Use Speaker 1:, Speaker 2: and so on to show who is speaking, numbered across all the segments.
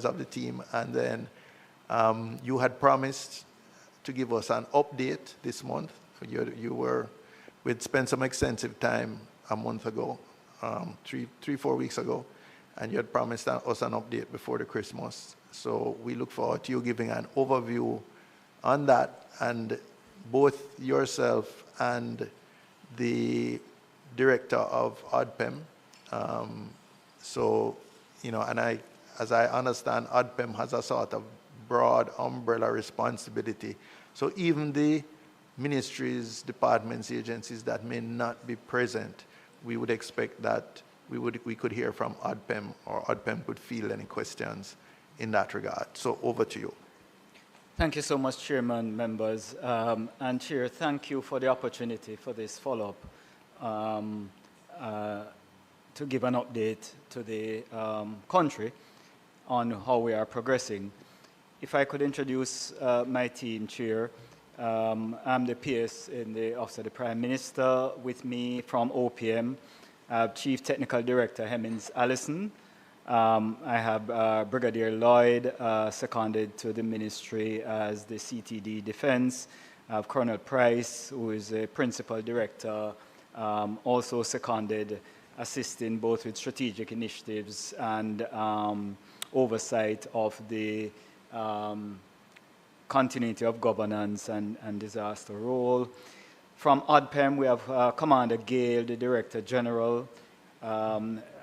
Speaker 1: of the team, and then you had promised to give us an update this month. We'd spent some extensive time a month ago, 4 weeks ago, and you had promised us an update before the Christmas. So we look forward to you giving an overview on that, and both yourself and the director of ODPEM. As I understand, ODPEM has a sort of broad umbrella responsibility. So even the ministries, departments, agencies that may not be present, we would expect that we could hear from ODPEM, or ODPEM could field any questions in that regard. So over to you.
Speaker 2: Thank you so much, Chairman, members. And Chair, thank you for the opportunity for this follow-up to give an update to the country on how we are progressing. If I could introduce my team, Chair. I'm the PS in the Office of the Prime Minister. With me from OPM, Chief Technical Director Hemmings Allison. I have Brigadier Lloyd, seconded to the ministry as the CTD Defense. I have Colonel Price, who is a Principal Director, also seconded, assisting both with strategic initiatives and oversight of the continuity of governance and disaster role. From ODPEM, we have Commander Gale, the Director General,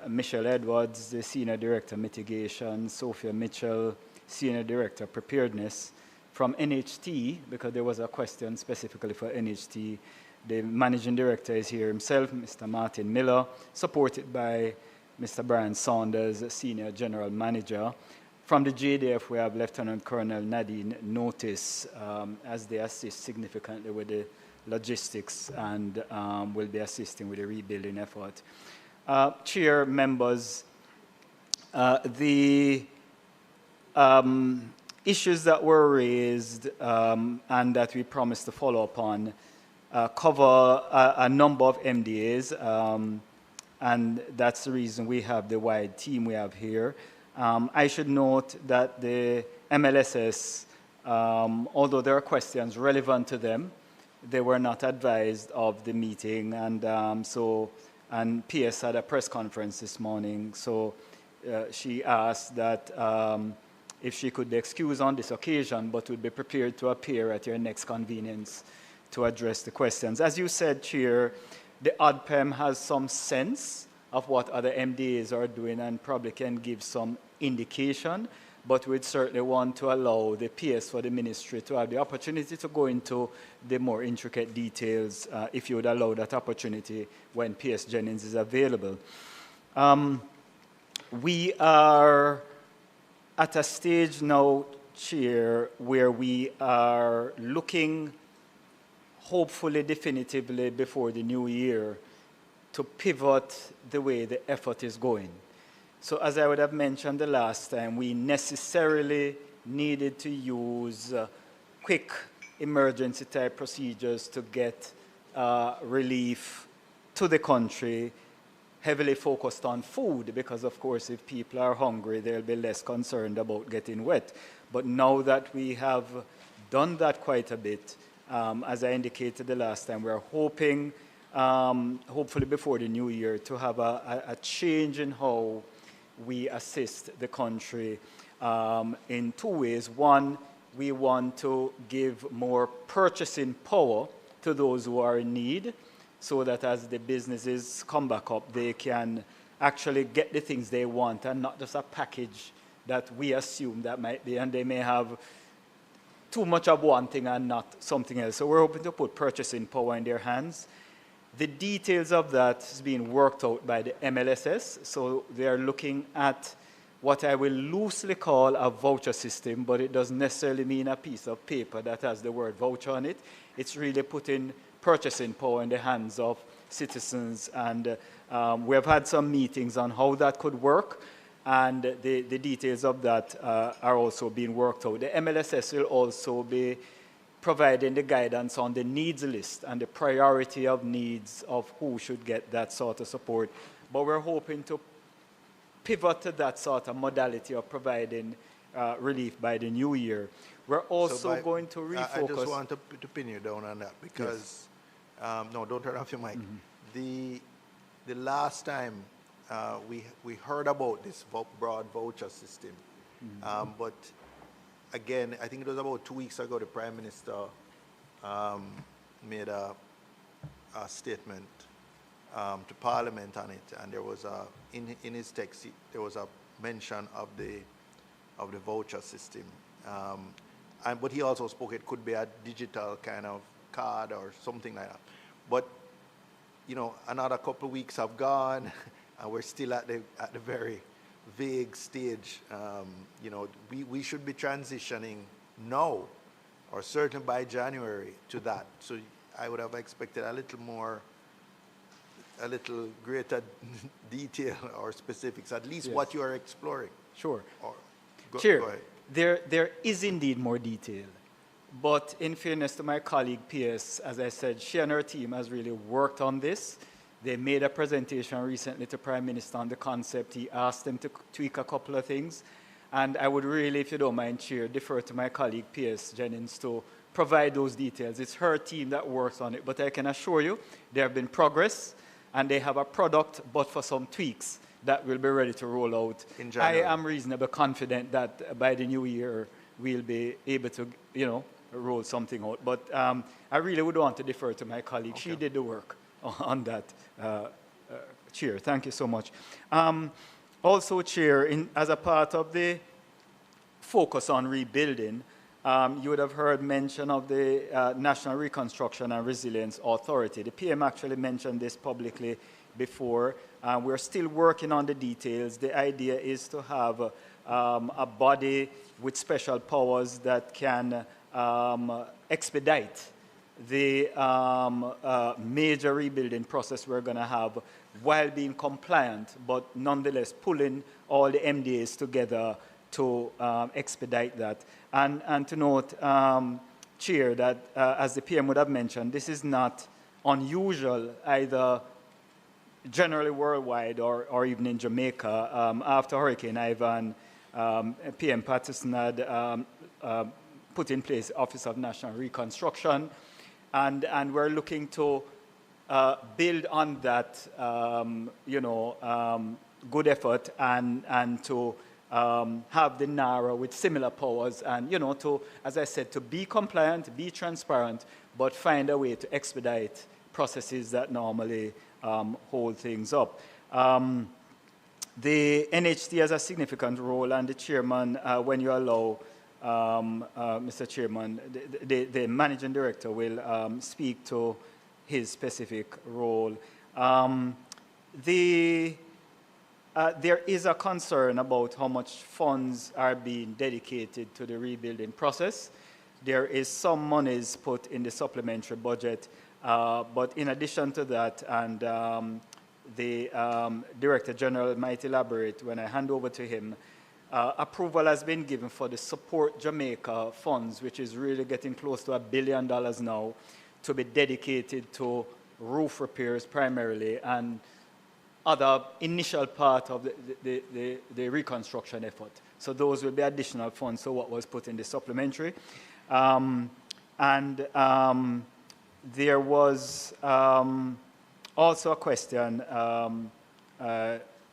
Speaker 2: Michelle Edwards, the Senior Director Mitigation, Sophia Mitchell, Senior Director Preparedness. From NHT, because there was a question specifically for NHT, the Managing Director is here himself, Mr. Martin Miller, supported by Mr. Brian Saunders, Senior General Manager. From the JDF, we have Lieutenant Colonel Nadine Notice, as they assist significantly with the logistics and will be assisting with the rebuilding effort. Chair, members, the issues that were raised and that we promised to follow up on cover a number of MDAs, and that's the reason we have the wide team we have here. I should note that the MLSS, although there are questions relevant to them, they were not advised of the meeting, and PS had a press conference this morning, so she asked that if she could be excused on this occasion, but would be prepared to appear at your next convenience to address the questions. As you said, Chair, the ODPEM has some sense of what other MDAs are doing and probably can give some indication, but we'd certainly want to allow the PS for the ministry to have the opportunity to go into the more intricate details, if you would allow that opportunity when PS Jennings is available. We are at a stage now, Chair, where we are looking hopefully definitively before the new year to pivot the way the effort is going. So as I would have mentioned the last time, we necessarily needed to use quick emergency type procedures to get relief to the country, heavily focused on food, because of course if people are hungry, they'll be less concerned about getting wet. But now that we have done that quite a bit, as I indicated the last time, we're hoping, hopefully before the new year, to have a change in how we assist the country in two ways. One, we want to give more purchasing power to those who are in need, so that as the businesses come back up, they can actually get the things they want and not just a package that we assume that might be, and they may have too much of one thing and not something else. So we're hoping to put purchasing power in their hands. The details of that is being worked out by the MLSS, so they are looking at what I will loosely call a voucher system, but it doesn't necessarily mean a piece of paper that has the word voucher on it. It's really putting purchasing power in the hands of citizens, and we have had some meetings on how that could work, and the details of that are also being worked out. The MLSS will also be providing the guidance on the needs list and the priority of needs of who should get that sort of support. But we're hoping to pivot to that sort of modality of providing relief by the new year. We're also going to refocus.
Speaker 1: I just want to pin you down on that because, no, don't turn off your mic. The last time we heard about this broad voucher system, but again, I think it was about 2 weeks ago, the Prime Minister made a statement to Parliament on it, and there was in his text there was a mention of the voucher system, but he also spoke it could be a digital kind of card or something like that. But you know, another couple of weeks have gone, and we're still at the very vague stage. You know, we should be transitioning now, or certainly by January, to that. So I would have expected a little greater detail or specifics, at least what you are exploring.
Speaker 2: Sure.
Speaker 1: Go ahead.
Speaker 2: There is indeed more detail. But in fairness to my colleague PS, as I said, she and her team has really worked on this. They made a presentation recently to Prime Minister on the concept. He asked them to tweak a couple of things. And I would really, if you don't mind, Chair, defer to my colleague PS Jennings to provide those details. It's her team that works on it. But I can assure you there have been progress, and they have a product, but for some tweaks that will be ready to roll out.
Speaker 1: In January.
Speaker 2: I am reasonably confident that by the new year, we'll be able to, you know, roll something out. But I really would want to defer to my colleague. Okay. She did the work on that, Chair. Thank you so much. Also, Chair, as a part of the focus on rebuilding, you would have heard mention of the National Reconstruction and Resilience Authority. The PM actually mentioned this publicly before. We're still working on the details. The idea is to have a body with special powers that can expedite the major rebuilding process we're going to have while being compliant, but nonetheless pulling all the MDAs together to expedite that. And to note, Chair, that as the PM would have mentioned, this is not unusual either generally worldwide or even in Jamaica. After Hurricane Ivan, PM Patterson had put in place the Office of National Reconstruction, and we're looking to build on that, good effort and to have the NARA with similar powers and, to, as I said, to be compliant, be transparent, but find a way to expedite processes that normally hold things up. The NHT has a significant role, and the chairman, when you allow, Mr. Chairman, the managing director will speak to his specific role. There is a concern about how much funds are being dedicated to the rebuilding process. There is some monies put in the supplementary budget, but in addition to that, and the Director General might elaborate when I hand over to him, approval has been given for the Support Jamaica funds, which is really getting close to $1 billion now, to be dedicated to roof repairs primarily and other initial part of the reconstruction effort. So those will be additional funds to what was put in the supplementary. There was also a question,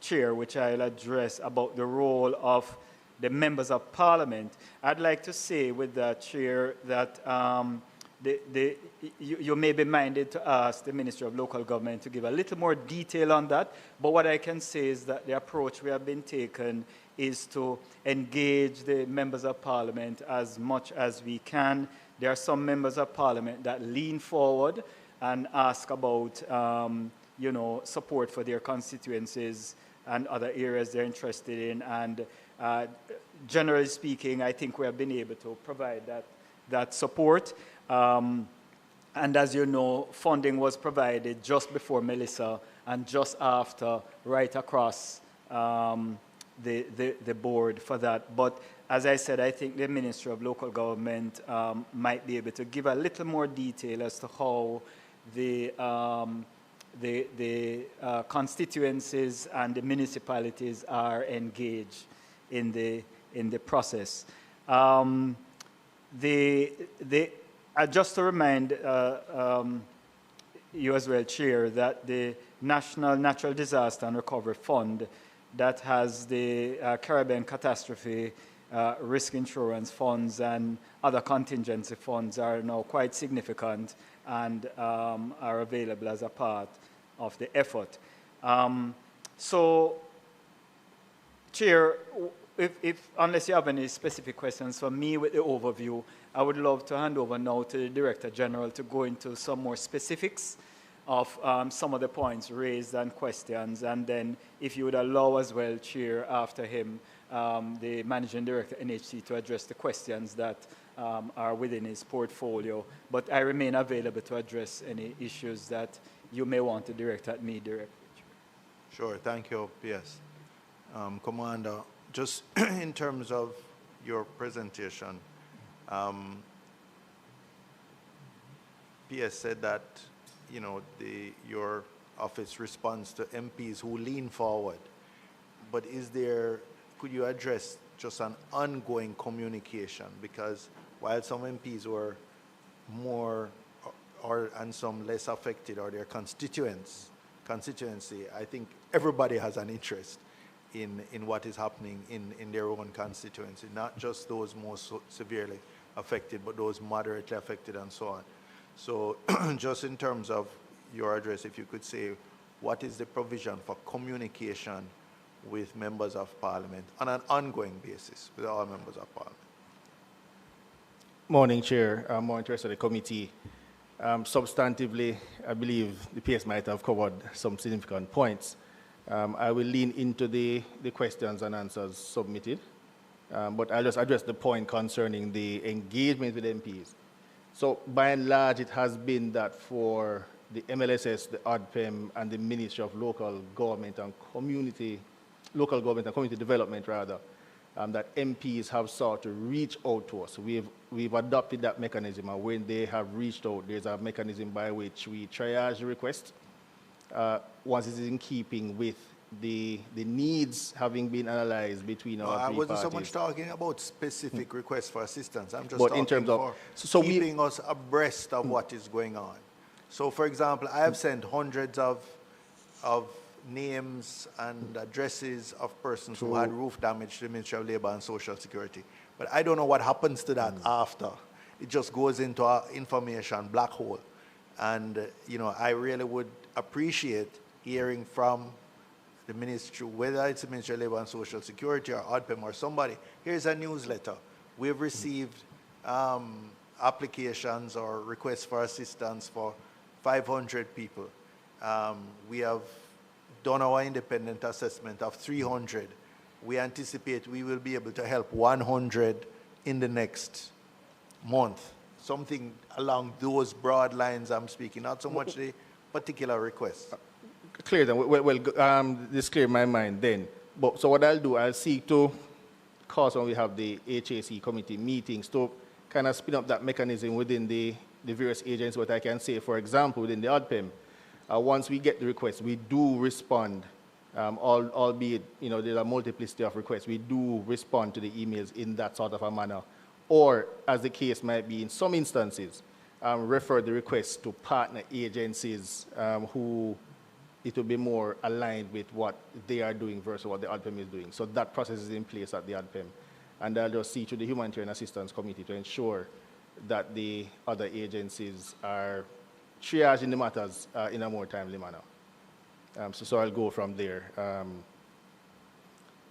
Speaker 2: Chair, which I'll address about the role of the members of Parliament. I'd like to say with that, Chair, that you may be minded to ask the Ministry of Local Government to give a little more detail on that. But what I can say is that the approach we have been taken is to engage the members of Parliament as much as we can. There are some members of Parliament that lean forward and ask about, support for their constituencies and other areas they're interested in. And generally speaking, I think we have been able to provide that support. And as you know, funding was provided just before Melissa and just after, right across the board for that. But as I said, I think the Ministry of Local Government might be able to give a little more detail as to how the the constituencies and the municipalities are engaged in the process. Just to remind you as well, Chair, that the National Natural Disaster and Recovery Fund that has the Caribbean Catastrophe Risk Insurance Funds and other contingency funds are now quite significant and are available as a part of the effort. So, Chair, unless you have any specific questions for me with the overview, I would love to hand over now to the Director General to go into some more specifics of some of the points raised and questions, and then if you would allow as well, Chair, after him, the Managing Director, NHC, to address the questions that are within his portfolio. But I remain available to address any issues that you may want to direct at me directly.
Speaker 1: Sure, thank you, PS. Commander, just in terms of your presentation, PS said that, you know, your office responds to MPs who lean forward. But could you address just an ongoing communication? Because while some MPs were more and some less affected, or their constituency, I think everybody has an interest in what is happening in their own constituency, not just those most severely affected, but those moderately affected and so on. So just in terms of your address, if you could say, what is the provision for communication with members of Parliament on an ongoing basis with all members of Parliament?
Speaker 3: Morning, Chair. Morning to the rest of the committee. Substantively, I believe the PS might have covered some significant points. I will lean into the questions and answers submitted, but I'll just address the point concerning the engagement with MPs. So by and large, it has been that for the MLSS, the ODPEM, and the Ministry of Local Government and Community Development, rather, that MPs have sought to reach out to us. We've adopted that mechanism, and when they have reached out, there's a mechanism by which we triage the request. Once it is in keeping with the needs having been analyzed between our three parties. I
Speaker 1: wasn't so much talking about specific requests for assistance. I'm just
Speaker 3: but
Speaker 1: talking
Speaker 3: in terms of,
Speaker 1: keeping us abreast of what is going on. So, for example, I have sent hundreds of names and addresses of persons who had roof damage to the Ministry of Labour and Social Security. But I don't know what happens to that after. It just goes into our information black hole. And, you know, I really would appreciate hearing from the ministry, whether it's the Ministry of Labour and Social Security or ODPEM or somebody. Here's a newsletter. We've received applications or requests for assistance for 500 people. We have done our independent assessment of 300. We anticipate we will be able to help 100 in the next month. Something along those broad lines I'm speaking, not so much the particular request.
Speaker 3: Clear then. This clear my mind then. But so what I'll do, I'll seek to, cause when we have the HAC committee meetings, to kind of spin up that mechanism within the various agencies. What I can say, for example, within the ODPEM, once we get the request, we do respond, albeit, you know, there are multiplicity of requests, we do respond to the emails in that sort of a manner. Or, as the case might be in some instances, refer the requests to partner agencies who it will be more aligned with what they are doing versus what the ODPEM is doing. So that process is in place at the ODPEM. And I'll just see to the Humanitarian Assistance Committee to ensure that the other agencies are triaging the matters in a more timely manner. So I'll go from there.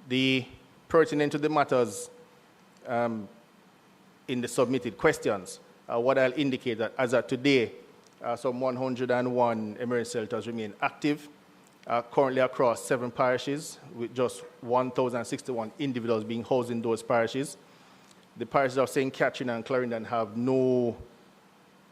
Speaker 3: The pertinent to the matters in the submitted questions, what I'll indicate that as of today, some 101 emergency shelters remain active, currently across 7 parishes, with just 1,061 individuals being housed in those parishes. The parishes of St. Catherine and Clarendon have no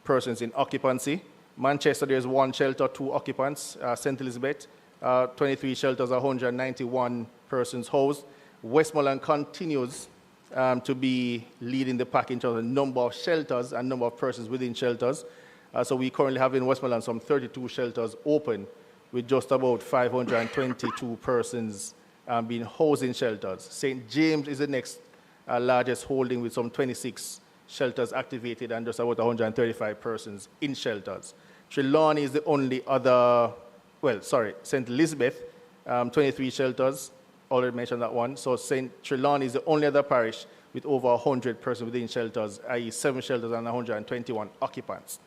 Speaker 3: persons in occupancy. Manchester, there's 1 shelter, 2 occupants. St. Elizabeth, 23 shelters, 191 persons housed. Westmoreland continues to be leading the pack in terms of the number of shelters and number of persons within shelters. So we currently have in Westmoreland some 32 shelters open with just about 522 persons being housed in shelters. St. James is the next largest holding with some 26 shelters activated and just about 135 persons in shelters. Trelawney is the only other, St. Elizabeth, 23 shelters, already mentioned that one. So St. Trelawney is the only other parish with over 100 persons within shelters, i.e. 7 shelters and 121 occupants.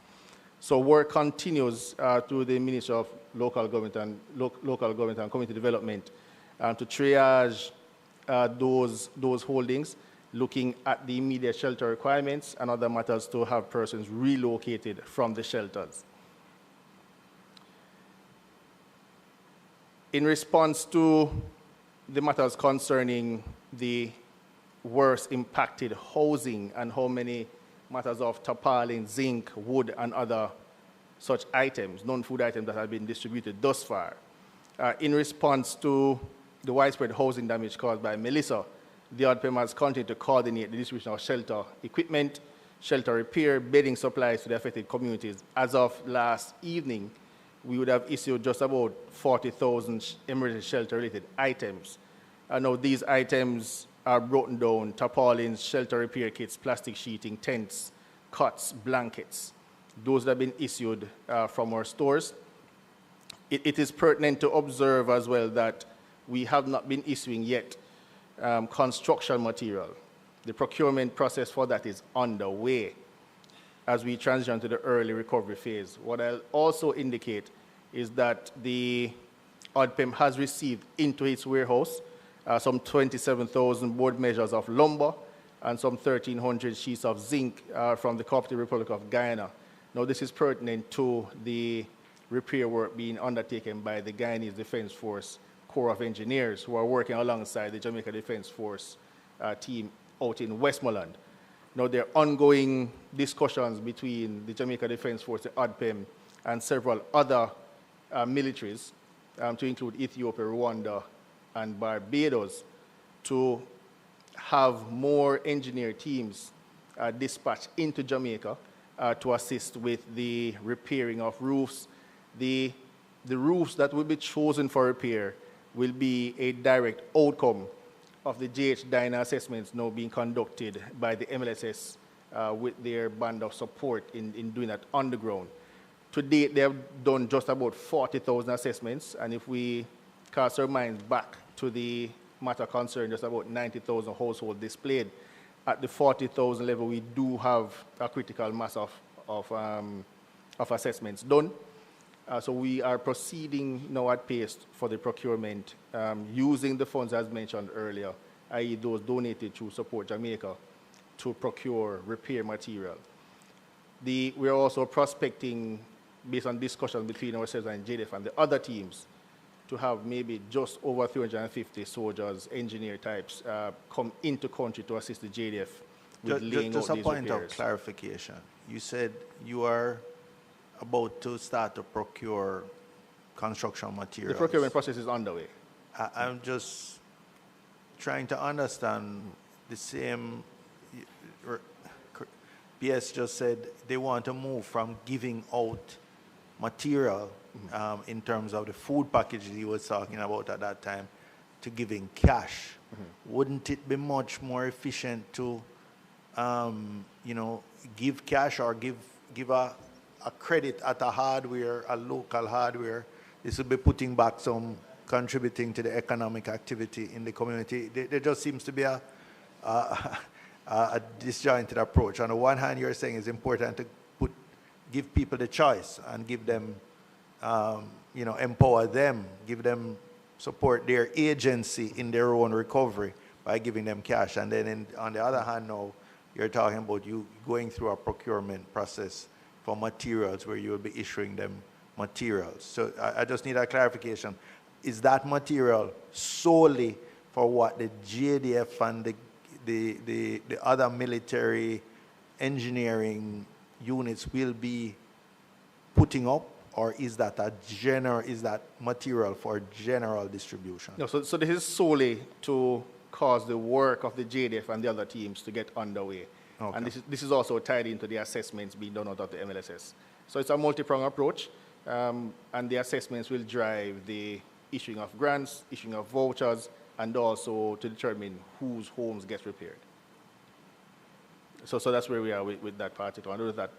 Speaker 3: So work continues through the Ministry of Local Government and Community Development to triage those holdings, looking at the immediate shelter requirements and other matters to have persons relocated from the shelters. In response to the matters concerning the worst impacted housing and how many matters of tarpaulin, zinc, wood, and other such items, non-food items that have been distributed thus far. In response to the widespread housing damage caused by Melissa, the ODPEM has continued to coordinate the distribution of shelter equipment, shelter repair, bedding supplies to the affected communities. As of last evening, we would have issued just about 40,000 emergency shelter-related items. Now, these items are broken down: tarpaulins, shelter repair kits, plastic sheeting, tents, cots, blankets. Those that have been issued from our stores. It is pertinent to observe as well that we have not been issuing yet construction material. The procurement process for that is underway as we transition to the early recovery phase. What I'll also indicate is that the ODPEM has received into its warehouse some 27,000 board measures of lumber and some 1,300 sheets of zinc from the Cooperative Republic of Guyana. Now, this is pertinent to the repair work being undertaken by the Guyanese Defense Force Corps of Engineers, who are working alongside the Jamaica Defense Force team out in Westmoreland. Now, there are ongoing discussions between the Jamaica Defense Force, the ODPEM, and several other militaries, to include Ethiopia, Rwanda, and Barbados, to have more engineer teams dispatched into Jamaica to assist with the repairing of roofs. The roofs that will be chosen for repair will be a direct outcome of the JH Dyna assessments now being conducted by the MLSS with their band of support in doing that on the ground. To date, they have done just about 40,000 assessments, and if we cast our minds back to the matter concerned, just about 90,000 households displayed. At the 40,000 level, we do have a critical mass of assessments done. So we are proceeding now at pace for the procurement, using the funds as mentioned earlier, i.e. those donated through Support Jamaica, to procure repair material. We are also prospecting, based on discussions between ourselves and JDF and the other teams, to have maybe just over 350 soldiers, engineer types, come into country to assist the JDF with laying out these repairs. Just a point of
Speaker 1: clarification. You said you are about to start to procure construction materials.
Speaker 3: The procurement process is underway.
Speaker 1: I'm just trying to understand the same. PS just said they want to move from giving out material in terms of the food packages he was talking about at that time to giving cash. Wouldn't it be much more efficient to, give cash or give a credit at a hardware, a local hardware? This would be putting back some, contributing to the economic activity in the community. There just seems to be a disjointed approach. On the one hand, you're saying it's important to give people the choice and give them, empower them, give them support their agency in their own recovery by giving them cash. And then on the other hand, now you're talking about you going through a procurement process for materials where you will be issuing them materials. So I just need a clarification. Is that material solely for what the JDF and the other military engineering units will be putting up, or is that material for general distribution?
Speaker 3: No, so this is solely to cause the work of the JDF and the other teams to get underway. Okay. And this is also tied into the assessments being done out of the MLSS. So it's a multi-pronged approach. and the assessments will drive the issuing of grants, issuing of vouchers, and also to determine whose homes get repaired. So that's where we are with that particular. I know that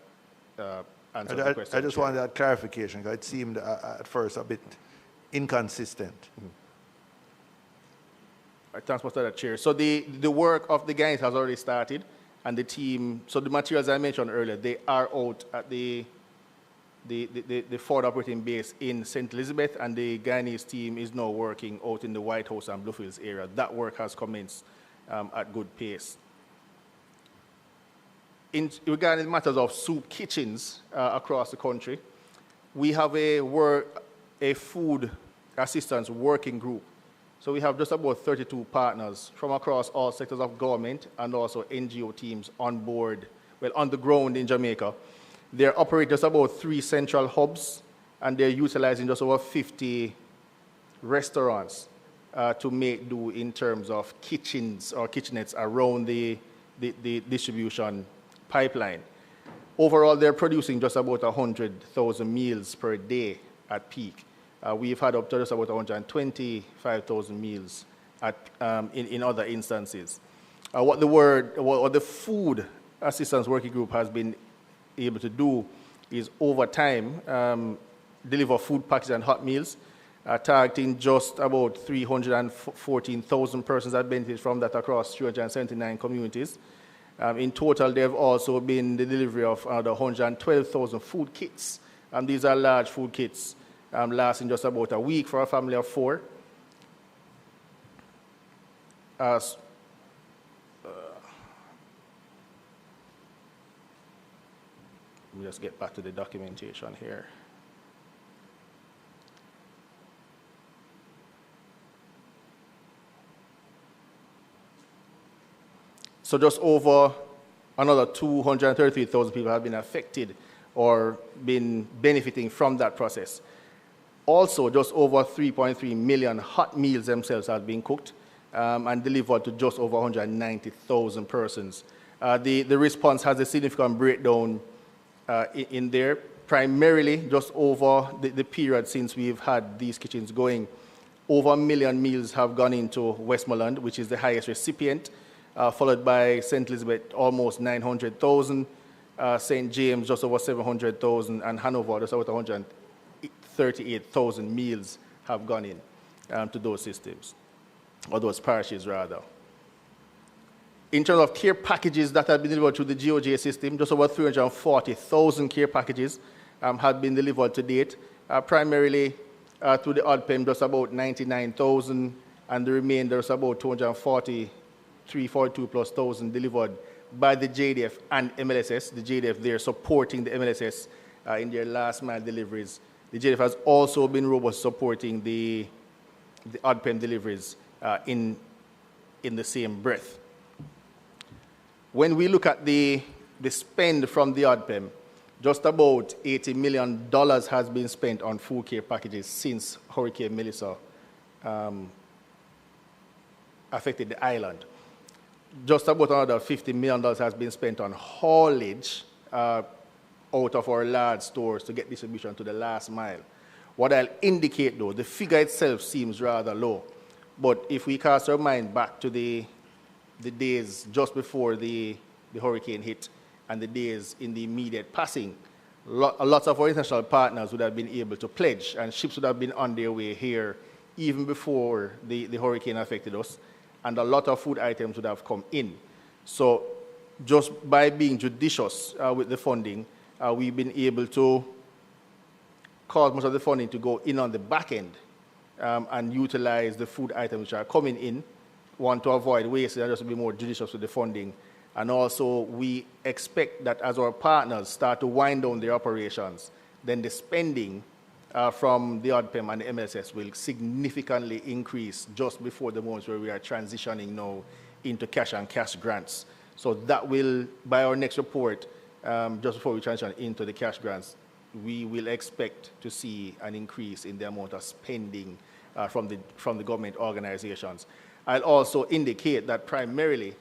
Speaker 3: answers the question.
Speaker 1: I just wanted that clarification, because it seemed at first a bit inconsistent.
Speaker 3: Thanks, Mr. Chair. So the work of the Guyanese has already started, and the team, so the materials I mentioned earlier, they are out at the forward operating base in St. Elizabeth, and the Guyanese team is now working out in the White House and Bluefields area. That work has commenced at good pace. Regarding matters of soup kitchens across the country, we have a food assistance working group. So we have just about 32 partners from across all sectors of government and also NGO teams on board, well, on the ground in Jamaica. They operate just about 3 central hubs, and they're utilizing just over 50 restaurants to make do in terms of kitchens or kitchenettes around the distribution pipeline. Overall, they're producing just about 100,000 meals per day at peak. We've had up to just about 125,000 meals in other instances. What the food assistance working group has been able to do is, over time, deliver food packages and hot meals, targeting just about 314,000 persons that benefit from that across 379 communities. In total, there have also been the delivery of another 112,000 food kits. These are large food kits lasting just about a week for a family of 4. Let me just get back to the documentation here. So just over another 233,000 people have been affected or been benefiting from that process. Also, just over 3.3 million hot meals themselves have been cooked and delivered to just over 190,000 persons. The response has a significant breakdown in there, primarily just over the period since we've had these kitchens going. Over 1 million meals have gone into Westmoreland, which is the highest recipient, followed by St. Elizabeth, almost 900,000, St. James, just over 700,000, and Hanover, just over 138,000 meals have gone in to those systems, or those parishes, rather. In terms of care packages that have been delivered to the GOJ system, just over 340,000 care packages have been delivered to date, primarily through the ODPEM, just about 99,000, and the remainder is about 242 plus thousand delivered by the JDF and MLSS. The JDF there supporting the MLSS in their last mile deliveries. The JDF has also been robust supporting the ODPEM deliveries in the same breath. When we look at the spend from the ODPEM, just about $80 million has been spent on food care packages since Hurricane Melissa affected the island. Just about another $50 million has been spent on haulage out of our large stores to get distribution to the last mile. What I'll indicate, though, the figure itself seems rather low. But if we cast our mind back to the days just before the hurricane hit and the days in the immediate passing, lots of our international partners would have been able to pledge, and ships would have been on their way here even before the hurricane affected us, and a lot of food items would have come in. So just by being judicious with the funding, we've been able to cause most of the funding to go in on the back end and utilize the food items which are coming in, want to avoid waste and just be more judicious with the funding. And also, we expect that as our partners start to wind down their operations, then the spending from the ODPEM and the MSS will significantly increase just before the moments where we are transitioning now into cash and cash grants. So that will, by our next report, just before we transition into the cash grants, we will expect to see an increase in the amount of spending from the government organizations. I'll also indicate that primarily,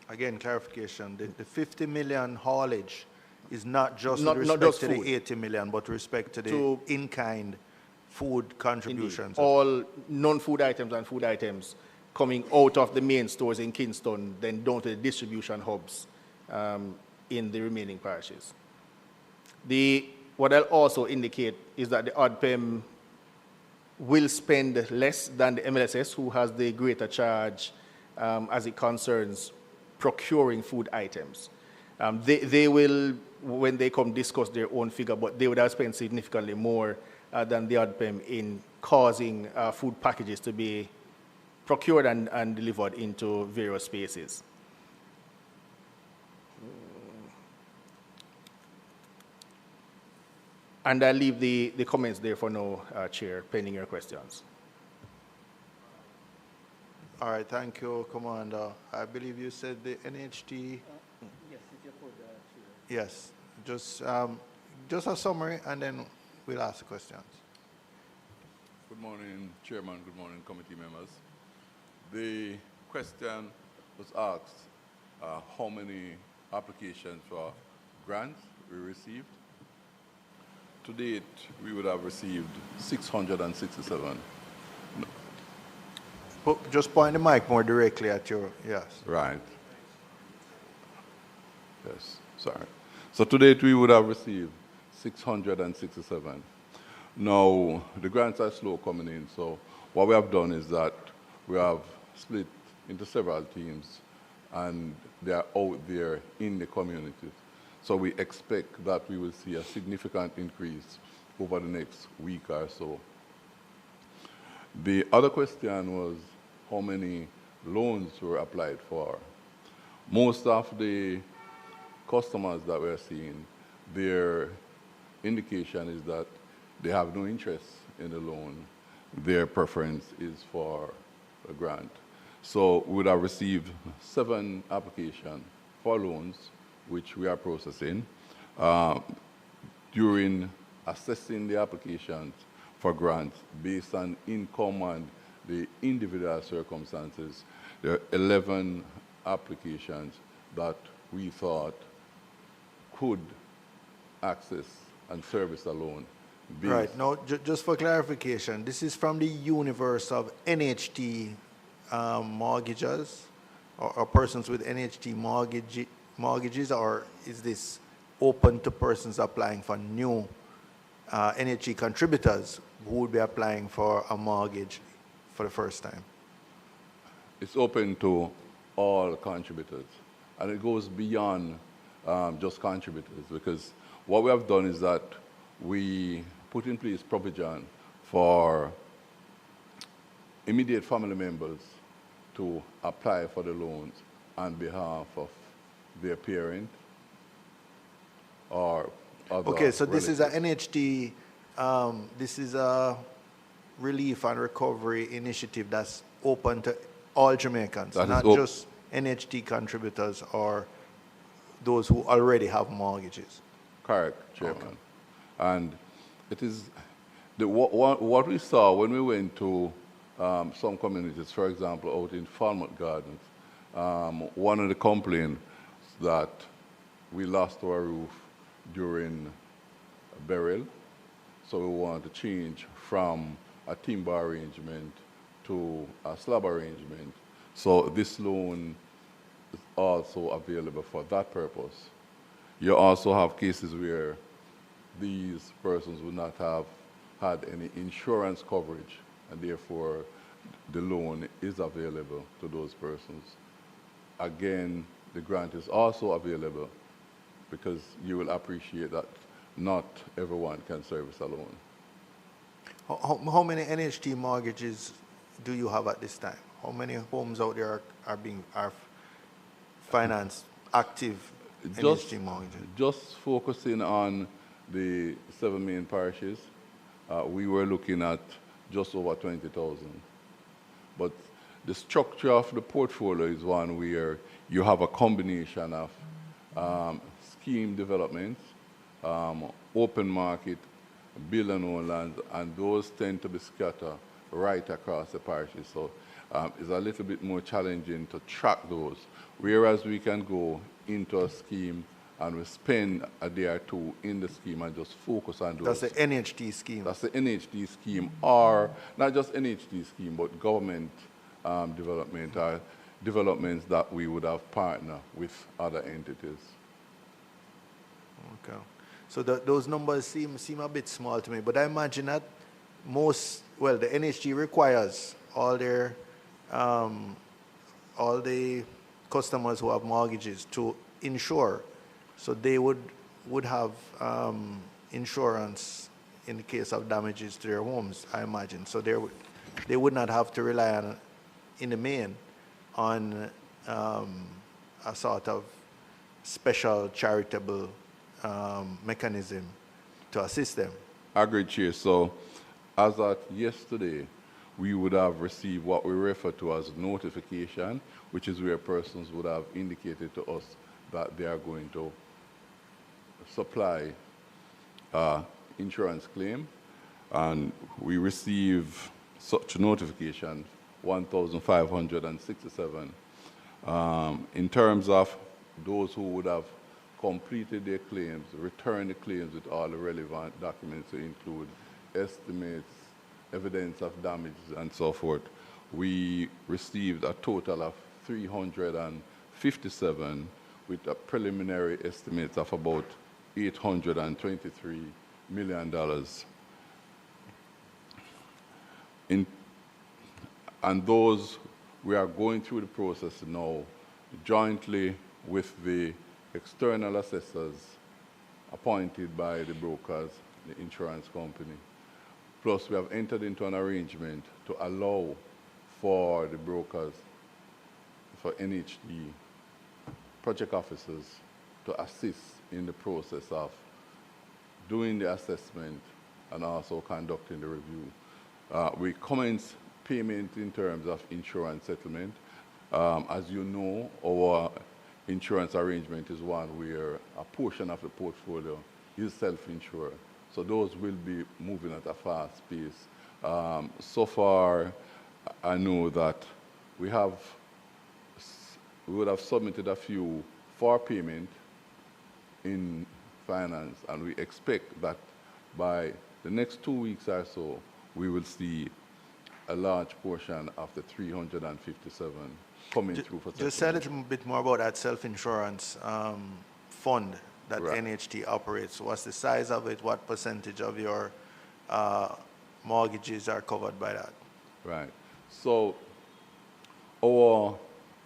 Speaker 1: again, clarification, the 50 million haulage is not just
Speaker 3: Not-
Speaker 1: with
Speaker 3: not
Speaker 1: respect
Speaker 3: just
Speaker 1: to
Speaker 3: food.
Speaker 1: the 80 million, but respect to the
Speaker 3: To-
Speaker 1: in-kind food
Speaker 3: Indeed.
Speaker 1: contributions.
Speaker 3: All non-food items and food items coming out of the main stores in Kingston, then down to the distribution hubs in the remaining parishes. What I'll also indicate is that the ODPEM will spend less than the MLSS, who has the greater charge as it concerns procuring food items. They will, when they come, discuss their own figure, but they would have spent significantly more than the ODPEM in causing food packages to be procured and delivered into various spaces. And I'll leave the comments there for now, Chair, pending your questions.
Speaker 1: All right, thank you, Commander. I believe you said the NHT.
Speaker 2: Yes, if you could, Chair.
Speaker 1: Yes, just a summary, and then we'll ask questions.
Speaker 4: Good morning, Chairman. Good morning, committee members. The question was asked, how many applications for grants we received. To date, we would have received 667.
Speaker 1: Just point the mic more directly at your, yes.
Speaker 4: Right. Yes, sorry. So to date, we would have received 667. Now, the grants are slow coming in, so what we have done is that we have split into several teams, and they are out there in the community. So we expect that we will see a significant increase over the next week or so. The other question was how many loans were applied for. Most of the customers that we're seeing, their indication is that they have no interest in the loan. Their preference is for a grant. So we would have received 7 applications for loans, which we are processing. During assessing the applications for grants based on income and the individual circumstances, there are 11 applications that we thought could access and service a loan.
Speaker 1: Right. Now, just for clarification, this is from the universe of NHT mortgages or persons with NHT mortgages, or is this open to persons applying for new NHT contributors who would be applying for a mortgage for the first time?
Speaker 4: It's open to all contributors, and it goes beyond just contributors, because what we have done is that we put in place provision for immediate family members to apply for the loans on behalf of their parent or other
Speaker 1: Okay, so this is a
Speaker 4: relatives.
Speaker 1: NHT, this is a relief and recovery initiative that's open to all Jamaicans,
Speaker 4: That is
Speaker 1: not just NHT contributors or those who already have mortgages.
Speaker 4: Correct, Chairman. Okay. And it is what we saw when we went to some communities, for example, out in Falmouth Gardens, one of the complaints that we lost our roof during a burial, so we wanted to change from a timber arrangement to a slab arrangement. So this loan is also available for that purpose. You also have cases where these persons would not have had any insurance coverage, and therefore the loan is available to those persons. Again, the grant is also available because you will appreciate that not everyone can service a loan.
Speaker 1: How many NHT mortgages do you have at this time? How many homes out there are financed active NHT mortgages?
Speaker 4: Just focusing on the 7 main parishes, we were looking at just over 20,000. But the structure of the portfolio is one where you have a combination of scheme developments, open market, build and own lands, and those tend to be scattered right across the parishes. So it's a little bit more challenging to track those, whereas we can go into a scheme and we spend a day or two in the scheme and just focus on those.
Speaker 1: That's the NHT scheme.
Speaker 4: That's the NHT scheme, or not just NHT scheme, but government development or developments that we would have partnered with other entities.
Speaker 1: Okay. So those numbers seem a bit small to me, but I imagine that the NHG requires all the customers who have mortgages to insure. So they would have insurance in the case of damages to their homes, I imagine. So they would not have to rely on, in the main, on a sort of special charitable mechanism to assist them.
Speaker 4: Agreed, Chair. So as at yesterday, we would have received what we refer to as notification, which is where persons would have indicated to us that they are going to supply insurance claim. And we receive such notification, 1,567. In terms of those who would have completed their claims, returned the claims with all the relevant documents to include estimates, evidence of damages, and so forth, we received a total of 357 with a preliminary estimate of about $823 million. And those, we are going through the process now jointly with the external assessors appointed by the brokers, the insurance company. Plus, we have entered into an arrangement to allow for the brokers, for NHD project officers, to assist in the process of doing the assessment and also conducting the review. We commence payment in terms of insurance settlement. As you know, our insurance arrangement is one where a portion of the portfolio is self-insured. So those will be moving at a fast pace. So far, I know that we would have submitted a few for payment in finance, and we expect that by the next 2 weeks or so, we will see a large portion of the 357 coming through for settlement.
Speaker 1: Just say a little bit more about that self-insurance fund that
Speaker 4: Right.
Speaker 1: NHT operates. What's the size of it? What percentage of your mortgages are covered by that?
Speaker 4: Right. So our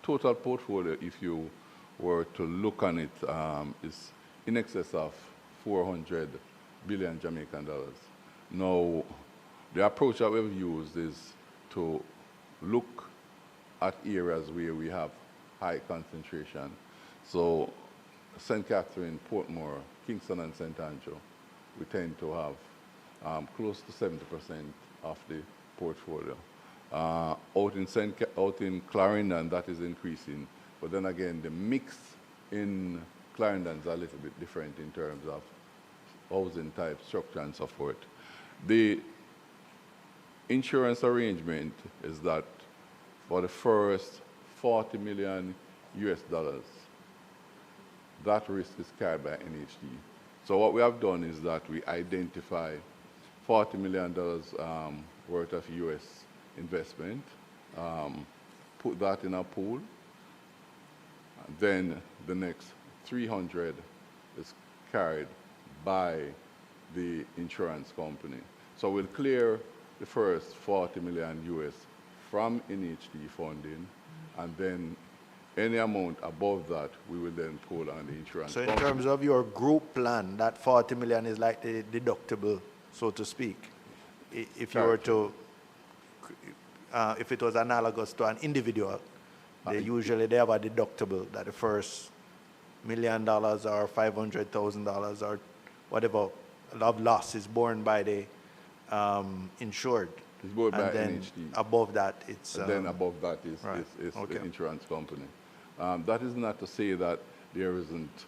Speaker 4: total portfolio, if you were to look on it, is in excess of 400 billion Jamaican dollars. Now, the approach that we've used is to look at areas where we have high concentration. So St. Catherine, Portmore, Kingston, and St. Andrew, we tend to have close to 70% of the portfolio. Out in Clarendon, that is increasing. But then again, the mix in Clarendon is a little bit different in terms of housing type, structure, and so forth. The insurance arrangement is that for the first 40 million US dollars, that risk is carried by NHD. So what we have done is that we identify $40 million worth of US investment, put that in a pool, and then the next 300 is carried by the insurance company. So we'll clear the first 40 million US from NHD funding, and then any amount above that, we will then pull on the insurance company.
Speaker 1: So in terms of your group plan, that 40 million is like the deductible, so to speak. If you were to, if it was analogous to an individual, they have a deductible that the first $1 million or $500,000 or whatever of loss is borne by the insured.
Speaker 4: It's borne by
Speaker 1: then
Speaker 4: NHD.
Speaker 1: Above that, it's...
Speaker 4: And then above that is
Speaker 1: Okay.
Speaker 4: the insurance company. That is not to say that there isn't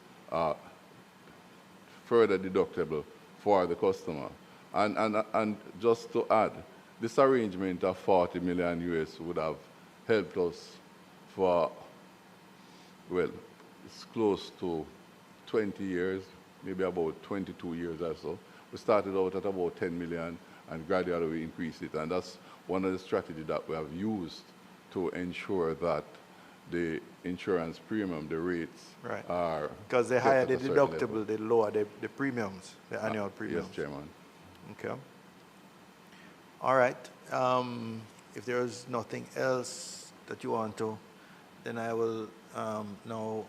Speaker 4: further deductible for the customer. And just to add, this arrangement of 40 million US would have helped us for, well, it's close to 20 years, maybe about 22 years or so. We started out at about 10 million and gradually we increased it. And that's one of the strategies that we have used to ensure that the insurance premium, the rates are...
Speaker 1: Because the higher the
Speaker 4: set at a certain
Speaker 1: deductible,
Speaker 4: level.
Speaker 1: the lower the premiums, the annual premiums.
Speaker 4: Yes, Chairman.
Speaker 1: Okay. All right. If there is nothing else that you want to, then I will now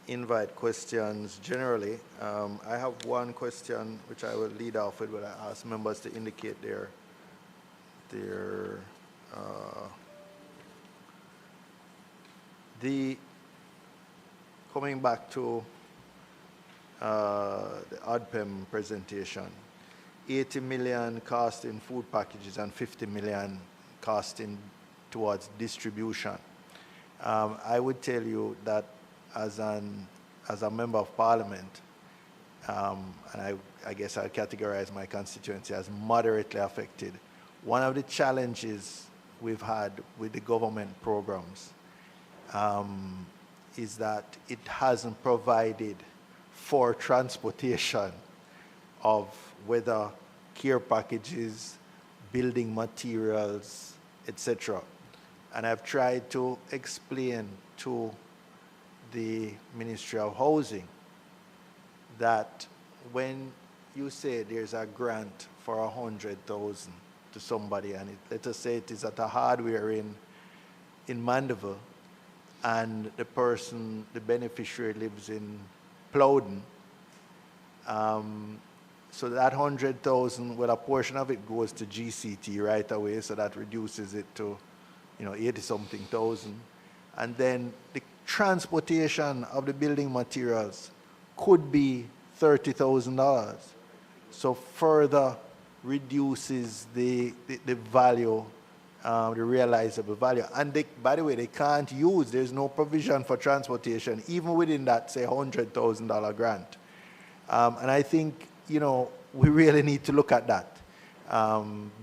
Speaker 1: invite questions generally. I have one question which I will lead off with, but I ask members to indicate their coming back to the ODPEM presentation, 80 million cost in food packages and 50 million cost towards distribution. I would tell you that as a member of parliament, and I guess I'll categorize my constituency as moderately affected, one of the challenges we've had with the government programs is that it hasn't provided for transportation of whether care packages, building materials, etc. And I've tried to explain to the Ministry of Housing that when you say there's a grant for 100,000 to somebody, and let us say it is at a hardware in Mandeville, and the person, the beneficiary lives in Plowden, so that 100,000, well, a portion of it goes to GCT right away, so that reduces it to, 80-something thousand. And then the transportation of the building materials could be $30,000. So further reduces the value, the realizable value. And by the way, they can't use, there's no provision for transportation, even within that, say, $100,000 grant. And I think, we really need to look at that.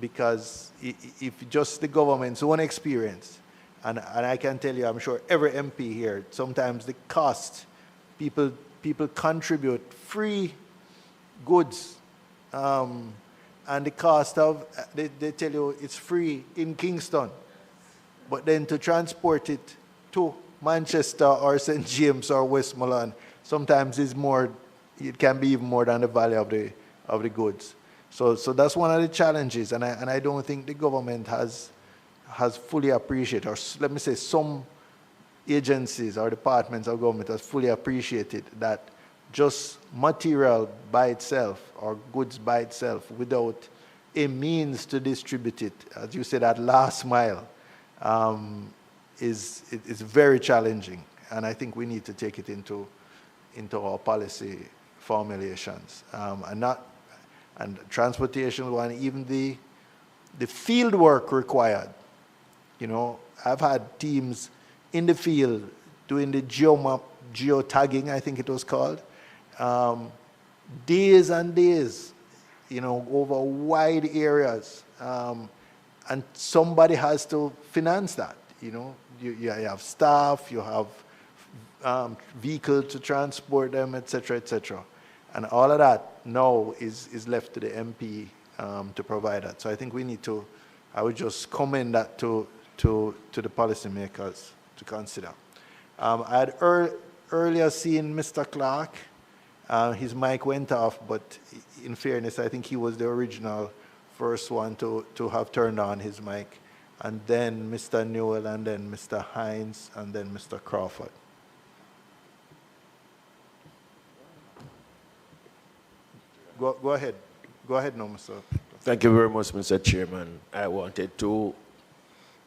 Speaker 1: Because if just the government's own experience, and I can tell you, I'm sure every MP here, sometimes the cost, people contribute free goods, and the cost of, they tell you it's free in Kingston, but then to transport it to Manchester or St. James or Westmoreland, sometimes it's more, it can be even more than the value of the goods. So that's one of the challenges, and I don't think the government has fully appreciated, or let me say some agencies or departments of government has fully appreciated that just material by itself or goods by itself without a means to distribute it, as you said, that last mile, is very challenging, and I think we need to take it into our policy formulations, and transportation one, even the field work required. I've had teams in the field doing the geotagging, I think it was called, days and days, over wide areas, and somebody has to finance that. You have staff, you have vehicle to transport them, etc., etc. And all of that now is left to the MP to provide that. So I think we need to, I would just commend that to the policymakers to consider. I had earlier seen Mr. Clark. His mic went off, but in fairness, I think he was the original first one to have turned on his mic. And then Mr. Newell, and then Mr. Hines, and then Mr. Crawford. Go ahead. Go ahead now, Mr.
Speaker 5: Thank you very much, Mr. Chairman. I wanted to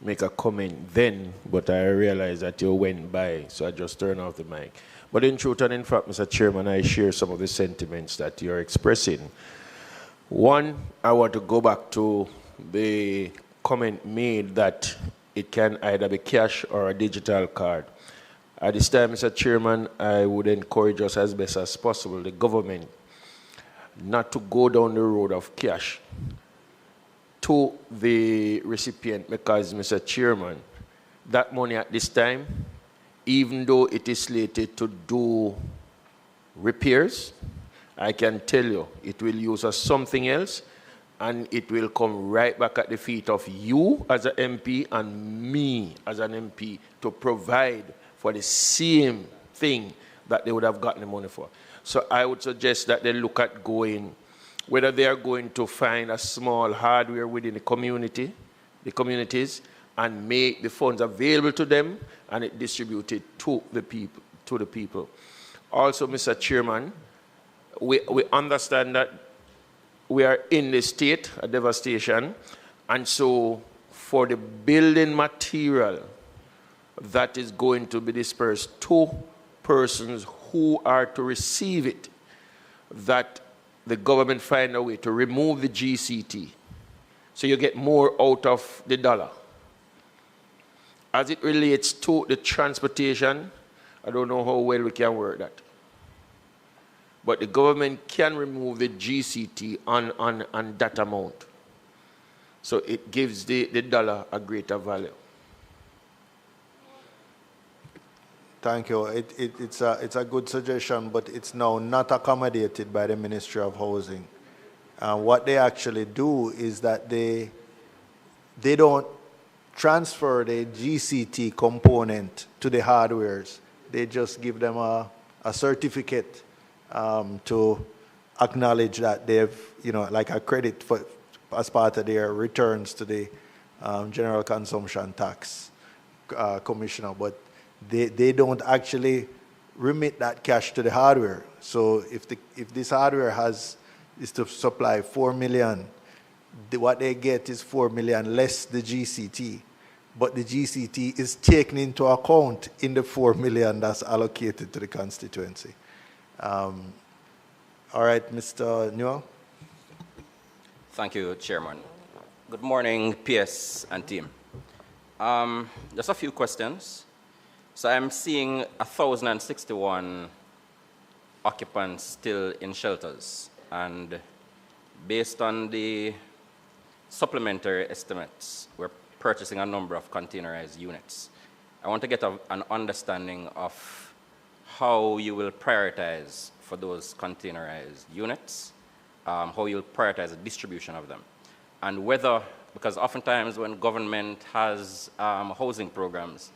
Speaker 5: make a comment then, but I realized that you went by, so I just turned off the mic. But in truth and in fact, Mr. Chairman, I share some of the sentiments that you're expressing. One, I want to go back to the comment made that it can either be cash or a digital card. At this time, Mr. Chairman, I would encourage us as best as possible, the government, not to go down the road of cash to the recipient, because, Mr. Chairman, that money at this time, even though it is slated to do repairs, I can tell you it will use as something else, and it will come right back at the feet of you as an MP and me as an MP to provide for the same thing that they would have gotten the money for. So I would suggest that they look at going, whether they are going to find a small hardware within the communities, and make the funds available to them and it distributed to the people. Also, Mr. Chairman, we understand that we are in the state of devastation, and so for the building material that is going to be dispersed to persons who are to receive it, that the government find a way to remove the GCT so you get more out of the dollar. As it relates to the transportation, I don't know how well we can work that. But the government can remove the GCT on that amount. So it gives the dollar a greater value.
Speaker 1: Thank you. It's a good suggestion, but it's now not accommodated by the Ministry of Housing. What they actually do is that they don't transfer the GCT component to the hardwares. They just give them a certificate to acknowledge that they've, like a credit for, as part of their returns to the General Consumption Tax Commissioner, but they don't actually remit that cash to the hardware. So if this hardware is to supply 4 million, what they get is 4 million less the GCT, but the GCT is taken into account in the 4 million that's allocated to the constituency. All right, Mr. Newell.
Speaker 6: Thank you, Chairman. Good morning, PS and team. Just a few questions. So I'm seeing 1,061 occupants still in shelters, and based on the supplementary estimates, we're purchasing a number of containerized units. I want to get an understanding of how you will prioritize for those containerized units, how you'll prioritize the distribution of them, and whether, because oftentimes when government has housing programs,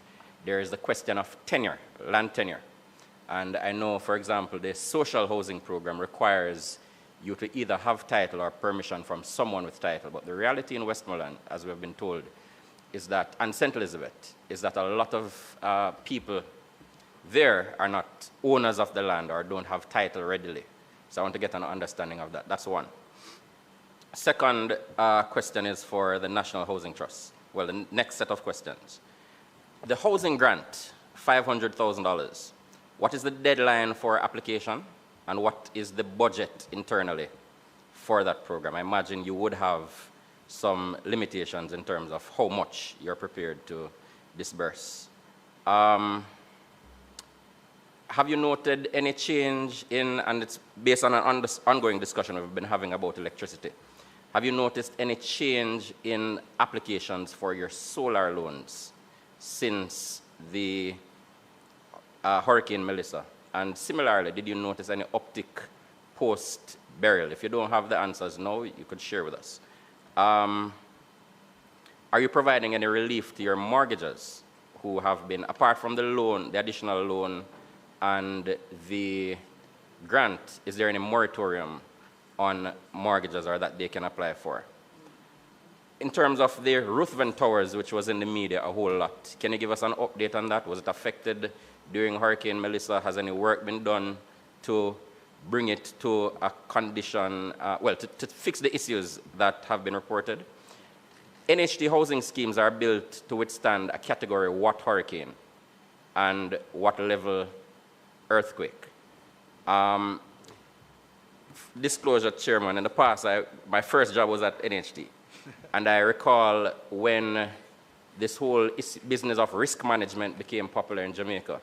Speaker 6: there is the question of tenure, land tenure. And I know, for example, the social housing program requires you to either have title or permission from someone with title. But the reality in Westmoreland, as we have been told, is that, and St. Elizabeth, is that a lot of people there are not owners of the land or don't have title readily. So I want to get an understanding of that. That's one. Second question is for the National Housing Trust. Well, the next set of questions. The housing grant, $500,000. What is the deadline for application, and what is the budget internally for that program? I imagine you would have some limitations in terms of how much you're prepared to disburse. Have you noted any change in, and it's based on an ongoing discussion we've been having about electricity, have you noticed any change in applications for your solar loans since the Hurricane Melissa? And similarly, did you notice any uptick post-burial? If you don't have the answers now, you could share with us. Are you providing any relief to your mortgages who have been, apart from the loan, the additional loan, and the grant, is there any moratorium on mortgages or that they can apply for? In terms of the Ruthven Towers, which was in the media a whole lot, can you give us an update on that? Was it affected during Hurricane Melissa? Has any work been done to bring it to a condition, to fix the issues that have been reported? NHT housing schemes are built to withstand a category what hurricane and what level earthquake. Disclosure, Chairman, in the past, my first job was at NHT. And I recall when this whole business of risk management became popular in Jamaica,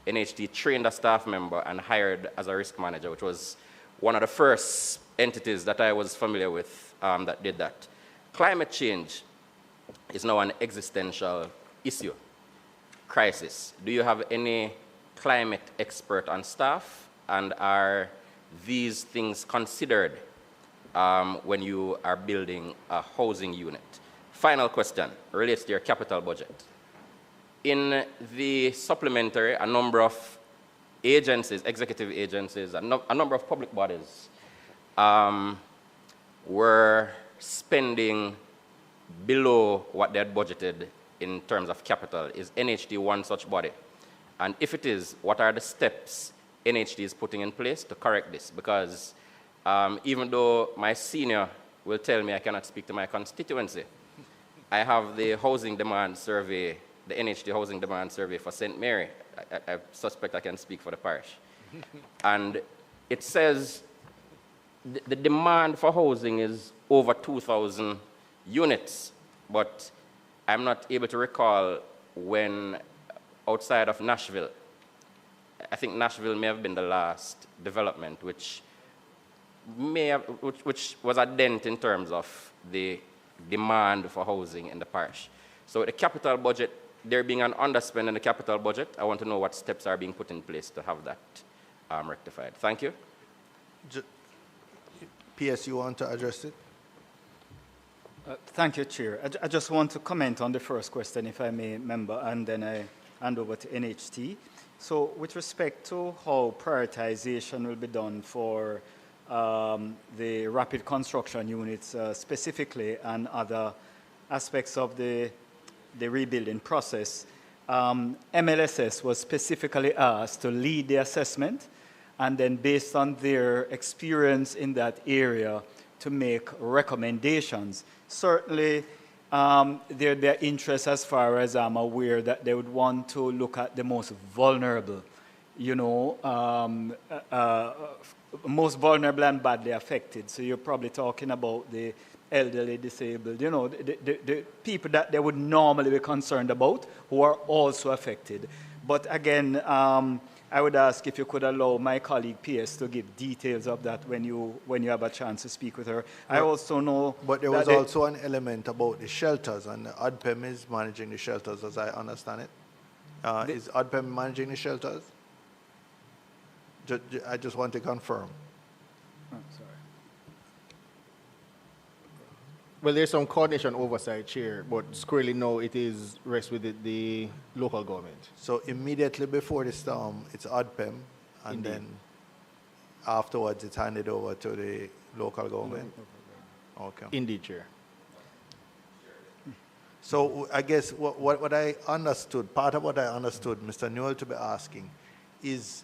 Speaker 6: NHT trained a staff member and hired as a risk manager, which was one of the first entities that I was familiar with that did that. Climate change is now an existential issue, crisis. Do you have any climate expert on staff? and are these things considered when you are building a housing unit? Final question relates to your capital budget. In the supplementary, a number of agencies, executive agencies, a number of public bodies were spending below what they had budgeted in terms of capital. Is NHD one such body? And if it is, what are the steps NHD is putting in place to correct this? Because even though my senior will tell me I cannot speak to my constituency, I have the housing demand survey, the NHD housing demand survey for St. Mary. I suspect I can speak for the parish. And it says the demand for housing is over 2,000 units, but I'm not able to recall when outside of Nashville, I think Nashville may have been the last development which was a dent in terms of the demand for housing in the parish. So the capital budget, there being an underspend in the capital budget, I want to know what steps are being put in place to have that rectified. Thank you.
Speaker 1: PS, you want to address it?
Speaker 2: Thank you, Chair. I just want to comment on the first question, if I may, member, and then I hand over to NHT. So with respect to how prioritization will be done for the rapid construction units specifically and other aspects of the rebuilding process, MLSS was specifically asked to lead the assessment and then based on their experience in that area to make recommendations. Certainly, there'd be an interest as far as I'm aware that they would want to look at the most vulnerable, most vulnerable and badly affected. So you're probably talking about the elderly, disabled, the people that they would normally be concerned about who are also affected. But again, I would ask if you could allow my colleague PS to give details of that when you have a chance to speak with her. I also know.
Speaker 1: But there was also an element about the shelters, and ADPEM is managing the shelters, as I understand it. Is ADPEM managing the shelters? I just want to confirm.
Speaker 2: Oh, sorry.
Speaker 3: Well, there's some coordination oversight, Chair, but squarely no, it is rests with the local government.
Speaker 1: So immediately before the storm, it's ADPEM, and
Speaker 3: Indeed.
Speaker 1: then afterwards it's handed over to the local government? Okay.
Speaker 3: Indeed, Chair.
Speaker 1: So I guess what I understood, part of what I understood Mr. Newell to be asking is,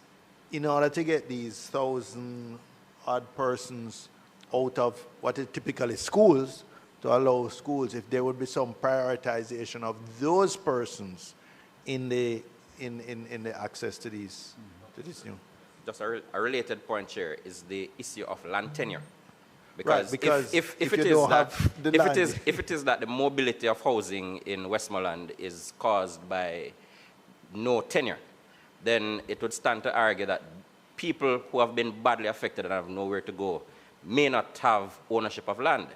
Speaker 1: in order to get these 1,000-odd persons out of what is typically schools, to allow schools, if there would be some prioritization of those persons in the access to these to this new.
Speaker 6: Just a related point, Chair, is the issue of land tenure. Because, if it is that the mobility of housing in Westmoreland is caused by no tenure, then it would stand to argue that people who have been badly affected and have nowhere to go may not have ownership of land.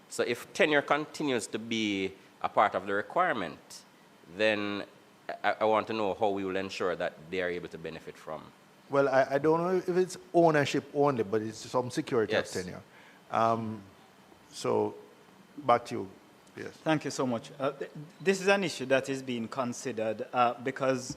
Speaker 6: So if tenure continues to be a part of the requirement, then I want to know how we will ensure that they are able to benefit from.
Speaker 1: Well, I don't know if it's ownership only, but it's some security of tenure. So back to you. Yes.
Speaker 2: Thank you so much. This is an issue that is being considered because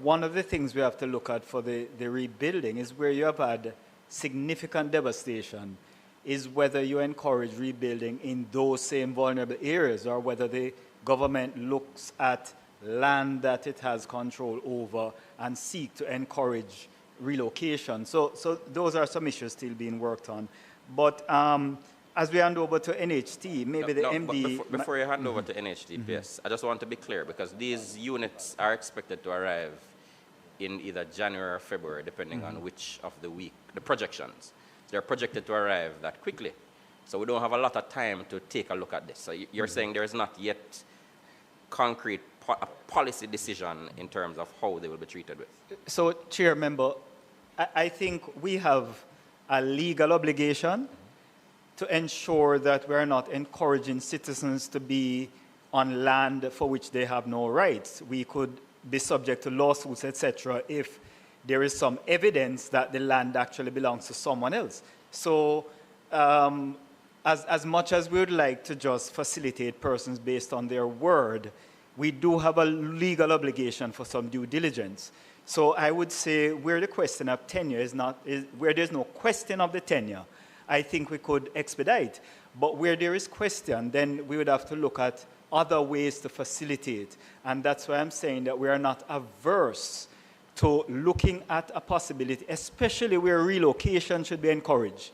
Speaker 2: one of the things we have to look at for the rebuilding is where you have had significant devastation is whether you encourage rebuilding in those same vulnerable areas or whether the government looks at land that it has control over and seek to encourage relocation. So those are some issues still being worked on. But as we hand over to NHT, maybe the MD...
Speaker 6: Before you hand over to NHT, yes, I just want to be clear because these units are expected to arrive in either January or February, depending on which of the week, the projections. They're projected to arrive that quickly. So we don't have a lot of time to take a look at this. So you're saying there is not yet concrete policy decision in terms of how they will be treated with?
Speaker 2: So, Chair, member, I think we have a legal obligation to ensure that we're not encouraging citizens to be on land for which they have no rights. We could be subject to lawsuits, etc., if there is some evidence that the land actually belongs to someone else. So as much as we would like to just facilitate persons based on their word, we do have a legal obligation for some due diligence. So I would say where the question of tenure where there's no question of the tenure, I think we could expedite. But where there is question, then we would have to look at other ways to facilitate. And that's why I'm saying that we are not averse to looking at a possibility, especially where relocation should be encouraged.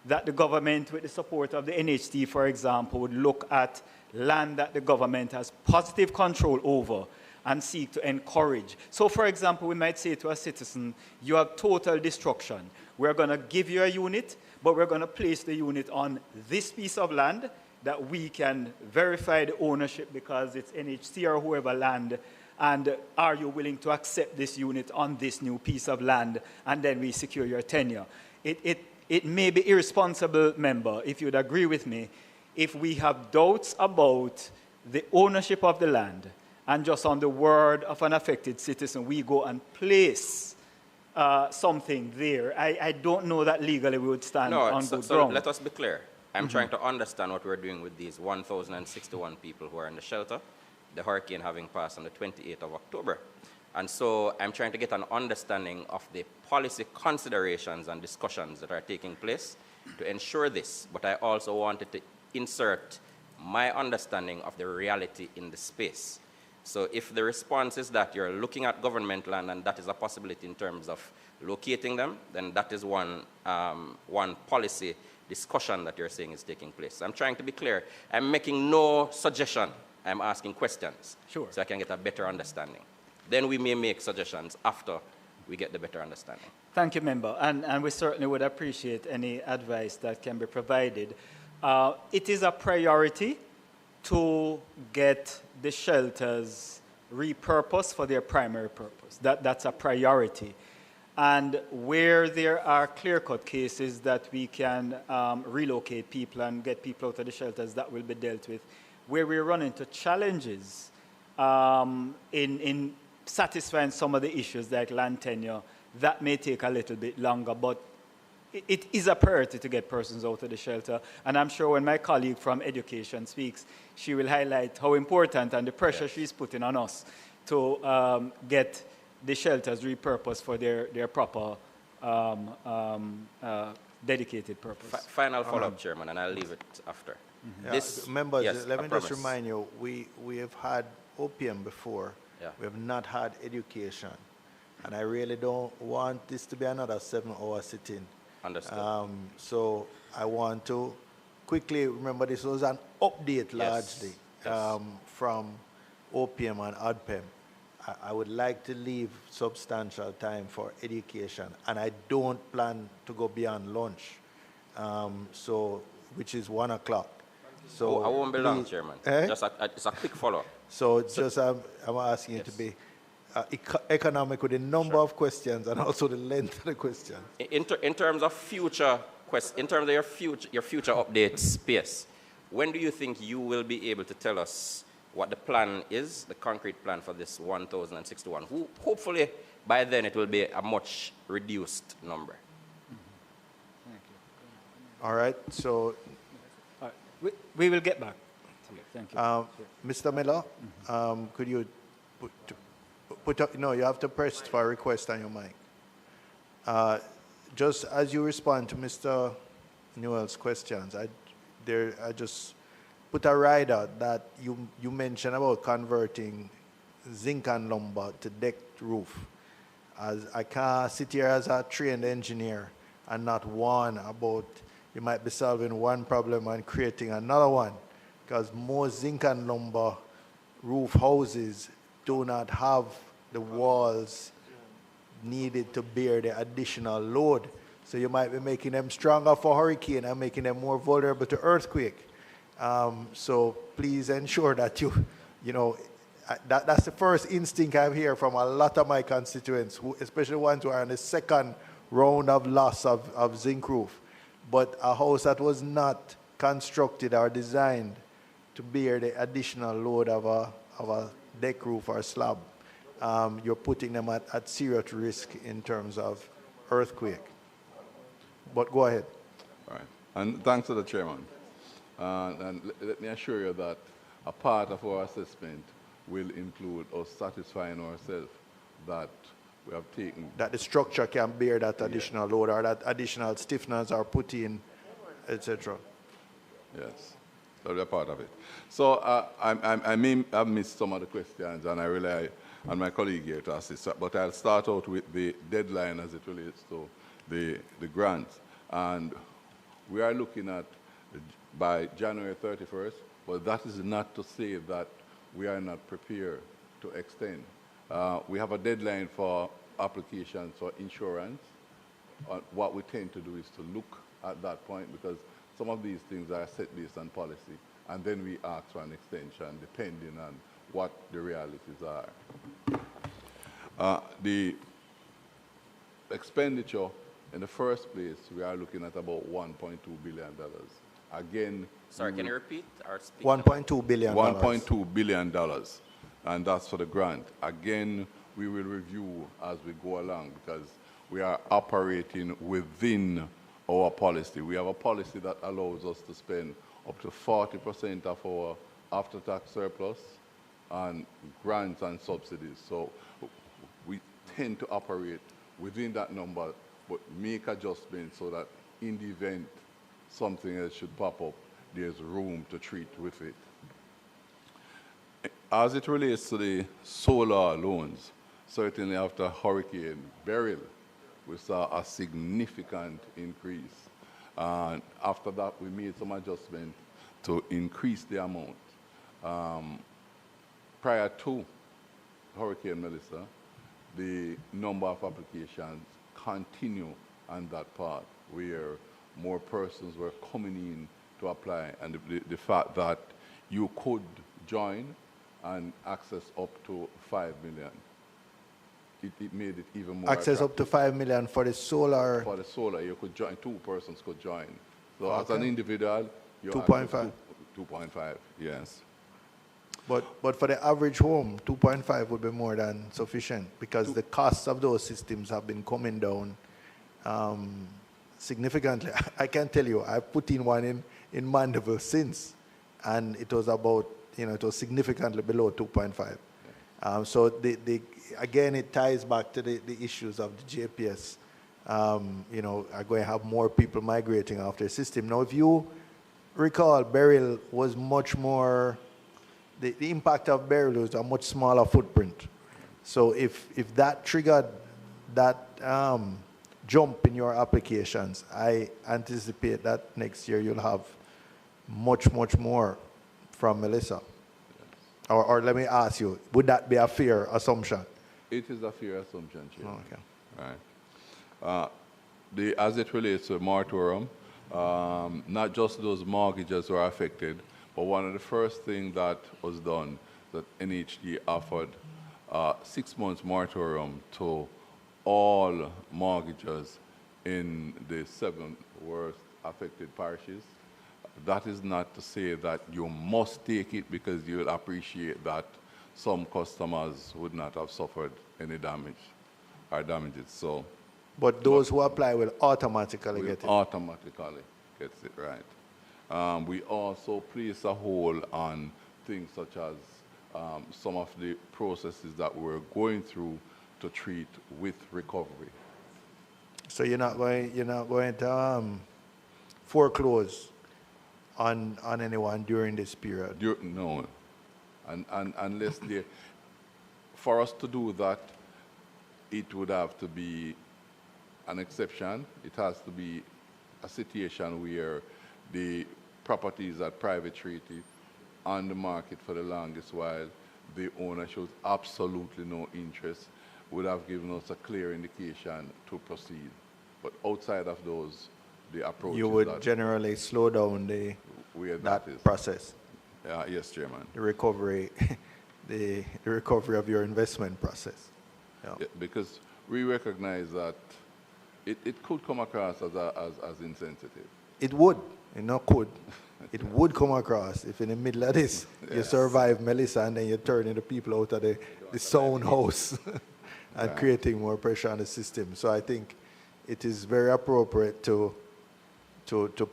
Speaker 2: That the government, with the support of the NHT, for example, would look at land that the government has positive control over and seek to encourage. So, for example, we might say to a citizen, you have total destruction. We're going to give you a unit, but we're going to place the unit on this piece of land that we can verify the ownership because it's NHT or whoever land, and are you willing to accept this unit on this new piece of land, and then we secure your tenure. It may be irresponsible, member, if you'd agree with me, if we have doubts about the ownership of the land, and just on the word of an affected citizen, we go and place something there. I don't know that legally we would stand on good ground.
Speaker 6: Let us be clear. I'm trying to understand what we're doing with these 1,061 people who are in the shelter, the hurricane having passed on the 28th of October. And so I'm trying to get an understanding of the policy considerations and discussions that are taking place to ensure this. But I also wanted to insert my understanding of the reality in the space. So if the response is that you're looking at government land and that is a possibility in terms of locating them, then that is one policy discussion that you're saying is taking place. I'm trying to be clear. I'm making no suggestion. I'm asking questions.
Speaker 2: Sure.
Speaker 6: So I can get a better understanding. Then we may make suggestions after we get the better understanding.
Speaker 2: Thank you, member. And we certainly would appreciate any advice that can be provided. It is a priority to get the shelters repurposed for their primary purpose. That's a priority. And where there are clear-cut cases that we can relocate people and get people out of the shelters, that will be dealt with. Where we run into challenges in satisfying some of the issues like land tenure, that may take a little bit longer, but it is a priority to get persons out of the shelter. And I'm sure when my colleague from education speaks, she will highlight how important and the pressure she's putting on us to get the shelters repurposed for their proper dedicated purpose.
Speaker 6: Final follow-up, Chairman, and I'll leave it after.
Speaker 1: Yeah, members, let me just remind you, we have had opium before.
Speaker 6: Yeah.
Speaker 1: We have not had education. And I really don't want this to be another 7-hour sitting.
Speaker 6: Understood.
Speaker 1: So I want to quickly remember this was an update largely from opium and ODPEM. I would like to leave substantial time for education, and I don't plan to go beyond lunch, which is 1 o'clock. So
Speaker 6: I won't be long, Chairman. Just it's a quick follow-up.
Speaker 1: So just I'm asking you to be economic with the number of questions and also the length of the questions.
Speaker 6: In terms of in terms of your future updates, PS, when do you think you will be able to tell us what the plan is, the concrete plan for this 1,061? Hopefully, by then it will be a much reduced number.
Speaker 2: Thank you.
Speaker 1: All right, so
Speaker 2: we will get back. Thank you.
Speaker 1: Mr. Miller, could you put up, no, you have to press for a request on your mic. Just as you respond to Mr. Newell's questions, I just put a rider that you mentioned about converting zinc and lumber to decked roof. As I can't sit here as a trained engineer and not warn about you might be solving one problem and creating another one, because most zinc and lumber roof houses do not have the walls needed to bear the additional load. So you might be making them stronger for hurricane and making them more vulnerable to earthquake. So please ensure that that's the first instinct I hear from a lot of my constituents, especially ones who are in the second round of loss of zinc roof. But a house that was not constructed or designed to bear the additional load of a deck roof or slab you're putting them at serious risk in terms of earthquake. But go ahead.
Speaker 4: All right. And thanks to the chairman. And let me assure you that a part of our assessment will include us satisfying ourselves that we have taken.
Speaker 1: That the structure can bear that additional load, or that additional stiffeners are put in, etc.
Speaker 4: Yes, so they're part of it. So I may have missed some of the questions, and I rely on my colleague here to assist. But I'll start out with the deadline as it relates to the grants. And we are looking at by January 31st, but that is not to say that we are not prepared to extend. We have a deadline for applications for insurance. What we tend to do is to look at that point, because some of these things are set based on policy, and then we ask for an extension depending on what the realities are. The expenditure, in the first place, we are looking at about $1.2 billion. Again,
Speaker 6: Sorry, can you repeat? Our speaker?
Speaker 1: $1.2 billion.
Speaker 4: $1.2 billion, and that's for the grant. Again, we will review as we go along, because we are operating within our policy. We have a policy that allows us to spend up to 40% of our after-tax surplus on grants and subsidies. So we tend to operate within that number, but make adjustments so that in the event something else should pop up, there's room to treat with it. As it relates to the solar loans, certainly after Hurricane Beryl, we saw a significant increase. And after that, we made some adjustment to increase the amount. Prior to Hurricane Melissa, the number of applications continue on that path, where more persons were coming in to apply, and the fact that you could join and access up to 5 million. It made it even more
Speaker 1: Access
Speaker 4: attractive.
Speaker 1: up to 5 million for the solar.
Speaker 4: For the solar, you could join, 2 persons could join. So
Speaker 1: Okay.
Speaker 4: as an individual, you
Speaker 1: 2.5.
Speaker 4: 2.5, yes.
Speaker 1: But for the average home, 2.5 would be more than sufficient, because the costs of those systems have been coming down significantly. I can tell you, I put in one in Mandeville since, and it was about, it was significantly below 2.5. So again, it ties back to the issues of the JPS. Are going to have more people migrating after the system. Now, if you recall, Beryl was much more, the impact of Beryl was a much smaller footprint. So if that triggered that jump in your applications, I anticipate that next year you'll have much, much more from Melissa. Or let me ask you, would that be a fair assumption?
Speaker 4: It is a fair assumption, Chair.
Speaker 1: Oh, okay.
Speaker 4: Right. As it relates to moratorium, not just those mortgages were affected, but one of the first things that was done, that NHD offered 6 months moratorium to all mortgages in the 7 worst affected parishes. That is not to say that you must take it, because you'll appreciate that some customers would not have suffered any damage or damages. So,
Speaker 1: but those who apply will automatically get it.
Speaker 4: Automatically gets it, right. We also place a hold on things such as some of the processes that we're going through to treat with recovery.
Speaker 1: So you're not going to foreclose on anyone during this period?
Speaker 4: No, and unless for us to do that, it would have to be an exception. It has to be a situation where the properties are private treaty on the market for the longest while, the owner shows absolutely no interest, would have given us a clear indication to proceed. But outside of those, the approach
Speaker 1: You would generally slow down that process.
Speaker 4: Yes, Chairman.
Speaker 1: The recovery, the recovery of your investment process.
Speaker 4: Yeah, because we recognize that it could come across as insensitive.
Speaker 1: It would, could. It would come across if in the middle of this you survive Melissa and then you're turning the people out of the sound house and creating more pressure on the system. So I think it is very appropriate to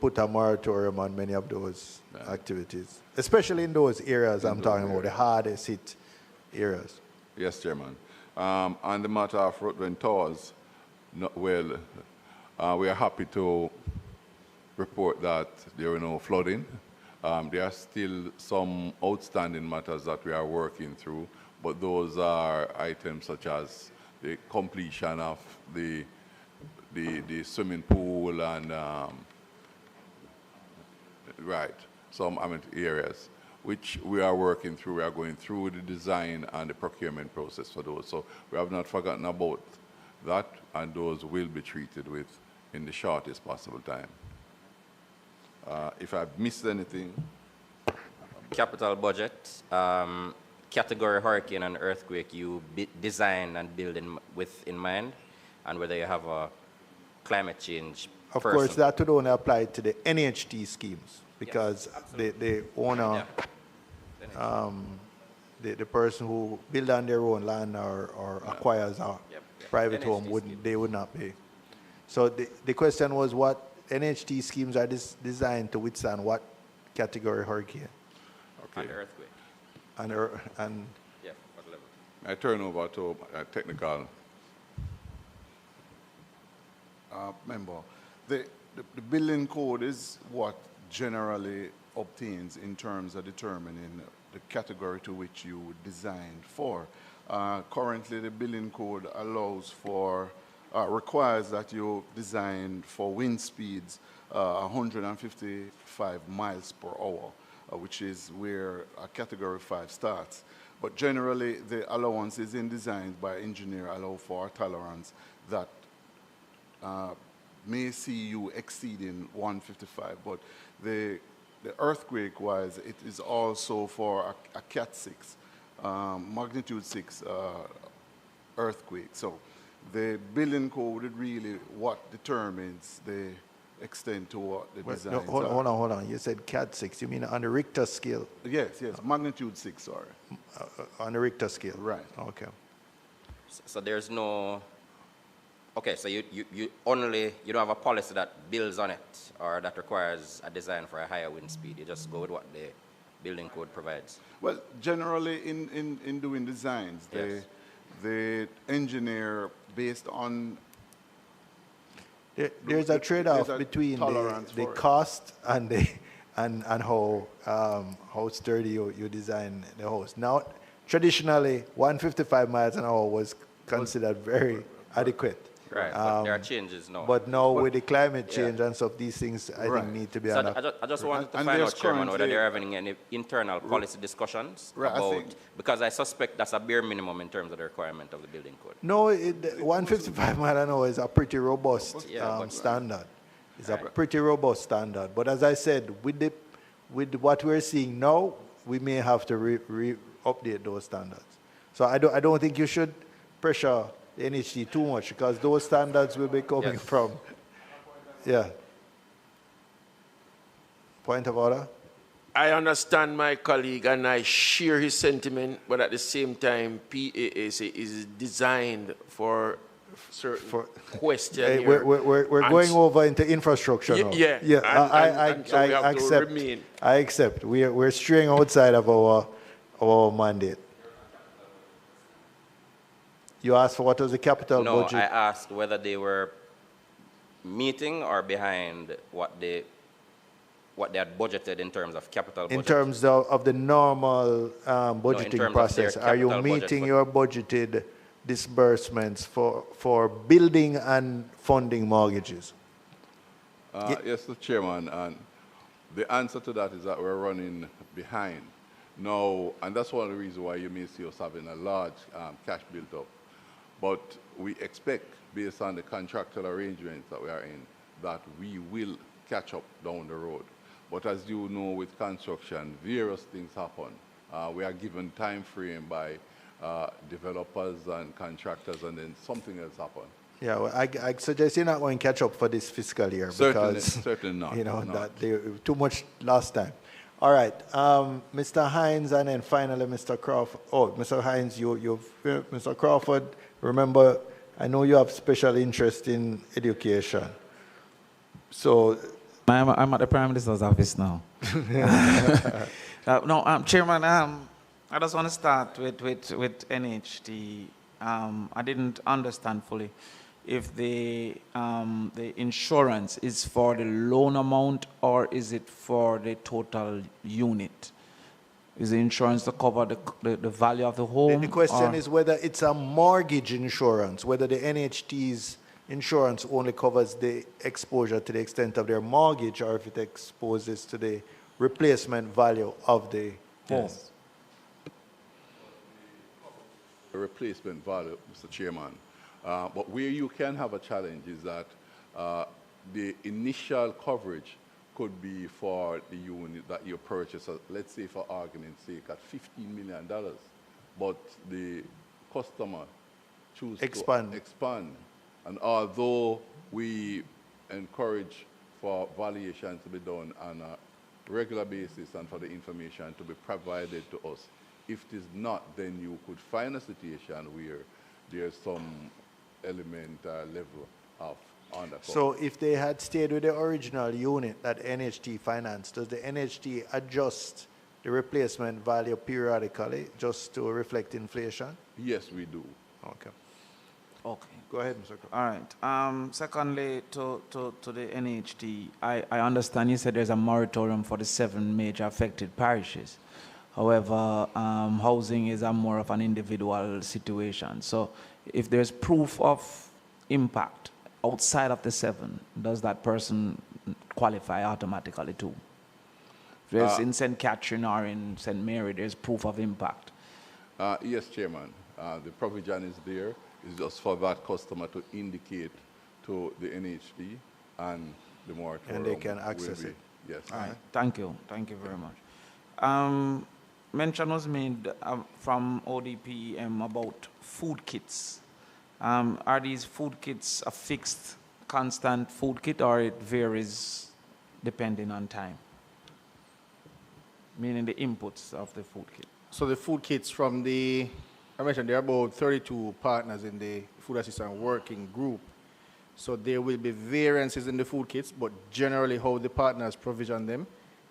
Speaker 1: put a moratorium on many of those activities, especially in those areas I'm talking about, the hardest hit areas.
Speaker 4: Yes, Chairman. On the matter of Rutland Towers, we are happy to report that there were no flooding. There are still some outstanding matters that we are working through, but those are items such as the completion of the swimming pool and some areas which we are working through. We are going through the design and the procurement process for those. So we have not forgotten about that, and those will be treated with in the shortest possible time. If I've missed anything.
Speaker 6: Capital budget, category hurricane and earthquake, you design and build with in mind, and whether you have a climate change
Speaker 1: Of course, that would only apply to the NHT schemes, because the owner, the person who build on their own land or acquires a private home, they would not pay. So the question was, what NHT schemes are designed to withstand what category hurricane?
Speaker 6: Okay. And earthquake.
Speaker 1: And
Speaker 6: yeah, what level?
Speaker 4: I turn over to technical.
Speaker 7: Member, the building code is what generally obtains in terms of determining the category to which you designed for. Currently, the building code allows for, requires that you design for wind speeds 155 miles per hour, which is where a category 5 starts. But generally, the allowances in designs by engineer allow for a tolerance that may see you exceeding 155, but the earthquake-wise, it is also for a Cat 6, magnitude 6 earthquake. So the building code is really what determines the extent to what the designs are.
Speaker 1: Hold on. You said Cat 6. You mean on the Richter scale?
Speaker 7: Yes, magnitude 6, sorry.
Speaker 1: On the Richter scale?
Speaker 7: Right.
Speaker 1: Okay.
Speaker 6: So there's no... Okay, so you don't have a policy that builds on it or that requires a design for a higher wind speed. You just go with what the building code provides.
Speaker 7: Well, generally in doing designs, the engineer, based on...
Speaker 1: There's a trade-off between the cost and how sturdy you design the house. Now, traditionally, 155 miles an hour was considered very adequate.
Speaker 6: Right, but there are changes now.
Speaker 1: But now with the climate change and stuff, these things I think need to be
Speaker 6: so I just wanted to find out, Chairman, whether they're having any internal policy discussions about, because I suspect that's a bare minimum in terms of the requirement of the building code.
Speaker 1: No, 155 mile an hour is a pretty robust standard. It's a pretty robust standard. But as I said, with what we're seeing now, we may have to update those standards. So I don't think you should pressure the NHT too much, because those standards will be coming from. Point of order?
Speaker 5: I understand my colleague and I share his sentiment, but at the same time, PAAC is designed for certain questions.
Speaker 1: We're going over into infrastructure now. I accept. We're straying outside of our mandate. You asked for what was the capital budget?
Speaker 6: No, I asked whether they were meeting or behind what they had budgeted in terms of capital budget.
Speaker 1: In terms of the normal budgeting process, are you meeting your budgeted disbursements for building and funding mortgages?
Speaker 4: Yes, Mr. Chairman, and the answer to that is that we're running behind. No, and that's one of the reasons why you may see us having a large cash built up. But we expect, based on the contractual arrangements that we are in, that we will catch up down the road. But as you know, with construction, various things happen. We are given time frame by developers and contractors, and then something else happens.
Speaker 1: Yeah, well, I suggest you're not going to catch up for this fiscal year
Speaker 4: Certainly,
Speaker 1: because
Speaker 4: certainly not.
Speaker 1: you know
Speaker 4: not.
Speaker 1: that they too much last time. All right, Mr. Hines, and then finally Mr. Crawford. Oh, Mr. Hines, Mr. Crawford. Remember, I know you have special interest in education. So
Speaker 8: I'm at the Prime Minister's office now. No, Chairman, I just want to start with NHT. I didn't understand fully if the insurance is for the loan amount or is it for the total unit? Is the insurance to cover the value of the home?
Speaker 1: the question is whether it's a mortgage insurance, whether the NHT's insurance only covers the exposure to the extent of their mortgage, or if it exposes to the replacement value of the home.
Speaker 8: Yes.
Speaker 4: The replacement value, Mr. Chairman. But where you can have a challenge is that the initial coverage could be for the unit that you purchase, let's say for argument's sake, at $15 million, but the customer chooses to expand. And although we encourage for valuation to be done on a regular basis and for the information to be provided to us, if it is not, then you could find a situation where there's some element level of undercover.
Speaker 1: So if they had stayed with the original unit that NHT financed, does the NHT adjust the replacement value periodically just to reflect inflation?
Speaker 4: Yes, we do.
Speaker 1: Okay.
Speaker 8: Okay.
Speaker 1: Go ahead, Mr. Crawford.
Speaker 8: All right. Secondly, to the NHT, I understand you said there's a moratorium for the 7 major affected parishes. However, housing is a more of an individual situation. So if there's proof of impact outside of the 7, does that person qualify automatically too? If there's in St. Catherine or in St. Mary, there's proof of impact.
Speaker 4: Yes, Chairman. The provision is there. It's just for that customer to indicate to the NHT and the moratorium.
Speaker 1: And they can access it.
Speaker 4: Yes.
Speaker 8: All right. Thank you. Thank you very much. Mention was made from ODPM about food kits. Are these food kits a fixed, constant food kit, or it varies depending on time? Meaning the inputs of the food kit.
Speaker 3: So the food kits from I mentioned there are about 32 partners in the food assistance working group. So there will be variances in the food kits, but generally how the partners provision them,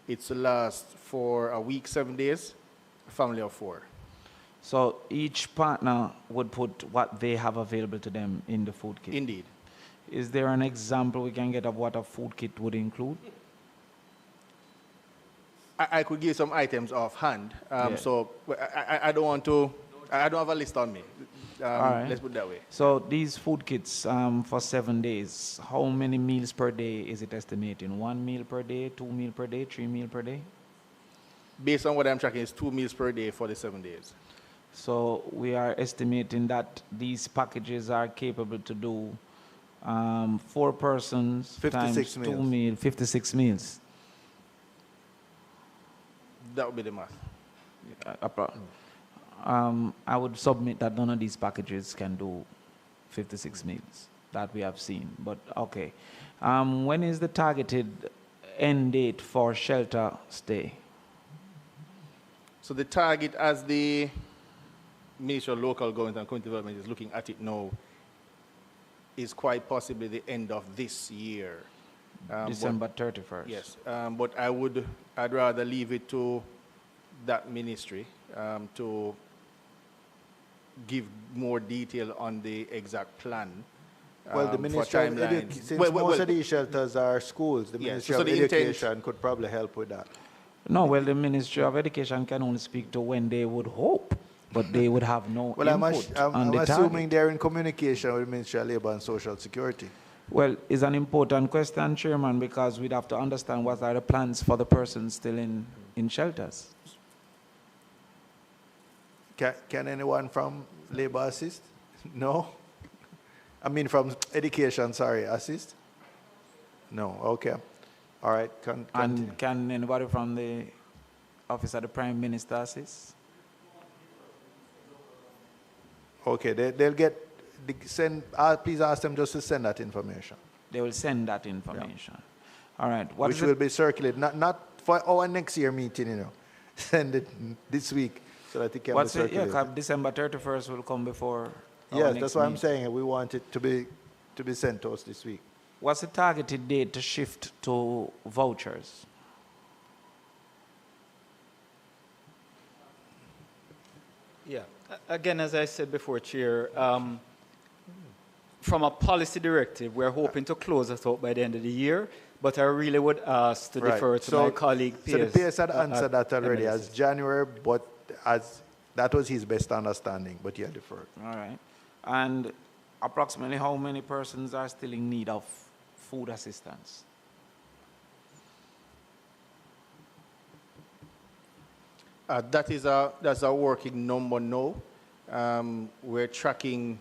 Speaker 3: it's to last for a week, 7 days, a family of 4.
Speaker 8: So each partner would put what they have available to them in the food kit?
Speaker 3: Indeed.
Speaker 8: Is there an example we can get of what a food kit would include?
Speaker 3: I could give some items offhand. So I don't want to, I don't have a list on me.
Speaker 8: right.
Speaker 3: Let's put it that way.
Speaker 8: So these food kits for 7 days, how many meals per day is it estimating? 1 meal per day, 2 meals per day, 3 meals per day?
Speaker 3: Based on what I'm tracking, it's 2 meals per day for the 7 days.
Speaker 8: So we are estimating that these packages are capable to do 4 persons
Speaker 1: 56
Speaker 8: times 2
Speaker 1: meals.
Speaker 8: meals, 56 meals.
Speaker 3: That would be the math.
Speaker 8: I would submit that none of these packages can do 56 meals that we have seen, but okay. When is the targeted end date for shelter stay?
Speaker 3: So the target, as the Ministry of Local Government and Community Development is looking at it now, is quite possibly the end of this year.
Speaker 8: December 31st.
Speaker 3: Yes, but I'd rather leave it to that ministry to give more detail on the exact plan.
Speaker 1: Well, the Ministry of Education, since most of these shelters are schools, the Ministry of Education could probably help with that.
Speaker 8: No, well, the Ministry of Education can only speak to when they would hope, but they would have no
Speaker 1: Well,
Speaker 8: input on
Speaker 1: I'm
Speaker 8: the
Speaker 1: assuming
Speaker 8: target.
Speaker 1: they're in communication with the Ministry of Labor and Social Security.
Speaker 8: Well, it's an important question, Chairman, because we'd have to understand what are the plans for the persons still in shelters.
Speaker 1: Can anyone from Labor assist? No? I mean from Education, sorry, assist? No, okay. All right, continue.
Speaker 8: And can anybody from the Office of the Prime Minister assist?
Speaker 1: Okay, they'll get please ask them just to send that information.
Speaker 8: They will send that information. All right.
Speaker 1: Which will be circulated, not for our next year meeting, you know. Send it this week so that it can be circulated.
Speaker 8: Yeah, December 31st will come before our
Speaker 1: Yes,
Speaker 8: next
Speaker 1: that's what I'm
Speaker 8: meeting.
Speaker 1: saying. We want it to be sent to us this week.
Speaker 8: What's the targeted date to shift to vouchers?
Speaker 2: Yeah. Again, as I said before, Chair, from a policy directive, we're hoping to close it out by the end of the year, but I really would ask to defer to my colleague PS.
Speaker 1: So the PS had answered that already
Speaker 2: MLS.
Speaker 1: as January, but as that was his best understanding, but he had deferred.
Speaker 8: All right. And approximately how many persons are still in need of food assistance?
Speaker 3: That's a working number now. We're tracking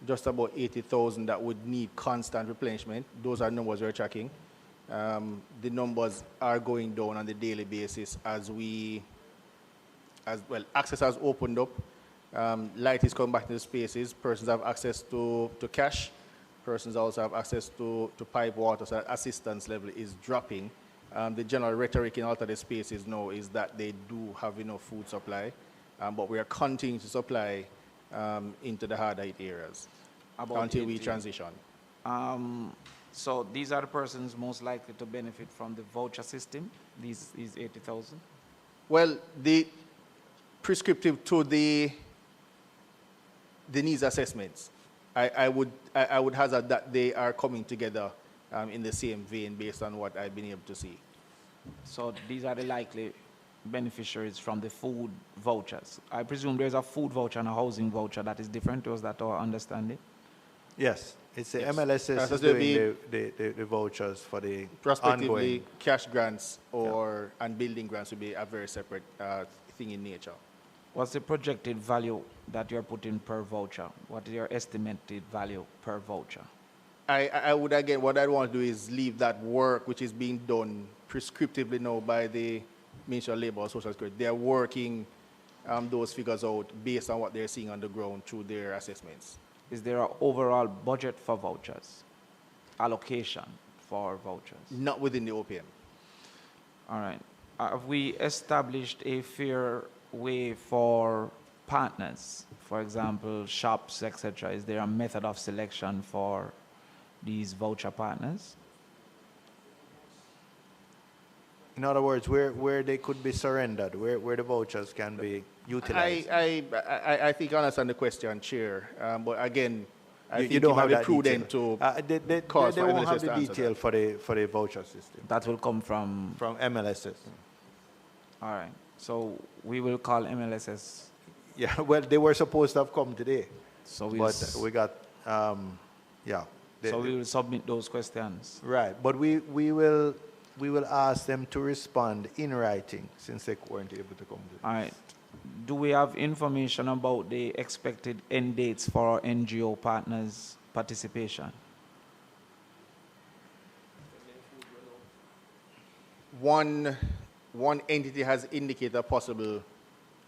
Speaker 3: just about 80,000 that would need constant replenishment. Those are numbers we're tracking. The numbers are going down on a daily basis as access has opened up. Light is coming back into the spaces. Persons have access to cash. Persons also have access to pipe water, so that assistance level is dropping. The general rhetoric in alternative spaces now is that they do have enough food supply, but we are continuing to supply into the harder hit areas until we transition.
Speaker 8: So these are the persons most likely to benefit from the voucher system, these 80,000?
Speaker 3: Well, the prescriptive to the needs assessments, I would hazard that they are coming together in the same vein based on what I've been able to see.
Speaker 8: So these are the likely beneficiaries from the food vouchers. I presume there's a food voucher and a housing voucher that is different. Was that our understanding?
Speaker 1: Yes, it's the
Speaker 3: Yes.
Speaker 1: MLSS is doing the vouchers for the
Speaker 3: Prospectively,
Speaker 1: ongoing.
Speaker 3: cash grants and building grants will be a very separate thing in nature.
Speaker 8: What's the projected value that you're putting per voucher? What is your estimated value per voucher?
Speaker 3: I would, again, what I want to do is leave that work which is being done prescriptively now by the Ministry of Labour and Social Security. They're working those figures out based on what they're seeing on the ground through their assessments.
Speaker 8: Is there an overall budget for vouchers? Allocation for vouchers?
Speaker 3: Not within the OPM.
Speaker 8: All right. Have we established a fair way for partners, for example, shops, etc.? Is there a method of selection for these voucher partners?
Speaker 1: In other words, where they could be surrendered, where the vouchers can be utilized.
Speaker 3: I think I understand the question, Chair. But again, I think
Speaker 1: you don't
Speaker 3: it might
Speaker 1: have
Speaker 3: be
Speaker 1: that
Speaker 3: prudent
Speaker 1: detail.
Speaker 3: to
Speaker 1: They
Speaker 3: cause for
Speaker 1: won't have
Speaker 3: MLSS
Speaker 1: the
Speaker 3: to answer
Speaker 1: detail
Speaker 3: that.
Speaker 1: for the voucher system
Speaker 8: That will come from...
Speaker 1: from MLSS.
Speaker 8: All right. So we will call MLSS.
Speaker 1: Yeah, well, they were supposed to have come today,
Speaker 8: So
Speaker 1: but we got, yeah.
Speaker 8: so we will submit those questions.
Speaker 1: Right, but we will ask them to respond in writing since they weren't able to come today.
Speaker 8: All right. Do we have information about the expected end dates for our NGO partners' participation?
Speaker 3: One entity has indicated a possible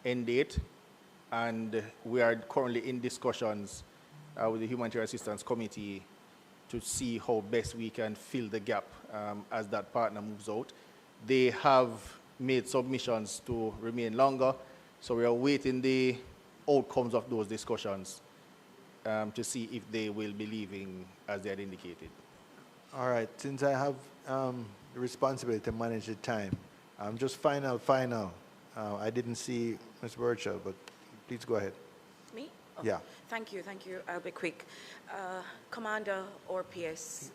Speaker 3: end date, and we are currently in discussions with the Humanitarian Assistance Committee to see how best we can fill the gap as that partner moves out. They have made submissions to remain longer, so we are waiting the outcomes of those discussions to see if they will be leaving as they had indicated.
Speaker 1: All right, since I have the responsibility to manage the time, just final. I didn't see Ms. Birchall, but please go ahead.
Speaker 9: Me? Oh,
Speaker 1: Yeah.
Speaker 9: Thank you. I'll be quick. Commander or PS,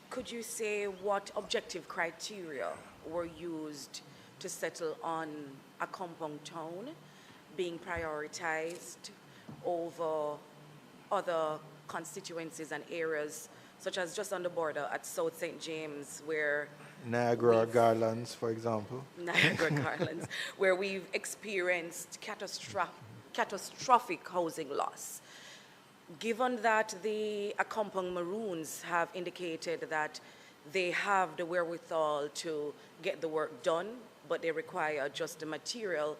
Speaker 9: could you say what objective criteria were used to settle on a compound town being prioritized over other constituencies and areas, such as just on the border at South St. James, where
Speaker 1: Niagara Garlands, for example.
Speaker 9: Niagara Garlands, where we've experienced catastrophic housing loss. Given that the Accompong Maroons have indicated that they have the wherewithal to get the work done, but they require just the material,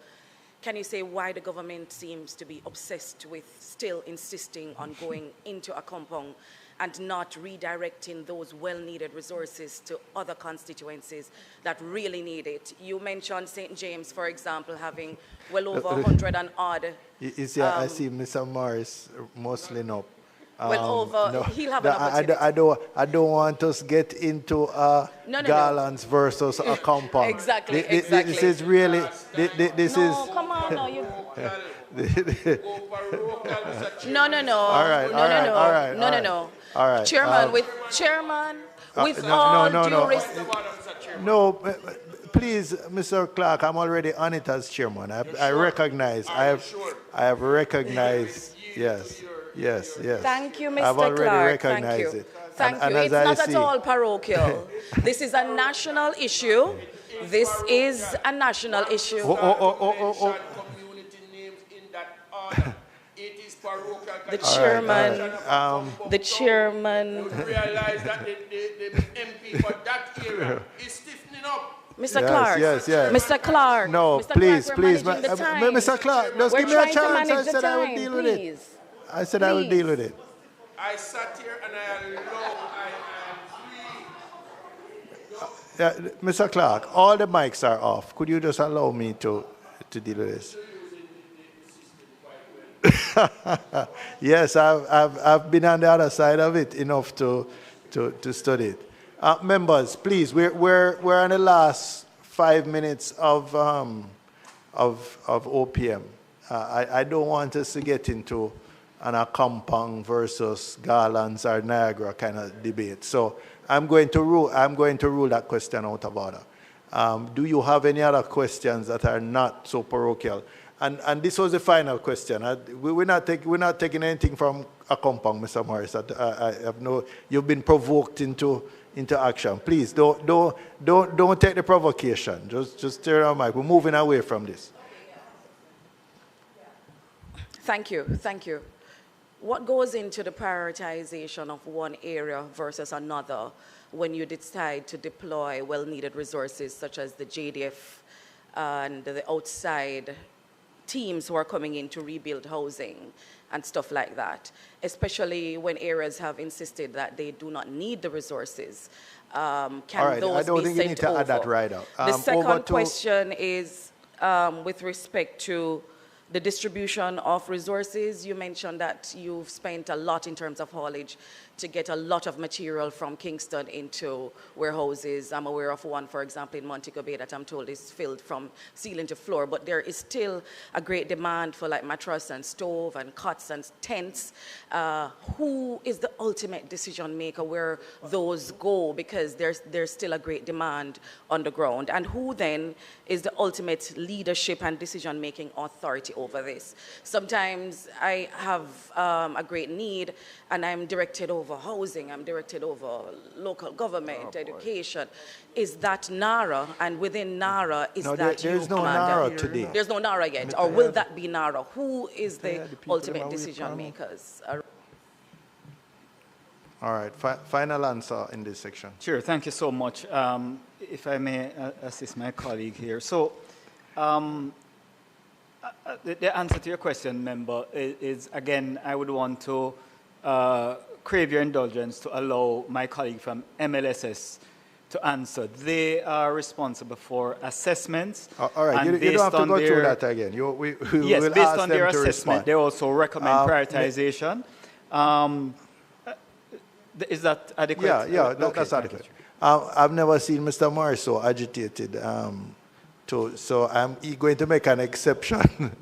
Speaker 9: can you say why the government seems to be obsessed with still insisting on going into a compound and not redirecting those well-needed resources to other constituencies that really need it? You mentioned St. James, for example, having well over 100 and odd.
Speaker 1: I see Mr. Morris muscling up.
Speaker 9: He'll have an opportunity.
Speaker 1: I don't want us get into Garlands versus a compound.
Speaker 9: Exactly.
Speaker 1: This is really, this is...
Speaker 9: come on, no, you...
Speaker 1: All right.
Speaker 9: Chairman, with all due respect.
Speaker 1: No, please, Mr. Clark, I'm already on it as chairman. I recognize. I have recognized. Yes.
Speaker 9: Thank you, Mr.
Speaker 1: I've already
Speaker 9: Clark.
Speaker 1: recognized it.
Speaker 9: Thank
Speaker 1: And
Speaker 9: you.
Speaker 1: as
Speaker 9: It's
Speaker 1: I
Speaker 9: not
Speaker 1: see-
Speaker 9: at all parochial. This is a national issue. This is a national issue.
Speaker 5: Community names in that order. It is parochial.
Speaker 9: The chairman.
Speaker 5: Realize that the MP for that area is stiffening up.
Speaker 9: Mr. Clark.
Speaker 1: Yes.
Speaker 9: Mr. Clark.
Speaker 1: No,
Speaker 9: Mr.
Speaker 1: please,
Speaker 9: Clark, we're
Speaker 1: please.
Speaker 9: managing the time.
Speaker 1: Mr. Clark, just
Speaker 9: We're
Speaker 1: give me a
Speaker 9: trying to
Speaker 1: chance. I
Speaker 9: manage the
Speaker 1: said I would
Speaker 9: time,
Speaker 1: deal with it.
Speaker 9: please.
Speaker 1: I said I would deal with it.
Speaker 5: I sat here and I
Speaker 1: Mr. Clark, all the mics are off. Could you just allow me to deal with this? Yes, I've been on the other side of it enough to study it. Members, please, we're on the last 5 minutes of OPM. I don't want us to get into an Akampang versus Garlands or Niagara kind of debate. So I'm going to rule that question out of order. Do you have any other questions that are not so parochial? And this was the final question. We're not taking anything from Akampang, Mr. Morris. You've been provoked into action. Please don't take the provocation. Just turn on mic. We're moving away from this.
Speaker 9: Thank you. What goes into the prioritization of one area versus another when you decide to deploy well-needed resources such as the JDF and the outside teams who are coming in to rebuild housing and stuff like that, especially when areas have insisted that they do not need the resources? Can those
Speaker 1: I don't
Speaker 9: be
Speaker 1: think you
Speaker 9: sent
Speaker 1: need to
Speaker 9: over?
Speaker 1: add that right out.
Speaker 9: The second question is with respect to the distribution of resources. You mentioned that you've spent a lot in terms of haulage to get a lot of material from Kingston into warehouses. I'm aware of one, for example, in Montego Bay that I'm told is filled from ceiling to floor, but there is still a great demand for like mattress and stove and cots and tents. Who is the ultimate decision maker where those go? Because there's still a great demand on the ground. And who then is the ultimate leadership and decision-making authority over this? Sometimes I have a great need and I'm directed over housing, I'm directed over local government, education. Is that NARA? And within NARA, is that you,
Speaker 1: there's no
Speaker 9: Commander?
Speaker 1: NARA today.
Speaker 9: There's no NARA yet, or will that be NARA? Who is the ultimate decision makers?
Speaker 1: All right, final answer in this section.
Speaker 2: Sure, thank you so much. If I may assist my colleague here. So the answer to your question, member, is again, I would want to crave your indulgence to allow my colleague from MLSS to answer. They are responsible for assessments.
Speaker 1: All right, you don't have to go through that again. We
Speaker 2: yes,
Speaker 1: will
Speaker 2: based
Speaker 1: ask
Speaker 2: on
Speaker 1: them
Speaker 2: their
Speaker 1: to
Speaker 2: assessment,
Speaker 1: respond.
Speaker 2: they also recommend prioritization. Is that adequate?
Speaker 1: Yeah,
Speaker 2: Okay,
Speaker 1: that's adequate. I've never seen Mr. Morris so agitated. So I'm going to make an exception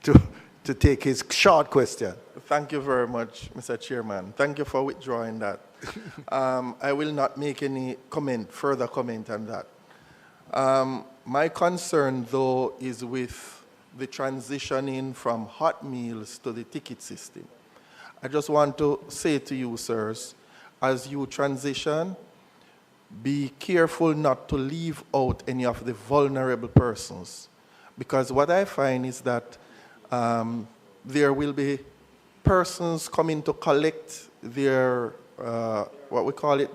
Speaker 1: to take his short question.
Speaker 10: Thank you very much, Mr. Chairman. Thank you for withdrawing that. I will not make any further comment on that. My concern, though, is with the transitioning from hot meals to the ticket system. I just want to say to you, sirs, as you transition, be careful not to leave out any of the vulnerable persons. Because what I find is that there will be persons coming to collect their, what we call it,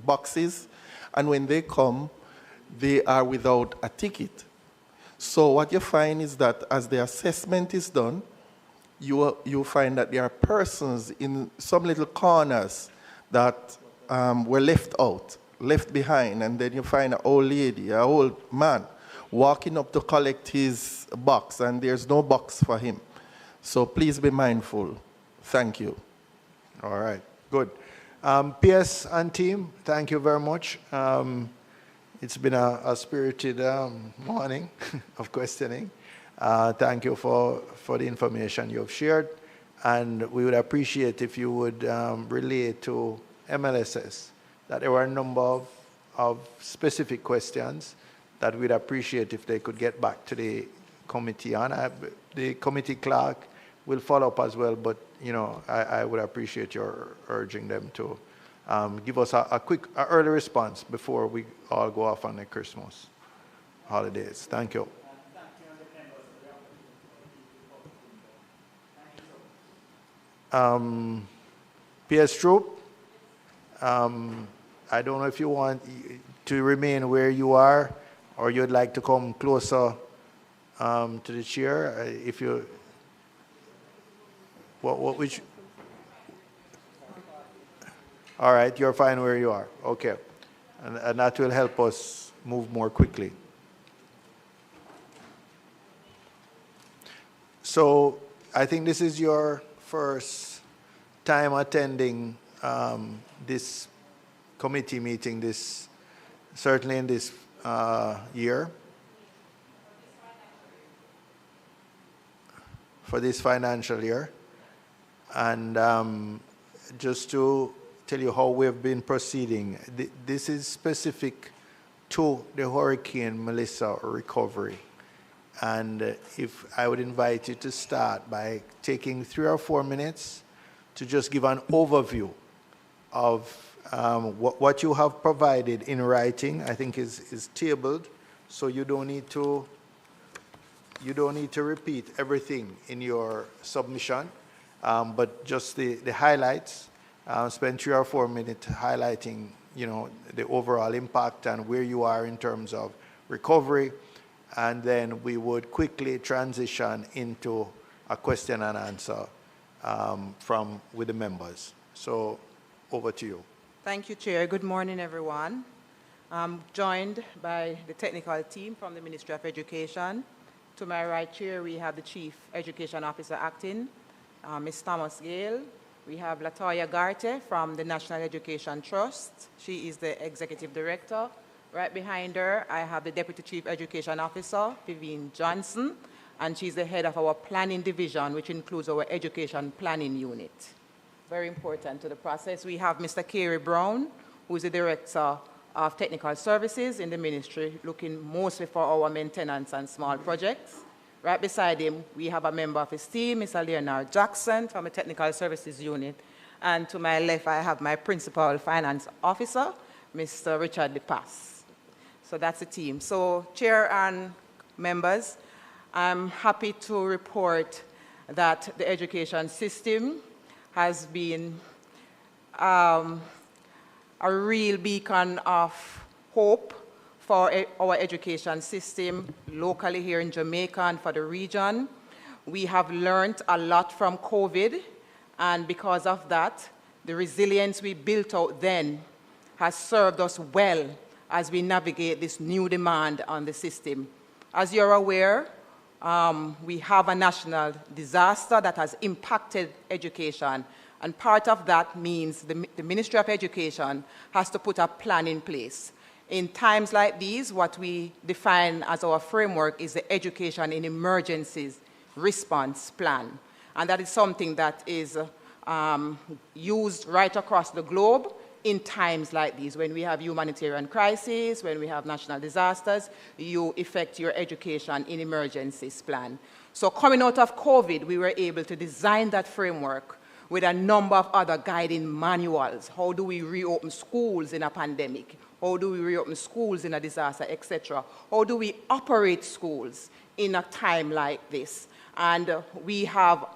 Speaker 10: boxes, and when they come, they are without a ticket. So what you find is that as the assessment is done, you find that there are persons in some little corners that were left out, left behind, and then you find an old lady, an old man, walking up to collect his box, and there's no box for him. So please be mindful. Thank you.
Speaker 1: All right, good. PS and team, thank you very much. It's been a spirited morning of questioning. Thank you for the information you've shared. And we would appreciate if you would relay to MLSS that there were a number of specific questions that we'd appreciate if they could get back to the committee on. The committee clerk will follow up as well, but I would appreciate your urging them to give us a quick, early response before we all go off on the Christmas holidays. Thank you. PS Troop, I don't know if you want to remain where you are or you'd like to come closer to the chair. If you, which, all right, you're fine where you are. Okay. And that will help us move more quickly. So I think this is your first time attending this committee meeting, certainly in this year. For this financial year. And just to tell you how we've been proceeding, this is specific to the Hurricane Melissa recovery. And if I would invite you to start by taking 3 or 4 minutes to just give an overview of what you have provided in writing, I think is tabled, so you don't need to repeat everything in your submission, but just the highlights. Spend 3 or 4 minutes highlighting, the overall impact and where you are in terms of recovery, and then we would quickly transition into a question and answer with the members. So over to you.
Speaker 11: Thank you, Chair. Good morning, everyone. I'm joined by the technical team from the Ministry of Education. To my right, Chair, we have the Chief Education Officer acting, Ms. Thomas Gale. We have Latoya Garte from the National Education Trust. She is the Executive Director. Right behind her, I have the Deputy Chief Education Officer, Vivian Johnson, and she's the head of our planning division, which includes our education planning unit. Very important to the process. We have Mr. Kerry Brown, who is the Director of Technical Services in the ministry, looking mostly for our maintenance and small projects. Right beside him, we have a member of his team, Mr. Leonard Jackson from the Technical Services Unit. And to my left, I have my Principal Finance Officer, Mr. Richard DePass. So that's the team. So, Chair and members, I'm happy to report that the education system has been a real beacon of hope for our education system locally here in Jamaica and for the region. We have learned a lot from COVID, and because of that, the resilience we built out then has served us well as we navigate this new demand on the system. As you're aware, we have a national disaster that has impacted education, and part of that means the Ministry of Education has to put a plan in place. In times like these, what we define as our framework is the Education in Emergencies Response Plan, and that is something that is used right across the globe in times like these. When we have humanitarian crises, when we have national disasters, you effect your Education in Emergencies plan. So coming out of COVID, we were able to design that framework with a number of other guiding manuals. How do we reopen schools in a pandemic? How do we reopen schools in a disaster, etc.? How do we operate schools in a time like this? And we have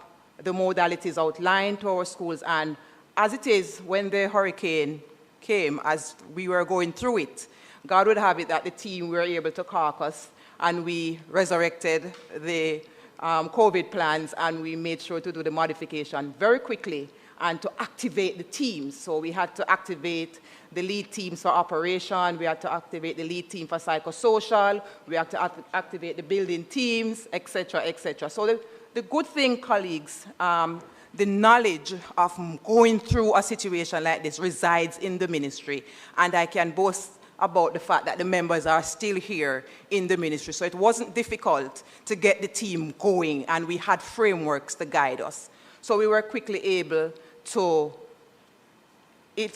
Speaker 11: the modalities outlined to our schools, and as it is, when the hurricane came, as we were going through it, God would have it that the team were able to caucus and we resurrected the COVID plans, and we made sure to do the modification very quickly and to activate the teams. So we had to activate the lead teams for operation, we had to activate the lead team for psychosocial, we had to activate the building teams, etc., etc. So the good thing, colleagues, the knowledge of going through a situation like this resides in the ministry, and I can boast about the fact that the members are still here in the ministry. So it wasn't difficult to get the team going, and we had frameworks to guide us. So we were quickly able to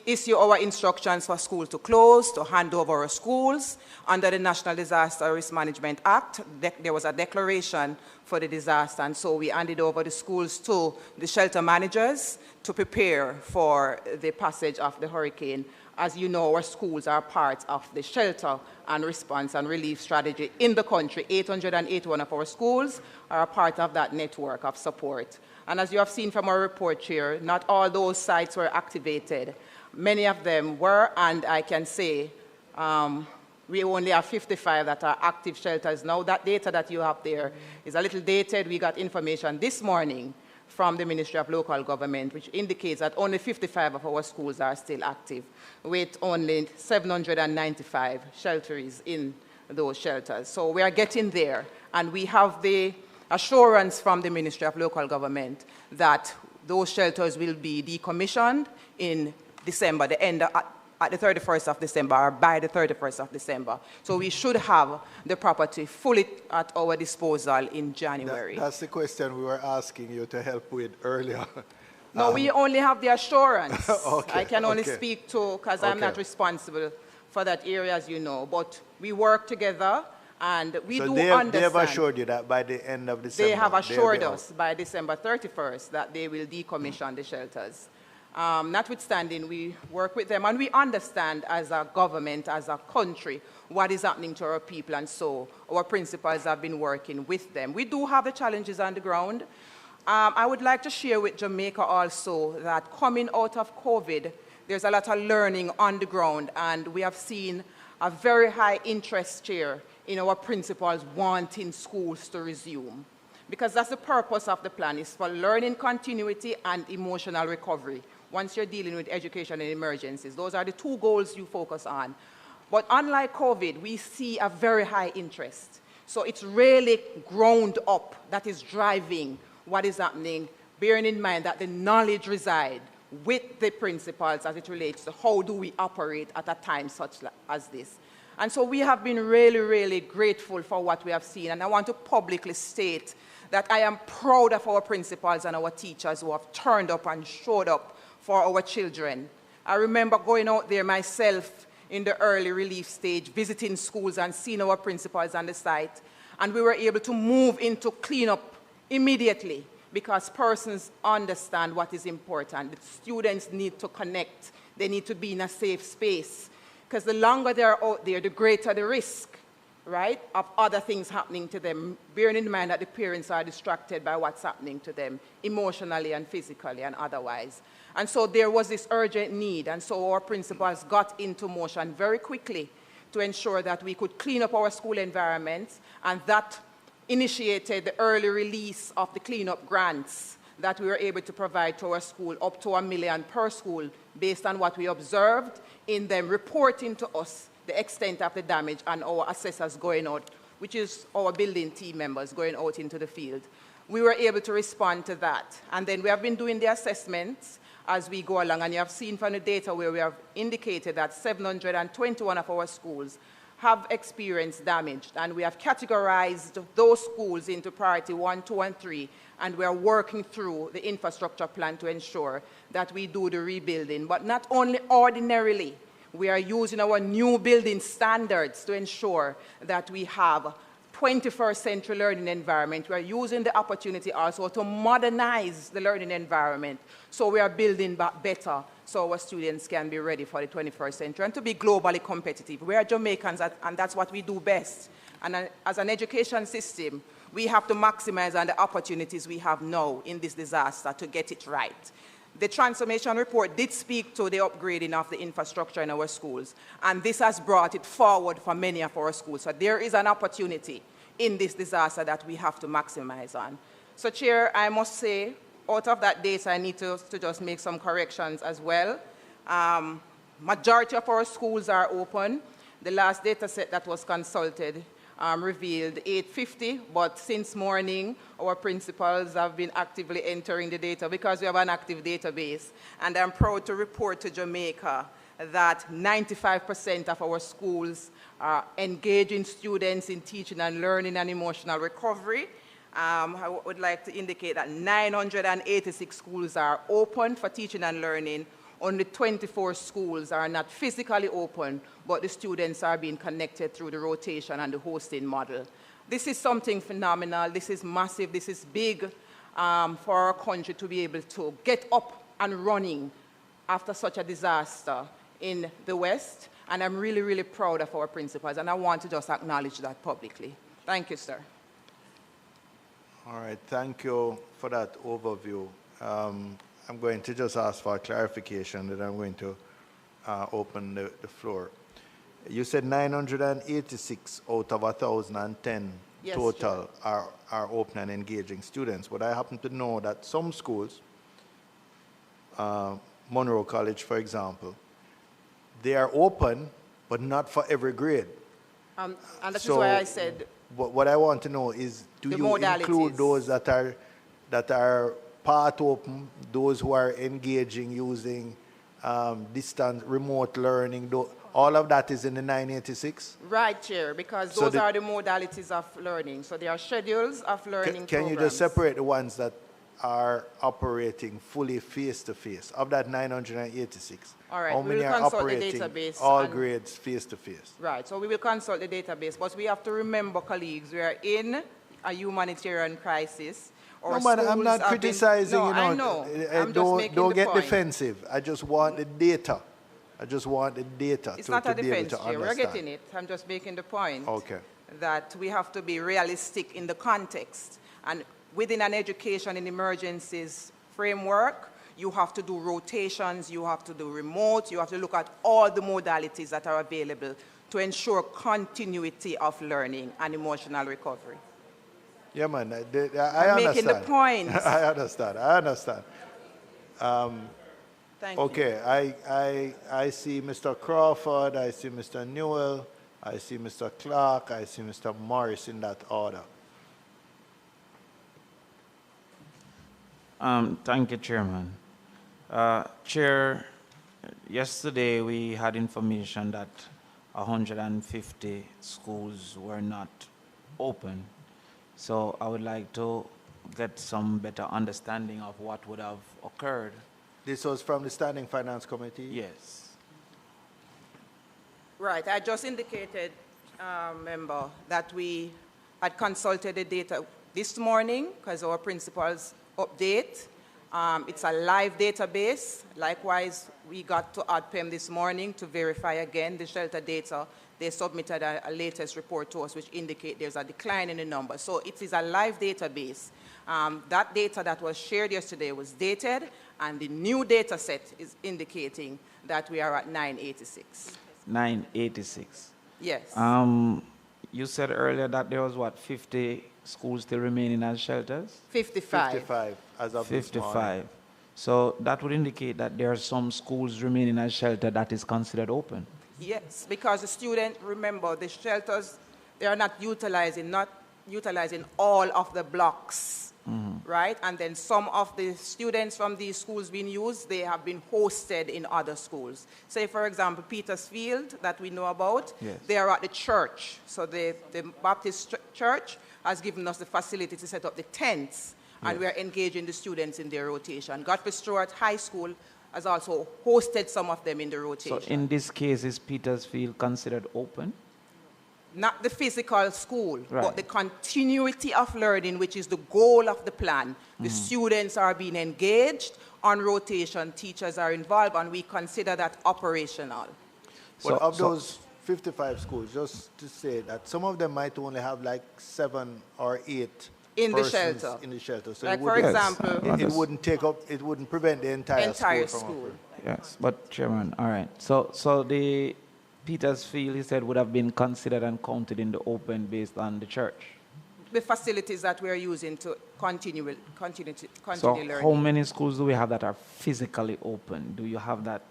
Speaker 11: issue our instructions for schools to close, to hand over our schools. Under the National Disaster Risk Management Act, there was a declaration for the disaster, and so we handed over the schools to the shelter managers to prepare for the passage of the hurricane. As you know, our schools are part of the shelter and response and relief strategy in the country. 881 of our schools are a part of that network of support. And as you have seen from our report, Chair, not all those sites were activated. Many of them were, and I can say we only have 55 that are active shelters now. That data that you have there is a little dated. We got information this morning from the Ministry of Local Government, which indicates that only 55 of our schools are still active, with only 795 shelters in those shelters. So we are getting there, and we have the assurance from the Ministry of Local Government that those shelters will be decommissioned in December, at the 31st of December, or by the 31st of December. So we should have the property fully at our disposal in January.
Speaker 1: That's the question we were asking you to help with earlier.
Speaker 11: No, we only have the assurance.
Speaker 1: Okay,
Speaker 11: I can only speak to, because I'm not responsible for that area, as you know. But we work together, and we do understand. They
Speaker 1: have assured you that by the end of December?
Speaker 11: They have assured us by December 31st that they will decommission the shelters. Notwithstanding, we work with them, and we understand as a government, as a country, what is happening to our people, and so our principals have been working with them. We do have the challenges on the ground. I would like to share with Jamaica also that coming out of COVID, there's a lot of learning on the ground, and we have seen a very high interest, Chair, in our principals wanting schools to resume. Because that's the purpose of the plan, is for learning continuity and emotional recovery. Once you're dealing with education and emergencies, those are the two goals you focus on. But unlike COVID, we see a very high interest. So it's really ground up that is driving what is happening, bearing in mind that the knowledge resides with the principals as it relates to how do we operate at a time such as this. And so we have been really, really grateful for what we have seen. And I want to publicly state that I am proud of our principals and our teachers who have turned up and showed up for our children. I remember going out there myself in the early relief stage, visiting schools and seeing our principals on the site. And we were able to move into cleanup immediately because persons understand what is important. The students need to connect. They need to be in a safe space. Because the longer they're out there, the greater the risk, right, of other things happening to them, bearing in mind that the parents are distracted by what's happening to them emotionally and physically and otherwise. And so there was this urgent need, and so our principals got into motion very quickly to ensure that we could clean up our school environments, and that initiated the early release of the cleanup grants that we were able to provide to our school, up to $1 million per school, based on what we observed in them reporting to us the extent of the damage, and our assessors going out, which is our building team members going out into the field. We were able to respond to that. And then we have been doing the assessments as we go along, and you have seen from the data where we have indicated that 721 of our schools have experienced damage, and we have categorized those schools into priority 1, 2, and 3, and we are working through the infrastructure plan to ensure that we do the rebuilding. But not only ordinarily, we are using our new building standards to ensure that we have 21st century learning environment. We are using the opportunity also to modernize the learning environment. So we are building back better so our students can be ready for the 21st century and to be globally competitive. We are Jamaicans, and that's what we do best. And as an education system, we have to maximize on the opportunities we have now in this disaster to get it right. The transformation report did speak to the upgrading of the infrastructure in our schools, and this has brought it forward for many of our schools. So there is an opportunity in this disaster that we have to maximize on. So, Chair, I must say, out of that data, I need to just make some corrections as well. Majority of our schools are open. The last data set that was consulted revealed 850, but since morning, our principals have been actively entering the data because we have an active database. And I'm proud to report to Jamaica that 95% of our schools are engaging students in teaching and learning and emotional recovery. I would like to indicate that 986 schools are open for teaching and learning. Only 24 schools are not physically open, but the students are being connected through the rotation and the hosting model. This is something phenomenal. This is massive. This is big for our country to be able to get up and running after such a disaster in the West. And I'm really, really proud of our principals, and I want to just acknowledge that publicly. Thank you, sir.
Speaker 1: All right, thank you for that overview. I'm going to just ask for a clarification, that I'm going to open the floor. You said 986 out of 1,010
Speaker 11: yes,
Speaker 1: total are open and engaging students, but I happen to know that some schools, Monroe College, for example, they are open, but not for every grade.
Speaker 11: And that is why I said...
Speaker 1: What I want to know is, do you include those that are part open, those who are engaging using distant remote learning? All of that is in the 986?
Speaker 11: Right, Chair, because those are the modalities of learning. So there are schedules of learning
Speaker 1: Can you just separate the ones that are operating fully face-to-face? Of that 986,
Speaker 11: all right,
Speaker 1: how many are operating all grades face-to-face?
Speaker 11: Right, so we will consult the database, but we have to remember, colleagues, we are in a humanitarian crisis.
Speaker 1: No, man, I'm not criticizing,
Speaker 11: no,
Speaker 1: you know.
Speaker 11: I know. I'm just making
Speaker 1: don't
Speaker 11: the
Speaker 1: get
Speaker 11: point.
Speaker 1: defensive. I just want the data. I just want the data
Speaker 11: it's
Speaker 1: to
Speaker 11: not a
Speaker 1: be able
Speaker 11: defense,
Speaker 1: to
Speaker 11: Chair.
Speaker 1: understand.
Speaker 11: We're getting it. I'm just making the point
Speaker 1: okay.
Speaker 11: that we have to be realistic in the context. And within an education in emergencies framework, you have to do rotations, you have to do remote, you have to look at all the modalities that are available to ensure continuity of learning and emotional recovery.
Speaker 1: Yeah, man, I understand.
Speaker 11: I'm making the point.
Speaker 1: I understand.
Speaker 11: Thank you.
Speaker 1: Okay, I see Mr. Crawford, I see Mr. Newell, I see Mr. Clark, I see Mr. Morris in that order.
Speaker 8: Thank you, Chairman. Chair, yesterday we had information that 150 schools were not open. So I would like to get some better understanding of what would have occurred.
Speaker 1: This was from the Standing Finance Committee?
Speaker 8: Yes.
Speaker 11: Right, I just indicated, member, that we had consulted the data this morning because our principals update. It's a live database. Likewise, we got to ADPEM this morning to verify again the shelter data. They submitted a latest report to us which indicate there's a decline in the number. So it is a live database. That data that was shared yesterday was dated, and the new data set is indicating that we are at 986.
Speaker 8: 986.
Speaker 11: Yes.
Speaker 8: You said earlier that there was, what, 50 schools still remaining as shelters?
Speaker 11: 55.
Speaker 1: 55 as of
Speaker 8: 55.
Speaker 1: this morning.
Speaker 8: So that would indicate that there are some schools remaining as shelter that is considered open.
Speaker 11: Yes, because the student, remember, the shelters, they are not utilizing all of the blocks, right? And then some of the students from these schools being used, they have been hosted in other schools. Say, for example, Petersfield, that we know about,
Speaker 8: yes.
Speaker 11: They are at the church. So the Baptist church has given us the facility to set up the tents, and we are engaging the students in their rotation. Godfrey Stewart High School has also hosted some of them in the rotation.
Speaker 8: So in this case, is Petersfield considered open?
Speaker 11: Not the physical school,
Speaker 8: right.
Speaker 11: But the continuity of learning, which is the goal of the plan. The students are being engaged on rotation, teachers are involved, and we consider that operational.
Speaker 1: Well, of those 55 schools, just to say that some of them might only have like 7 or 8
Speaker 11: in the shelter.
Speaker 1: In the shelter. So
Speaker 11: like, for example,
Speaker 1: it wouldn't take up, it wouldn't prevent the entire school.
Speaker 8: Yes, but Chairman, all right. So the Petersfield, he said, would have been considered and counted in the open based on the church.
Speaker 11: the facilities that we're using to continue
Speaker 8: So
Speaker 11: learning.
Speaker 8: how many schools do we have that are physically open? Do you have that?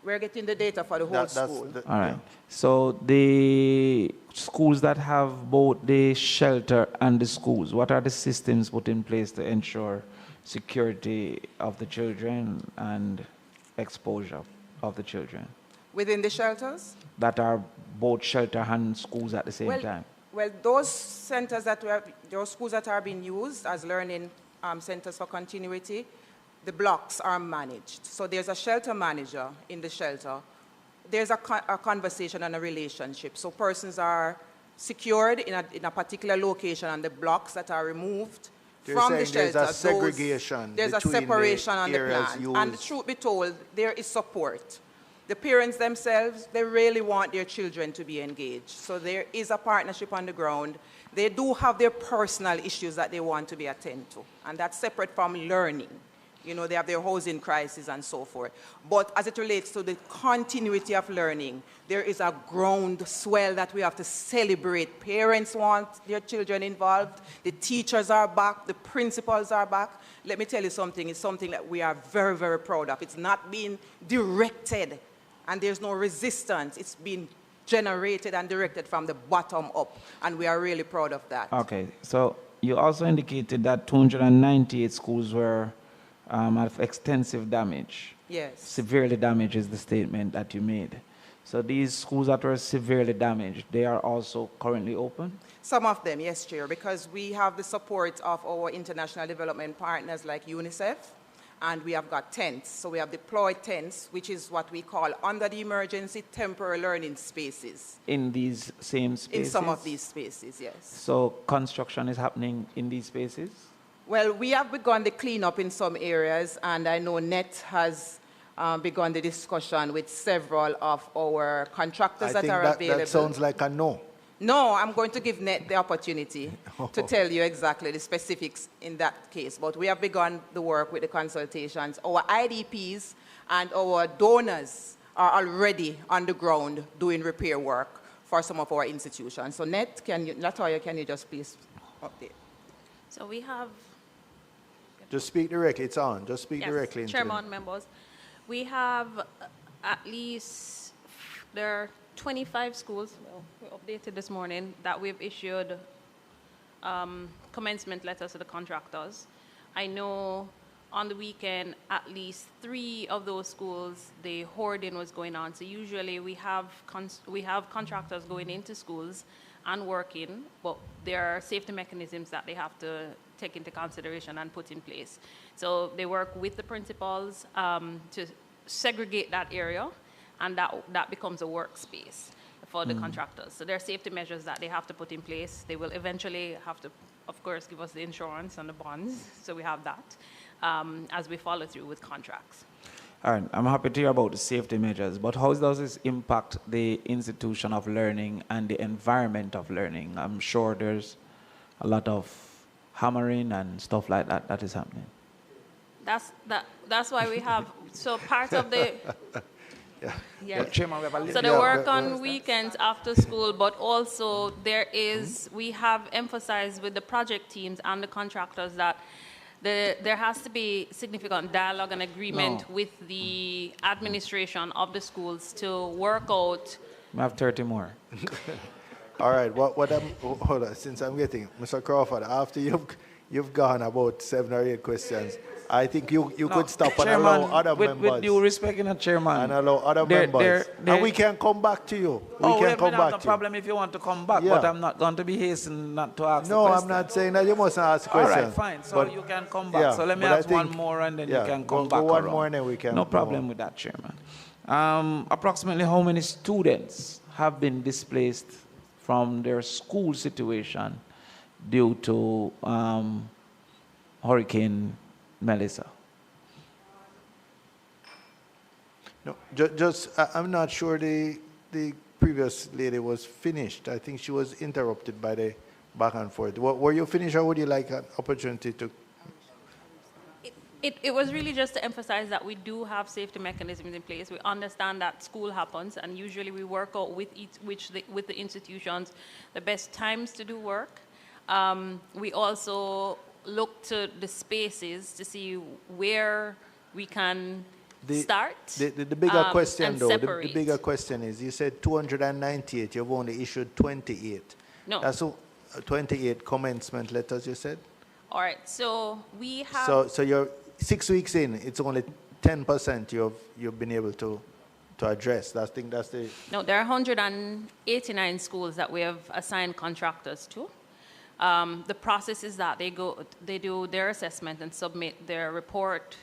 Speaker 11: We're getting the data for the whole school.
Speaker 8: All right. So the schools that have both the shelter and the schools, what are the systems put in place to ensure security of the children and exposure of the children?
Speaker 11: Within the shelters?
Speaker 8: That are both shelter and schools at the same time.
Speaker 11: Well, those centers those schools that are being used as learning centers for continuity, the blocks are managed. So there's a shelter manager in the shelter. There's a conversation and a relationship. So persons are secured in a particular location, and the blocks that are removed from the shelter.
Speaker 1: There's a segregation.
Speaker 11: There's a separation on the plan. And the truth be told, there is support. The parents themselves, they really want their children to be engaged. So there is a partnership on the ground. They do have their personal issues that they want to be attended to, and that's separate from learning. You know, they have their housing crisis and so forth. But as it relates to the continuity of learning, there is a groundswell that we have to celebrate. Parents want their children involved. The teachers are back. The principals are back. Let me tell you something. It's something that we are very, very proud of. It's not being directed, and there's no resistance. It's being generated and directed from the bottom up, and we are really proud of that.
Speaker 8: Okay. So you also indicated that 298 schools were of extensive damage.
Speaker 11: Yes.
Speaker 8: Severely damaged is the statement that you made. So these schools that were severely damaged, they are also currently open?
Speaker 11: Some of them, yes, Chair, because we have the support of our international development partners like UNICEF, and we have got tents. So we have deployed tents, which is what we call under the emergency temporary learning spaces.
Speaker 8: In these same spaces?
Speaker 11: In some of these spaces, yes.
Speaker 8: So construction is happening in these spaces?
Speaker 11: Well, we have begun the cleanup in some areas, and I know NET has begun the discussion with several of our contractors that are available.
Speaker 1: That sounds like a no.
Speaker 11: No, I'm going to give NET the opportunity to tell you exactly the specifics in that case. But we have begun the work with the consultations. Our IDPs and our donors are already on the ground doing repair work for some of our institutions. So NET, Latoya, can you just please update?
Speaker 12: So we have...
Speaker 1: Just speak directly. It's on. Just speak
Speaker 12: yes,
Speaker 1: directly. Into
Speaker 12: Chairman, members. We have at least, there are 25 schools, well, we updated this morning, that we've issued commencement letters to the contractors. I know on the weekend, at least 3 of those schools, the hoarding was going on. So usually we have contractors going into schools and working, but there are safety mechanisms that they have to take into consideration and put in place. So they work with the principals to segregate that area, and that becomes a workspace for the contractors. So there are safety measures that they have to put in place. They will eventually have to, of course, give us the insurance and the bonds, so we have that as we follow through with contracts.
Speaker 8: All right, I'm happy to hear about the safety measures, but how does this impact the institution of learning and the environment of learning? I'm sure there's a lot of hammering and stuff like that that is happening.
Speaker 12: That's why we have, so part of the... Yes. So they
Speaker 8: Yeah,
Speaker 12: work on weekends after school, but also we have emphasized with the project teams and the contractors that there has to be significant dialogue and agreement with the administration of the schools to work out.
Speaker 8: We have 30 more.
Speaker 1: All right. Hold on. Since I'm getting Mr. Crawford, after you've gone about 7 or 8 questions, I think you could stop and allow other members.
Speaker 8: With due respect, Chairman.
Speaker 1: And allow other members. And we can come back to you. We can come back to you.
Speaker 8: No problem if you want to come back, but I'm not going to be hastening not to ask
Speaker 1: No, I'm not saying that you must ask questions.
Speaker 8: All right, fine. So you can come back. So let me ask one more, and then you can come back
Speaker 1: one
Speaker 8: around.
Speaker 1: more, and then we can.
Speaker 8: No problem with that, Chairman. Approximately how many students have been displaced from their school situation due to Hurricane Melissa?
Speaker 1: No, I'm not sure the previous lady was finished. I think she was interrupted by the back and forth. Were you finished, or would you like an opportunity to?
Speaker 12: It was really just to emphasize that we do have safety mechanisms in place. We understand that school happens, and usually we work out with the institutions the best times to do work. We also look to the spaces to see where we can start.
Speaker 1: The bigger question,
Speaker 12: and
Speaker 1: though, the
Speaker 12: separate.
Speaker 1: bigger question is, you said 298, you've only issued 28.
Speaker 12: No.
Speaker 1: That's 28 commencement letters, you said?
Speaker 12: All right, so we have...
Speaker 1: So you're 6 weeks in, it's only 10% you've been able to address. I think that's the...
Speaker 12: No, there are 189 schools that we have assigned contractors to. The process is that they do their assessment and submit their report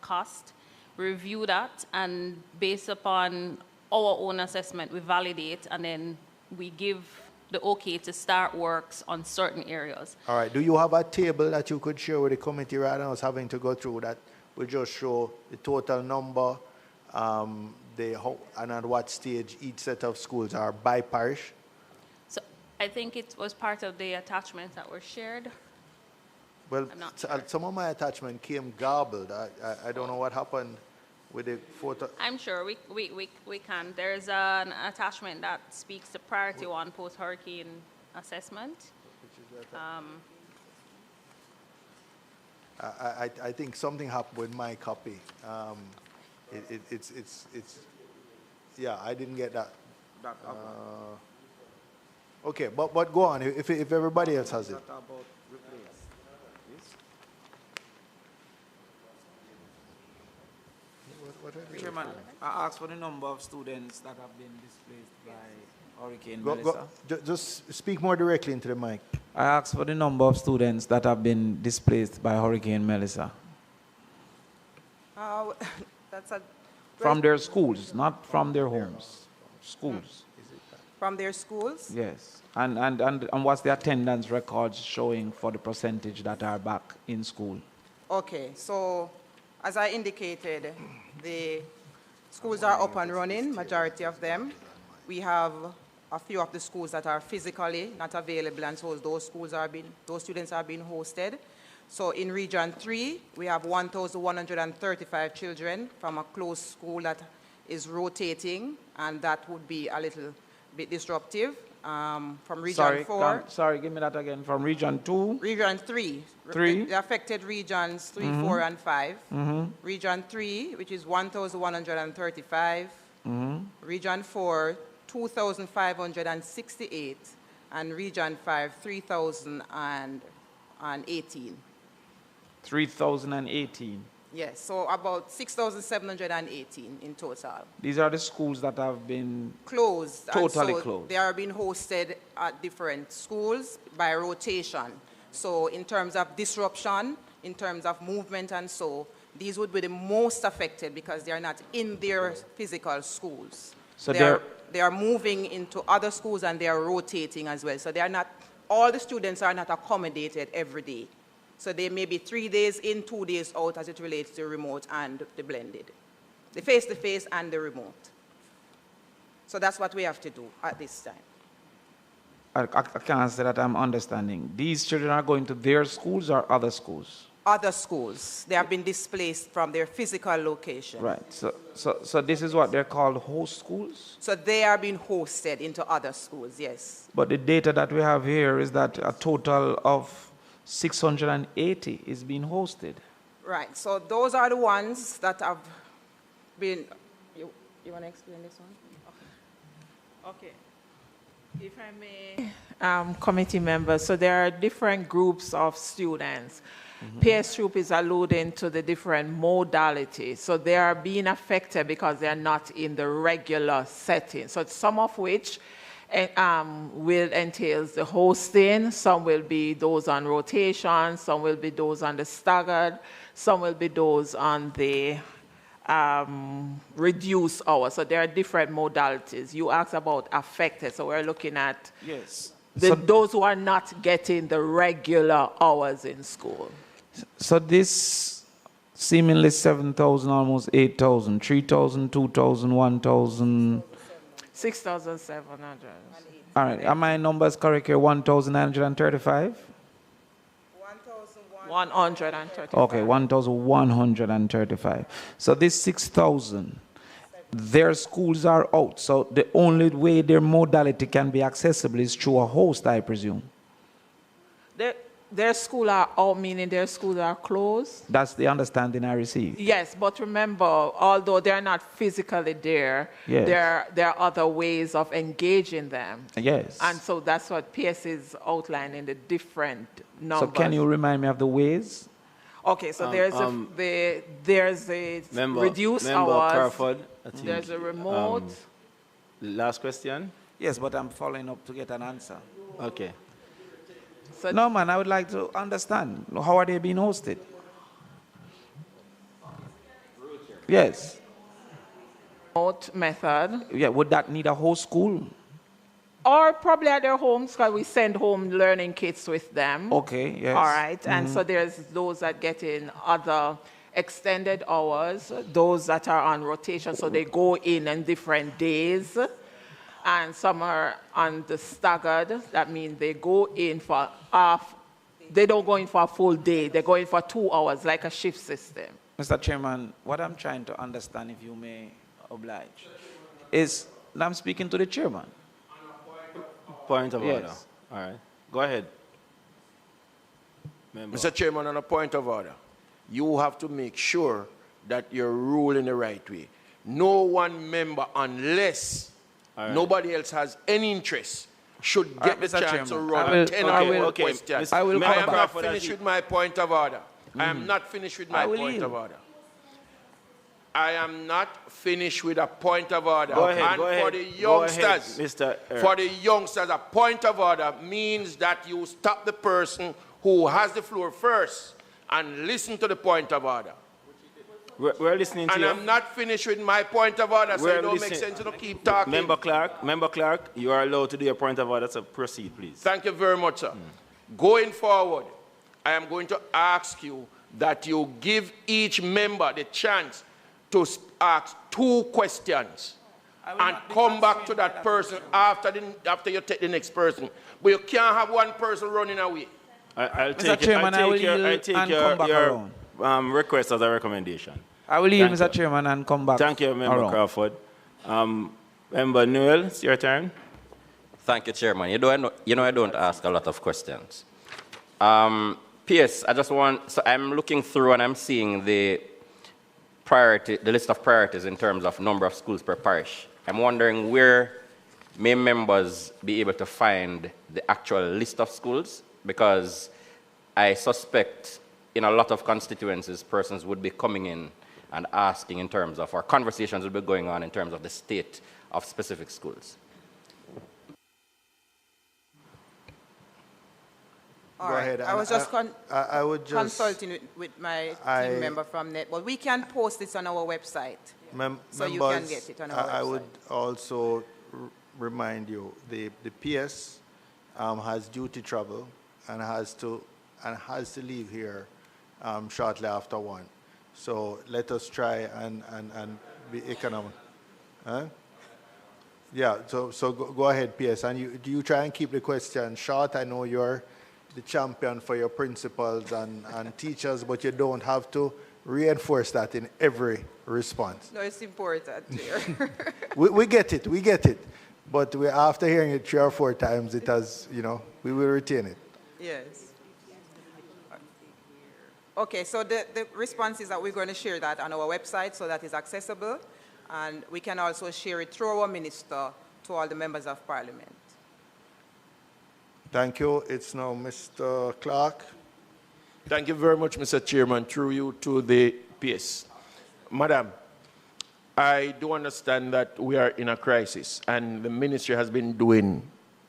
Speaker 12: cost, review that, and based upon our own assessment, we validate, and then we give the okay to start works on certain areas.
Speaker 1: All right, do you have a table that you could share with the committee rather than us having to go through that? Will just show the total number, and at what stage each set of schools are by parish?
Speaker 12: So I think it was part of the attachments that were shared.
Speaker 1: Well,
Speaker 12: I'm not sure.
Speaker 1: some of my attachment came garbled. I don't know what happened with the photo.
Speaker 12: I'm sure we can. There's an attachment that speaks to priority one post-hurricane assessment.
Speaker 1: I think something happened with my copy. Yeah, I didn't get that. Okay, but go on, if everybody else has it.
Speaker 8: Chairman, I asked for the number of students that have been displaced by Hurricane Melissa.
Speaker 1: Just speak more directly into the mic.
Speaker 8: I asked for the number of students that have been displaced by Hurricane Melissa.
Speaker 11: That's a
Speaker 8: From their schools, not from their homes. Schools.
Speaker 11: from their schools.
Speaker 8: Yes. And what's the attendance records showing for the percentage that are back in school?
Speaker 11: Okay, so as I indicated, the schools are up and running, majority of them. We have a few of the schools that are physically not available, and so those students are being hosted. So in Region 3, we have 1,135 children from a closed school that is rotating, and that would be a little bit disruptive. From Region 4.
Speaker 8: Sorry, give me that again. From Region 2?
Speaker 11: Region 3.
Speaker 8: 3?
Speaker 11: The affected regions 3, 4, and 5. Region 3, which is 1,135. Region 4, 2,568. And Region 5, 3,018.
Speaker 8: 3,018.
Speaker 11: Yes, so about 6,718 in total.
Speaker 8: These are the schools that have been
Speaker 11: Closed.
Speaker 8: Totally
Speaker 11: and so
Speaker 8: closed.
Speaker 11: They are being hosted at different schools by rotation. So in terms of disruption, in terms of movement and so, these would be the most affected because they are not in their physical schools.
Speaker 8: So
Speaker 11: they are moving into other schools and they are rotating as well. So they are not, all the students are not accommodated every day. So they may be 3 days in, 2 days out as it relates to remote and the blended. The face-to-face and the remote. So that's what we have to do at this time.
Speaker 8: I can't say that I'm understanding. These children are going to their schools or other schools?
Speaker 11: Other schools. They have been displaced from their physical location.
Speaker 8: Right. So this is what they're called host schools?
Speaker 11: So they are being hosted into other schools, yes.
Speaker 8: But the data that we have here is that a total of 680 is being hosted.
Speaker 11: Right. So those are the ones that have been... You want to explain this one?
Speaker 13: Okay. If I may, committee members, so there are different groups of students. PS Troop is alluding to the different modalities. So they are being affected because they are not in the regular setting. So some of which will entail the hosting, some will be those on rotation, some will be those on the staggered, some will be those on the reduced hours. So there are different modalities. You asked about affected, so we're looking at those who are not getting the regular hours in school.
Speaker 8: So this seemingly 7,000, almost 8,000, 3,000, 2,000, 1,000.
Speaker 13: 6,700.
Speaker 8: All right, are my numbers correct here? 1,935?
Speaker 13: 135.
Speaker 8: Okay, 1,135. So this 6,000, their schools are out. So the only way their modality can be accessible is through a host, I presume.
Speaker 13: Their schools are out, meaning their schools are closed?
Speaker 8: That's the understanding I received.
Speaker 13: Yes, but remember, although they're not physically there,
Speaker 8: Yes.
Speaker 13: there are other ways of engaging them.
Speaker 8: Yes.
Speaker 13: And so that's what PS is outlining, the different numbers.
Speaker 8: So can you remind me of the ways?
Speaker 13: Okay, so there's a
Speaker 14: Member,
Speaker 13: reduced
Speaker 14: Member
Speaker 13: hours.
Speaker 14: Crawford, I think,
Speaker 13: there's a remote.
Speaker 14: last question?
Speaker 8: Yes, but I'm following up to get an answer.
Speaker 14: Okay.
Speaker 13: So
Speaker 8: No, man, I would like to understand. How are they being hosted? Yes.
Speaker 13: remote method.
Speaker 8: Yeah, would that need a whole school?
Speaker 13: Or probably at their homes, because we send home learning kits with them.
Speaker 8: Okay, yes.
Speaker 13: All right, and so there's those that get in other extended hours, those that are on rotation, so they go in on different days, and some are on the staggered. That means they go in for half, they don't go in for a full day, they go in for 2 hours, like a shift system.
Speaker 8: Mr. Chairman, what I'm trying to understand, if you may oblige, is I'm speaking to the chairman.
Speaker 14: Point of order.
Speaker 8: Yes.
Speaker 14: All right. Go ahead. Member.
Speaker 5: Mr. Chairman, on a point of order, you have to make sure that you're ruling the right way. No one member, unless nobody else has any interest, should get the
Speaker 8: Mr.
Speaker 5: chance to
Speaker 8: Chairman,
Speaker 5: run a 10-hour question.
Speaker 8: I will
Speaker 5: I am
Speaker 8: come
Speaker 5: not
Speaker 8: back.
Speaker 5: finished with my point of order. I am not finished with my point of order. I am not finished with a point of order.
Speaker 14: Go ahead,
Speaker 5: and
Speaker 14: go
Speaker 5: for
Speaker 14: ahead.
Speaker 5: the
Speaker 14: Go ahead,
Speaker 5: youngsters,
Speaker 14: Mr.
Speaker 5: for the youngsters, a point of order means that you stop the person who has the floor first and listen to the point of order.
Speaker 14: We're listening to
Speaker 5: and
Speaker 14: you.
Speaker 5: I'm not finished with my point of order, so
Speaker 14: We're
Speaker 5: it don't make
Speaker 14: listening.
Speaker 5: sense to keep talking.
Speaker 14: Member Clark, you are allowed to do your point of order, so proceed, please.
Speaker 5: Thank you very much, sir. Going forward, I am going to ask you that you give each member the chance to ask 2 questions and come back to that person after you take the next person. But you can't have one person running away.
Speaker 14: I'll
Speaker 8: Mr. Chairman, I will yield and come back
Speaker 14: your request as a recommendation.
Speaker 8: I will yield,
Speaker 14: Thank
Speaker 8: Mr.
Speaker 14: you.
Speaker 8: Chairman, and come back.
Speaker 14: Thank you, Member
Speaker 8: around.
Speaker 14: Crawford. Member Newell, it's your turn.
Speaker 6: Thank you, Chairman. You know I don't ask a lot of questions. PS, I just want, so I'm looking through and I'm seeing the list of priorities in terms of number of schools per parish. I'm wondering where may members be able to find the actual list of schools, because I suspect in a lot of constituencies, persons would be coming in and asking in terms of, or conversations would be going on in terms of the state of specific schools.
Speaker 11: All
Speaker 1: Go
Speaker 11: right.
Speaker 1: ahead.
Speaker 11: I was
Speaker 1: And
Speaker 11: just,
Speaker 1: I would just
Speaker 11: consulting with my team member from NET, but we can post this on our website.
Speaker 1: So
Speaker 11: you can get it on our
Speaker 1: I
Speaker 11: website.
Speaker 1: would also remind you, the PS has duty travel and has to leave here shortly after 1. So let us try and be economic. Huh? Yeah. So go ahead, PS, and you try and keep the question short. I know you're the champion for your principals and teachers, but you don't have to reinforce that in every response.
Speaker 11: No, it's important here.
Speaker 1: We get it. But after hearing it 3 or 4 times, it has, we will retain it.
Speaker 11: Yes. Okay, so the response is that we're going to share that on our website so that it's accessible, and we can also share it through our minister to all the members of parliament.
Speaker 1: Thank you. It's now Mr. Clark.
Speaker 5: Thank you very much, Mr. Chairman. Through you to the PS. Madam, I do understand that we are in a crisis, and the ministry has been doing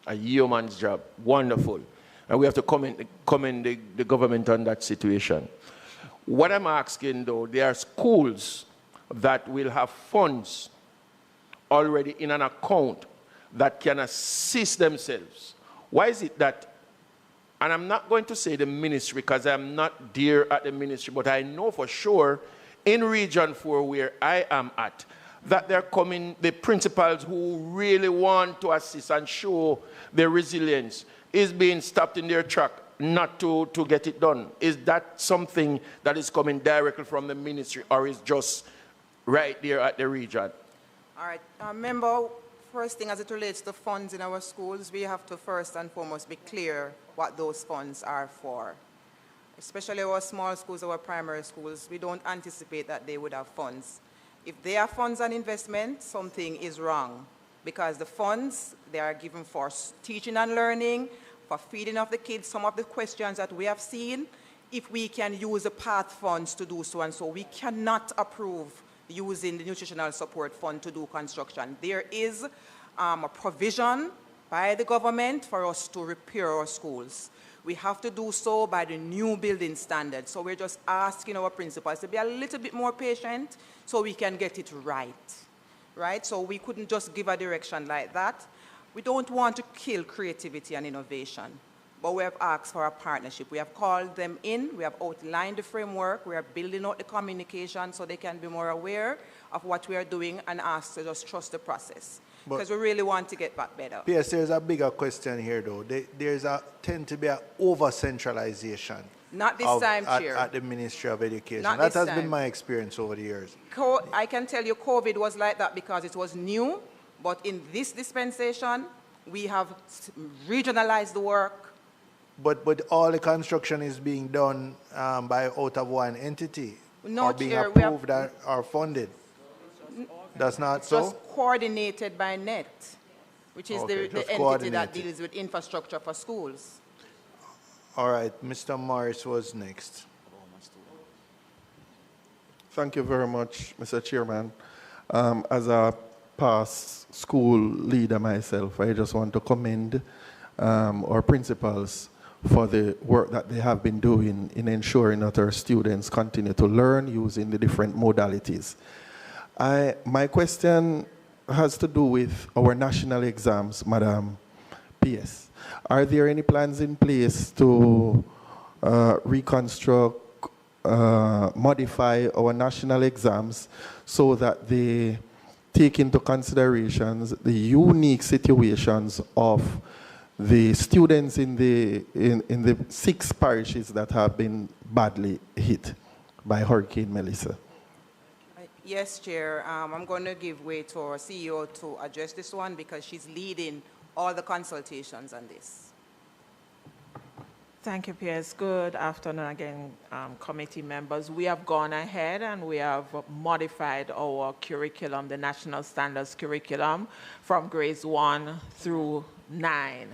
Speaker 5: a yeoman's job. Wonderful. And we have to commend the government on that situation. What I'm asking, though, there are schools that will have funds already in an account that can assist themselves. Why is it that, and I'm not going to say the ministry because I'm not there at the ministry, but I know for sure in Region 4 where I am at, that they're coming, the principals who really want to assist and show their resilience is being stopped in their track not to get it done. Is that something that is coming directly from the ministry, or is just right there at the region?
Speaker 11: All right, member First thing, as it relates to funds in our schools, we have to first and foremost be clear what those funds are for. Especially our small schools, our primary schools, we don't anticipate that they would have funds. If they are funds and investment, something is wrong, because the funds, they are given for teaching and learning, for feeding of the kids. Some of the questions that we have seen, if we can use the PATH funds to do so and so, we cannot approve using the Nutritional Support Fund to do construction. There is a provision by the government for us to repair our schools. We have to do so by the new building standards. So we're just asking our principals to be a little bit more patient so we can get it right? So we couldn't just give a direction like that. We don't want to kill creativity and innovation, but we have asked for a partnership. We have called them in, we have outlined the framework, we are building out the communication so they can be more aware of what we are doing and ask to just trust the process. Because we really want to get back better.
Speaker 1: Yes, there's a bigger question here, though. There's tend to be an over-centralization.
Speaker 11: Not this time, Chair.
Speaker 1: At the Ministry of Education.
Speaker 11: Not
Speaker 1: that
Speaker 11: this
Speaker 1: has
Speaker 11: time.
Speaker 1: been my experience over the years.
Speaker 11: I can tell you COVID was like that because it was new, but in this dispensation, we have regionalized the work.
Speaker 1: But all the construction is being done by out of one entity,
Speaker 11: No,
Speaker 1: or being
Speaker 11: Chair,
Speaker 1: approved or funded. That's not so?
Speaker 11: Just coordinated by NET, which is
Speaker 1: Okay,
Speaker 11: the
Speaker 1: just
Speaker 11: entity that
Speaker 1: coordinated.
Speaker 11: deals with infrastructure for schools.
Speaker 1: All right, Mr. Morris was next.
Speaker 10: Thank you very much, Mr. Chairman. As a past school leader myself, I just want to commend our principals for the work that they have been doing in ensuring that our students continue to learn using the different modalities. My question has to do with our national exams, Madam PS. Are there any plans in place to reconstruct, modify our national exams so that they take into considerations the unique situations of the students in the 6 parishes that have been badly hit by Hurricane Melissa?
Speaker 11: Yes, Chair. I'm going to give way to our CEO to address this one because she's leading all the consultations on this.
Speaker 13: Thank you, Pierce. Good afternoon again, committee members. We have gone ahead and we have modified our curriculum, the National Standards curriculum, from grades 1 through 9.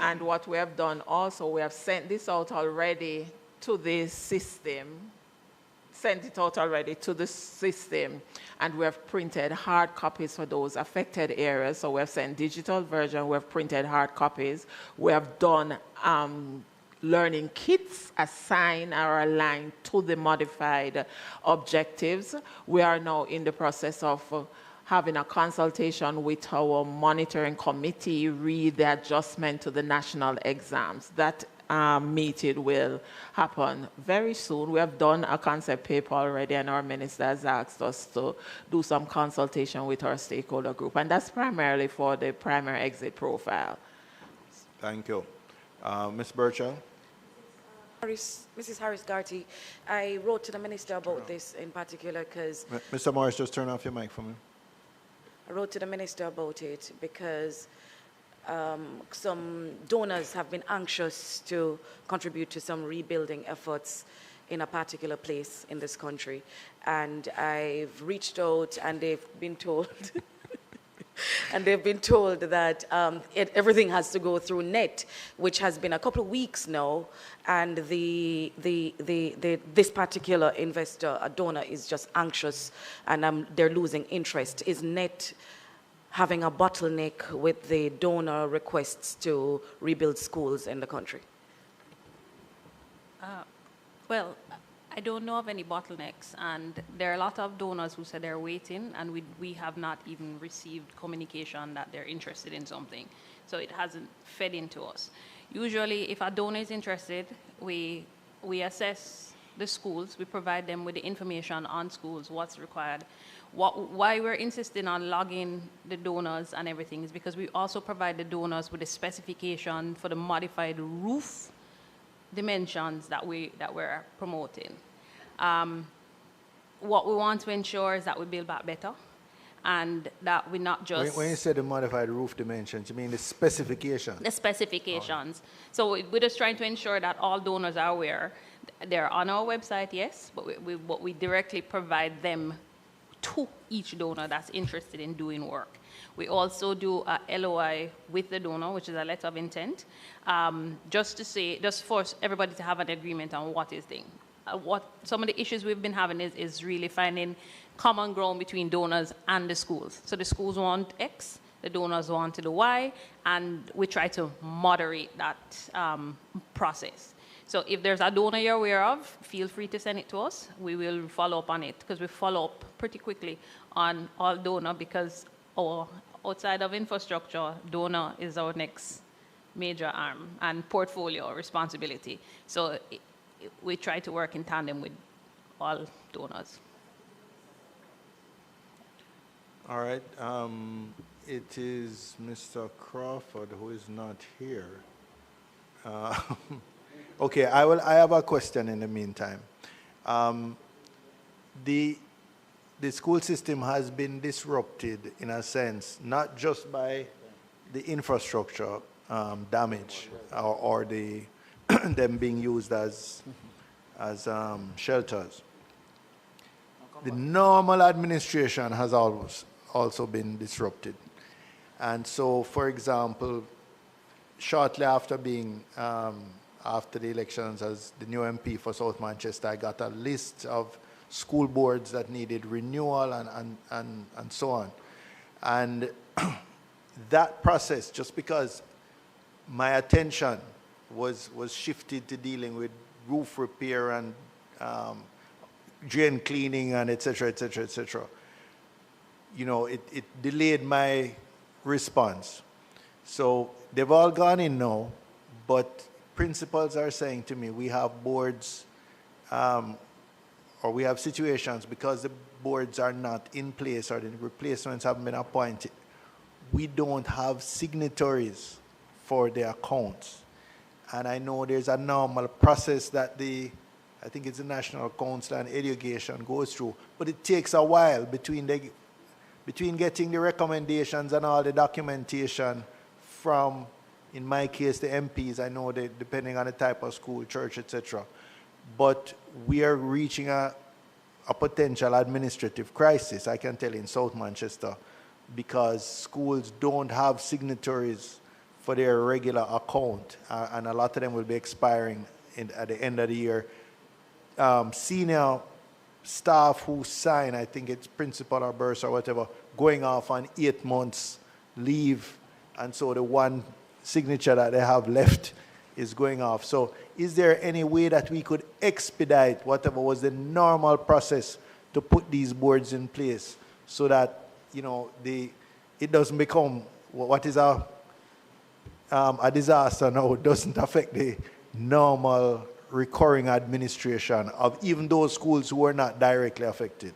Speaker 13: And what we have done also, we have sent this out already to the system, and we have printed hard copies for those affected areas. So we have sent digital version, we have printed hard copies. We have done learning kits assigned or aligned to the modified objectives. We are now in the process of having a consultation with our monitoring committee, read the adjustment to the national exams. That meeting will happen very soon. We have done a concept paper already, and our minister has asked us to do some consultation with our stakeholder group, and that's primarily for the primary exit profile.
Speaker 1: Thank you. Ms. Burchell?
Speaker 9: Mrs. Harris-Garty, I wrote to the minister about this in particular because...
Speaker 1: Mr. Morris, just turn off your mic for me.
Speaker 9: I wrote to the minister about it because some donors have been anxious to contribute to some rebuilding efforts in a particular place in this country. And I've reached out and they've been told that everything has to go through NET, which has been a couple of weeks now, and this particular investor, a donor, is just anxious and they're losing interest. Is NET having a bottleneck with the donor requests to rebuild schools in the country?
Speaker 12: Well, I don't know of any bottlenecks, and there are a lot of donors who said they're waiting, and we have not even received communication that they're interested in something. So it hasn't fed into us. Usually, if a donor is interested, we assess the schools, we provide them with the information on schools, what's required. Why we're insisting on logging the donors and everything is because we also provide the donors with a specification for the modified roof dimensions that we're promoting. What we want to ensure is that we build back better, and that we not just...
Speaker 1: When you say the modified roof dimensions, you mean the specification?
Speaker 12: The specifications. So we're just trying to ensure that all donors are aware. They're on our website, yes, but we directly provide them to each donor that's interested in doing work. We also do a LOI with the donor, which is a letter of intent, just for everybody to have an agreement on what is thing. What some of the issues we've been having is really finding common ground between donors and the schools. So the schools want X, the donors want to do Y, and we try to moderate that process. So if there's a donor you're aware of, feel free to send it to us. We will follow up on it, because we follow up pretty quickly on all donor, because outside of infrastructure, donor is our next major arm and portfolio responsibility. So we try to work in tandem with all donors.
Speaker 1: All right. It is Mr. Crawford who is not here. Okay, I have a question in the meantime. The school system has been disrupted in a sense, not just by the infrastructure damage or the them being used as shelters. The normal administration has also been disrupted. And so, for example, shortly after being after the elections as the new MP for South Manchester, I got a list of school boards that needed renewal and so on. And that process, just because my attention was shifted to dealing with roof repair and drain cleaning and et cetera, you know, it delayed my response. So they've all gone in now, but principals are saying to me, we have boards, or we have situations because the boards are not in place or the replacements haven't been appointed. We don't have signatories for the accounts. And I know there's a normal process that I think it's the National Council on Education goes through, but it takes a while between getting the recommendations and all the documentation from, in my case, the MPs. I know that depending on the type of school, church, etc. But we are reaching a potential administrative crisis, I can tell, in South Manchester, because schools don't have signatories for their regular account, and a lot of them will be expiring at the end of the year. Senior staff who sign, I think it's principal or burst or whatever, going off on 8 months leave, and so the one signature that they have left is going off. So is there any way that we could expedite whatever was the normal process to put these boards in place so that, you know, it doesn't become what is a disaster now, doesn't affect the normal recurring administration of even those schools who are not directly affected?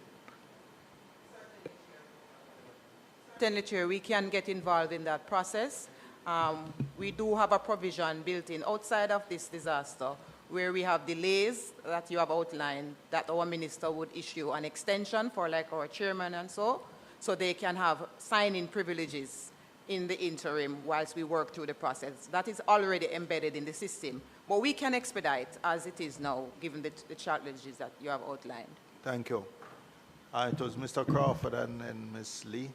Speaker 11: Certainly, Chair, we can get involved in that process. We do have a provision built in outside of this disaster where we have delays that you have outlined, that our minister would issue an extension for like our chairman and so they can have sign-in privileges in the interim whilst we work through the process. That is already embedded in the system. But we can expedite as it is now, given the challenges that you have outlined.
Speaker 1: Thank you. It was Mr. Crawford and Ms. Lee.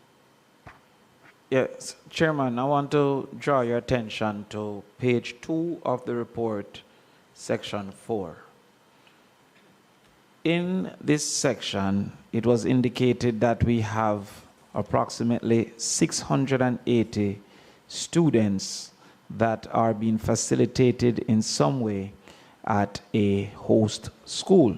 Speaker 8: Yes, Chairman, I want to draw your attention to page 2 of the report, section 4. In this section, it was indicated that we have approximately 680 students that are being facilitated in some way at a host school.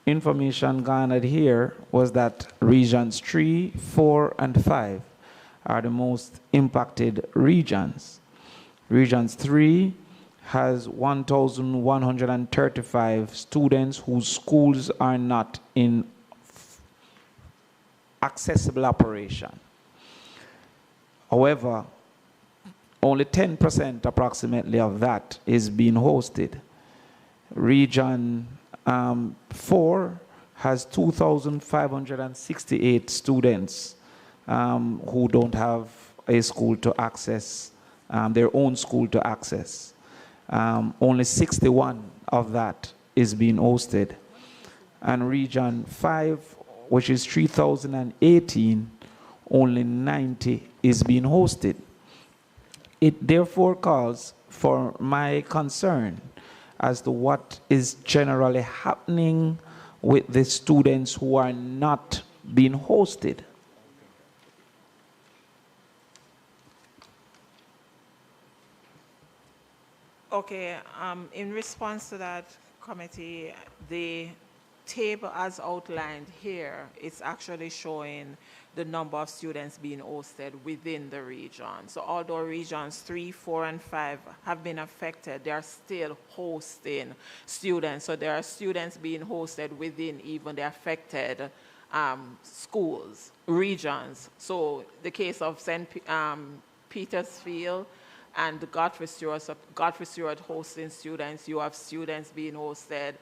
Speaker 8: Information garnered here was that regions 3, 4, and 5 are the most impacted regions. Regions 3 has 1,135 students whose schools are not in accessible operation. However, only 10% approximately of that is being hosted. Region 4 has 2,568 students who don't have a school to access, their own school to access. Only 61 of that is being hosted. And Region 5, which is 3,018, only 90 is being hosted. It therefore calls for my concern as to what is generally happening with the students who are not being hosted.
Speaker 13: Okay, in response to that, committee, the table as outlined here is actually showing the number of students being hosted within the region. So although regions 3, 4, and 5 have been affected, they are still hosting students. So there are students being hosted within even the affected schools, regions. So the case of St. Petersfield and the Godfrey Stewart hosting students, you have students being hosted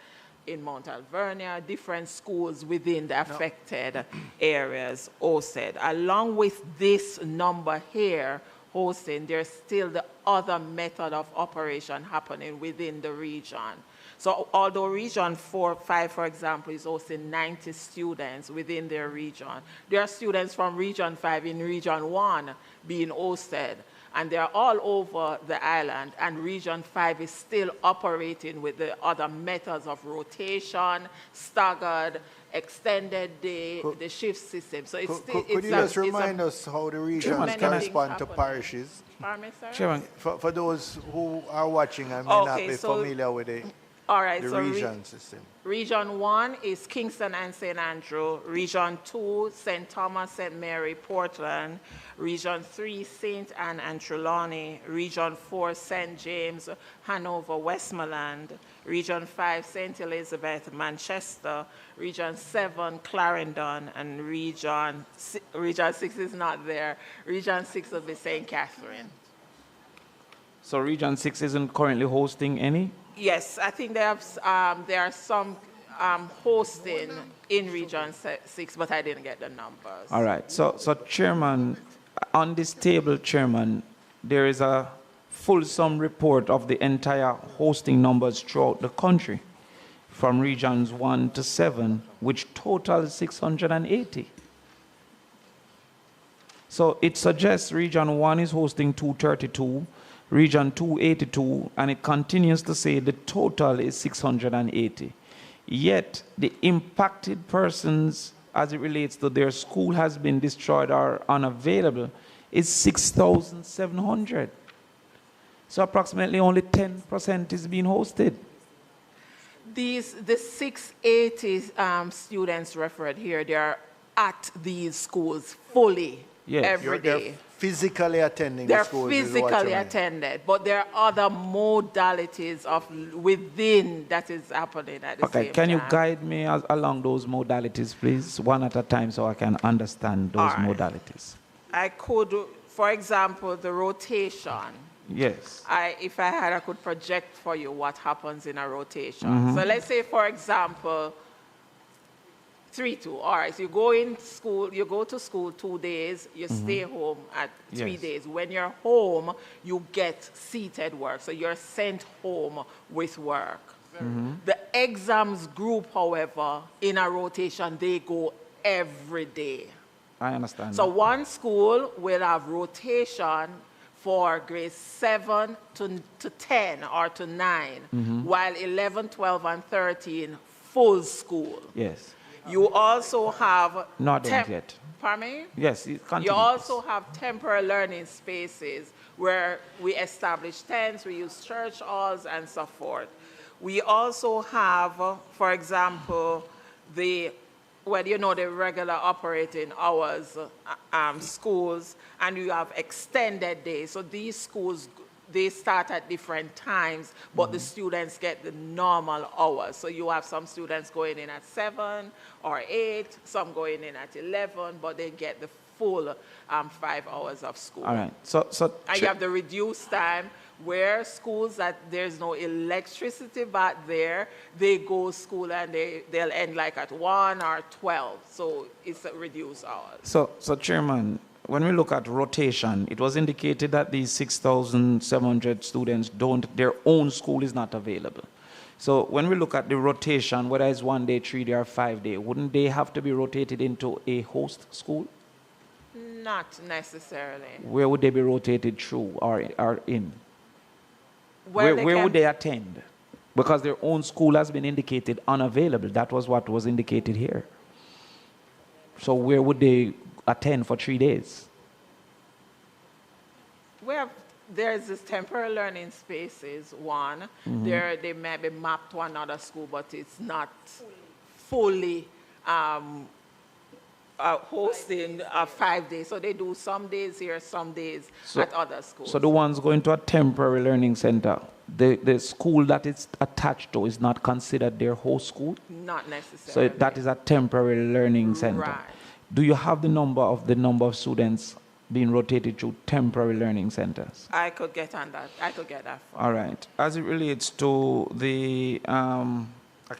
Speaker 13: in Mount Alvernia, different schools within the affected areas hosted. Along with this number here hosting, there's still the other method of operation happening within the region. So although Region 5, for example, is hosting 90 students within their region, there are students from Region 5 in Region 1 being hosted. And they're all over the island, and Region 5 is still operating with the other methods of rotation, staggered, extended day, the shift system. So it's still,
Speaker 1: could you just remind us how the regions correspond to parishes?
Speaker 13: Pardon me, sir?
Speaker 1: For those who are watching and may not be familiar with the region system.
Speaker 13: Region 1 is Kingston and St. Andrew. Region 2, St. Thomas, St. Mary, Portland. Region 3, St. Anne and Trelawney. Region 4, St. James, Hanover, Westmoreland. Region 5, St. Elizabeth, Manchester. Region 7, Clarendon. And Region 6 is not there. Region 6 will be St. Catherine.
Speaker 8: So Region 6 isn't currently hosting any?
Speaker 13: Yes, I think there are some hosting in Region 6, but I didn't get the numbers.
Speaker 8: All right. So Chairman, on this table, Chairman, there is a fulsome report of the entire hosting numbers throughout the country, from Regions 1 to 7, which totals 680. So it suggests Region 1 is hosting 232, Region 282, and it continues to say the total is 680. Yet the impacted persons, as it relates to their school has been destroyed or unavailable, is 6,700. So approximately only 10% is being hosted.
Speaker 13: The 680 students referred here, they are at these schools fully every day.
Speaker 1: They're physically attending
Speaker 13: They're
Speaker 1: the schools.
Speaker 13: physically attended, but there are other modalities of within that is happening at the same time.
Speaker 8: Can you guide me along those modalities, please, one at a time, so I can understand those modalities?
Speaker 13: I could, for example, the rotation.
Speaker 8: Yes.
Speaker 13: If I had, I could project for you what happens in a rotation. So let's say, for example, 3-2. All right, so you go to school 2 days, you stay home at 3 days. When you're home, you get seated work. So you're sent home with work. The exams group, however, in a rotation, they go every day.
Speaker 8: I understand.
Speaker 13: So one school will have rotation for grades 7 to 10 or to 9, while 11, 12, and 13, full school.
Speaker 8: Yes.
Speaker 13: You also have...
Speaker 8: Not yet.
Speaker 13: Pardon me?
Speaker 8: Yes,
Speaker 13: you also have temporary learning spaces where we establish tents, we use church halls, and so forth. We also have, for example, the regular operating hours schools, and you have extended days. So these schools, they start at different times, but the students get the normal hours. So you have some students going in at 7 or 8, some going in at 11, but they get the full 5 hours of school.
Speaker 8: All right. So
Speaker 13: and you have the reduced time, Where schools that there's no electricity back there, they go school and they'll end like at 1 or 12. So it's a reduced hours.
Speaker 8: So Chairman, when we look at rotation, it was indicated that these 6,700 students their own school is not available. So when we look at the rotation, whether it's 1 day, 3 day, or 5 day, wouldn't they have to be rotated into a host school?
Speaker 13: Not necessarily.
Speaker 8: Where would they be rotated through or in? Where would they attend? Because their own school has been indicated unavailable. That was what was indicated here. So where would they attend for 3 days?
Speaker 13: There's this temporary learning spaces, one. They may be mapped to another school, but it's not fully hosting 5 days. So they do some days here, some days at other schools.
Speaker 8: So the ones going to a temporary learning center, the school that it's attached to is not considered their host school?
Speaker 13: Not necessarily.
Speaker 8: So that is a temporary learning center.
Speaker 13: Right.
Speaker 8: Do you have the number of students being rotated through temporary learning centers?
Speaker 13: I could get on that. I could get that.
Speaker 8: All right. As it relates to the, I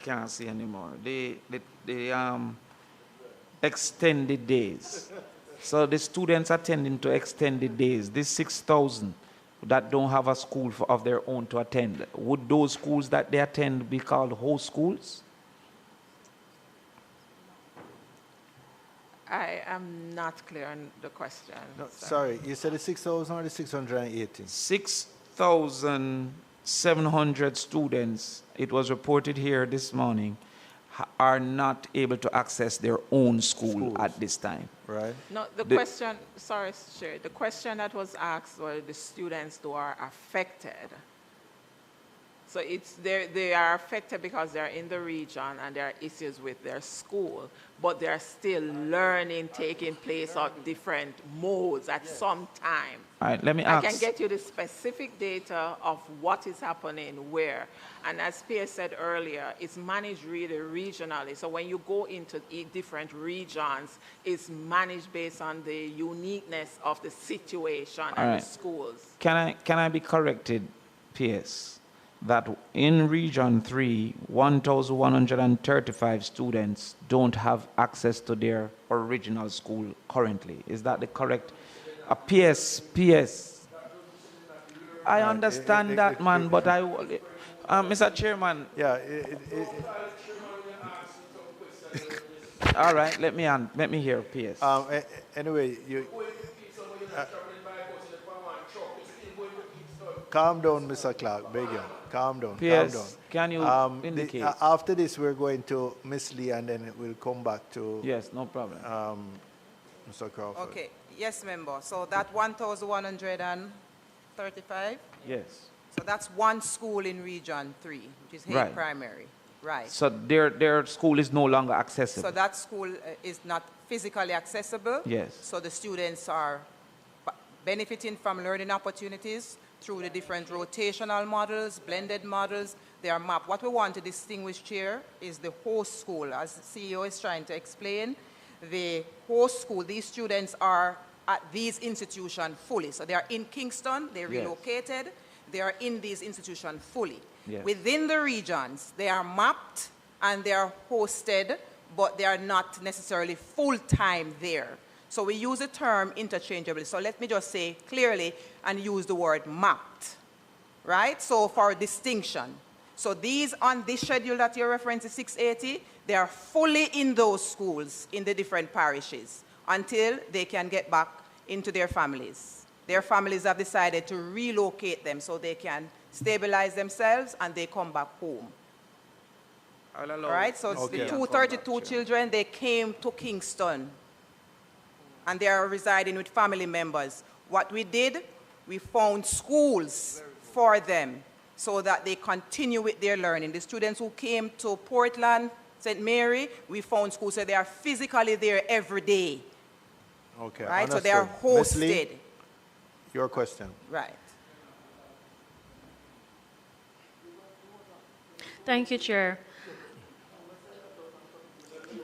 Speaker 8: can't see anymore, the extended days. So the students attending to extended days, these 6,000 that don't have a school of their own to attend, would those schools that they attend be called host schools?
Speaker 13: I am not clear on the question.
Speaker 1: No, sorry, you said the 6,000 or the 680?
Speaker 8: 6,700 students, it was reported here this morning, are not able to access their own school at this time.
Speaker 1: Right.
Speaker 13: No, the question, sorry, Chair, the question that was asked were the students who are affected. So they are affected because they're in the region and there are issues with their school, but they're still learning taking place on different modes at some time.
Speaker 8: All right, let me ask.
Speaker 13: I can get you the specific data of what is happening where. And as Pierre said earlier, it's managed really regionally. So when you go into different regions, it's managed based on the uniqueness of the situation and the schools.
Speaker 8: Can I be corrected, PS? That in Region 3, 1,135 students don't have access to their original school currently. Is that the correct? PS. I understand that, man, but Mr. Chairman.
Speaker 1: Yeah.
Speaker 8: All right, let me hear PS.
Speaker 1: Anyway, calm down, Mr. Clark, beg you. Calm down,
Speaker 8: PS,
Speaker 1: calm down.
Speaker 8: Can you indicate?
Speaker 1: After this, we're going to Miss Lee, and then we'll come back to...
Speaker 8: Yes, no problem.
Speaker 1: Mr. Crawford.
Speaker 11: Okay, yes, member. So that 1,135?
Speaker 8: Yes.
Speaker 11: So that's one school in Region 3, which is Hague Primary. Right.
Speaker 8: So their school is no longer accessible.
Speaker 11: So that school is not physically accessible.
Speaker 8: Yes.
Speaker 11: So the students are benefiting from learning opportunities through the different rotational models, blended models. They are mapped. What we want to distinguish here is the host school. As the CEO is trying to explain, the host school, these students are at these institutions fully. So they are in Kingston, they relocated, they are in these institutions fully.
Speaker 8: Yes.
Speaker 11: Within the regions, they are mapped and they are hosted, but they are not necessarily full-time there. So we use the term interchangeably. So let me just say clearly and use the word mapped, right? So for distinction. So these on this schedule that you're referring to, 680, they are fully in those schools in the different parishes until they can get back into their families. Their families have decided to relocate them so they can stabilize themselves and they come back home. All right, so the 232 children, they came to Kingston and they are residing with family members. What we did, we found schools for them so that they continue with their learning. The students who came to Portland, St. Mary, we found schools, so they are physically there every day.
Speaker 1: Okay,
Speaker 11: right?
Speaker 1: understood.
Speaker 11: So they are
Speaker 1: Ms. Lee,
Speaker 11: hosted.
Speaker 1: your question.
Speaker 11: Right.
Speaker 15: Thank you, Chair.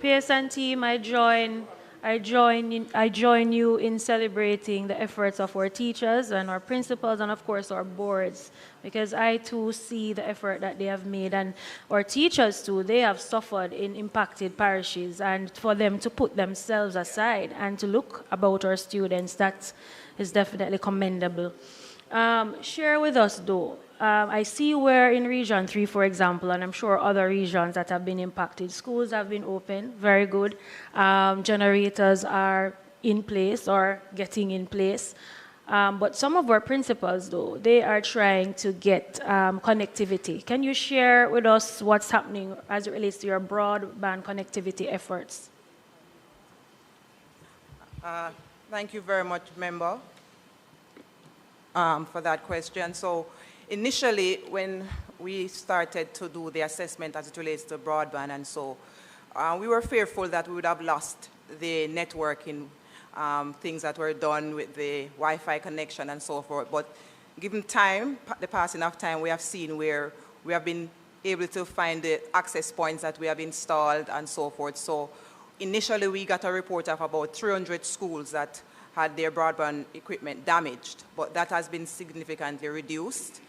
Speaker 15: PSN team, I join I join you in celebrating the efforts of our teachers and our principals and, of course, our boards, because I, too, see the effort that they have made. And our teachers, too, they have suffered in impacted parishes. And for them to put themselves aside and to look about our students, that is definitely commendable. Share with us, though. I see where in Region 3, for example, and I'm sure other regions that have been impacted, schools have been open, very good. Generators are in place or getting in place. But some of our principals, though, they are trying to get connectivity. Can you share with us what's happening as it relates to your broadband connectivity efforts?
Speaker 11: Thank you very much, Member, for that question. So initially, when we started to do the assessment as it relates to broadband and so, we were fearful that we would have lost the networking things that were done with the Wi-Fi connection and so forth. But given time, the passing of time, we have seen where we have been able to find the access points that we have installed and so forth. So initially, we got a report of about 300 schools that had their broadband equipment damaged, but that has been significantly reduced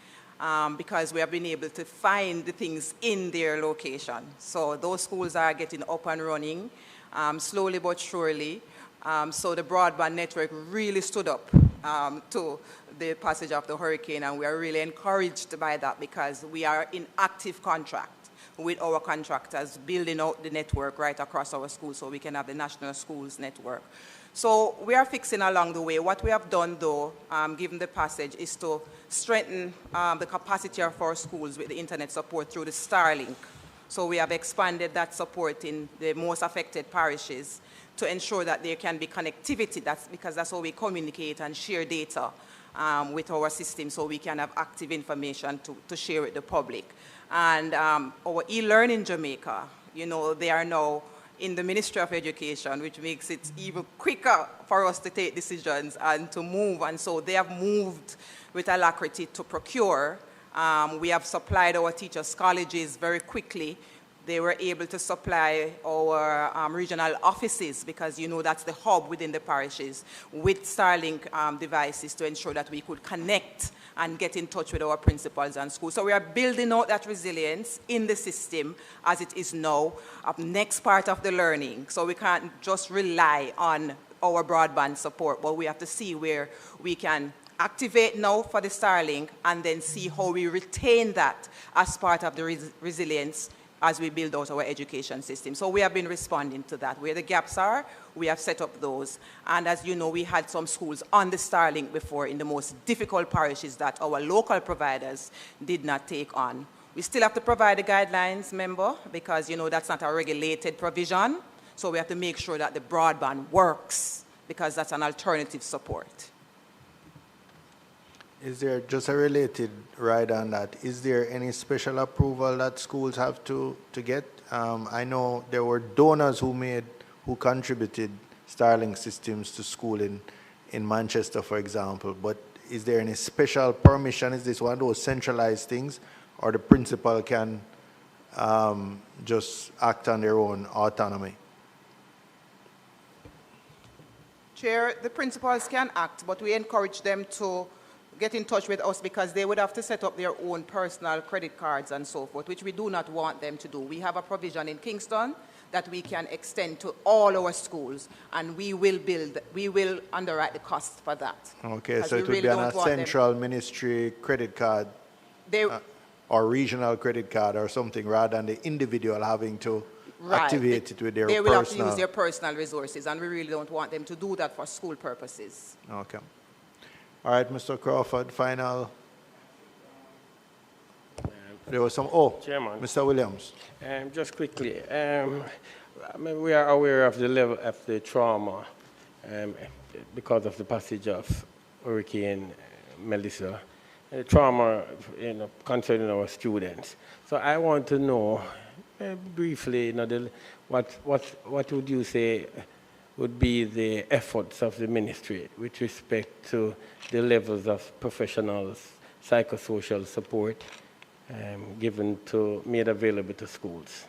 Speaker 11: because we have been able to find the things in their location. So those schools are getting up and running slowly but surely. So the broadband network really stood up to the passage of the hurricane, and we are really encouraged by that because we are in active contract with our contractors building out the network right across our schools so we can have the national schools network. So we are fixing along the way. What we have done, though, given the passage, is to strengthen the capacity of our schools with the internet support through the Starlink. So we have expanded that support in the most affected parishes to ensure that there can be connectivity. That's because that's how we communicate and share data with our system, so we can have active information to share with the public. And our e-learning Jamaica, you know, they are now in the Ministry of Education, which makes it even quicker for us to take decisions and to move. And so they have moved with alacrity to procure. We have supplied our teachers' colleges very quickly. They were able to supply our regional offices because, you know, that's the hub within the parishes with Starlink devices to ensure that we could connect and get in touch with our principals and schools. So we are building out that resilience in the system as it is now. Next part of the learning. So we can't just rely on our broadband support, but we have to see where we can activate now for the Starlink and then see how we retain that as part of the resilience as we build out our education system. So we have been responding to that. Where the gaps are, we have set up those. And as you know, we had some schools on the Starlink before in the most difficult parishes that our local providers did not take on. We still have to provide the guidelines, member, because, you know, that's not a regulated provision. So we have to make sure that the broadband works because that's an alternative support.
Speaker 1: Is there just a related right on that? Is there any special approval that schools have to get? I know there were donors who contributed Starlink systems to school in Manchester, for example. But is there any special permission? Is this one of those centralized things, or the principal can just act on their own autonomy?
Speaker 11: Chair, the principals can act, but we encourage them to get in touch with us because they would have to set up their own personal credit cards and so forth, which we do not want them to do. We have a provision in Kingston that we can extend to all our schools, and we will underwrite the cost for that.
Speaker 1: Okay, so it would be on a central ministry credit card or regional credit card or something, rather than the individual having to activate it with their personal.
Speaker 11: They will have to use their personal resources, and we really don't want them to do that for school purposes.
Speaker 1: Okay. All right, Mr. Crawford, final. There was some,
Speaker 5: Chairman.
Speaker 1: Mr. Williams.
Speaker 5: Just quickly, we are aware of the level of the trauma because of the passage of Hurricane Melissa, trauma concerning our students. So I want to know briefly, what would you say would be the efforts of the ministry with respect to the levels of professionals, psychosocial support made available to schools?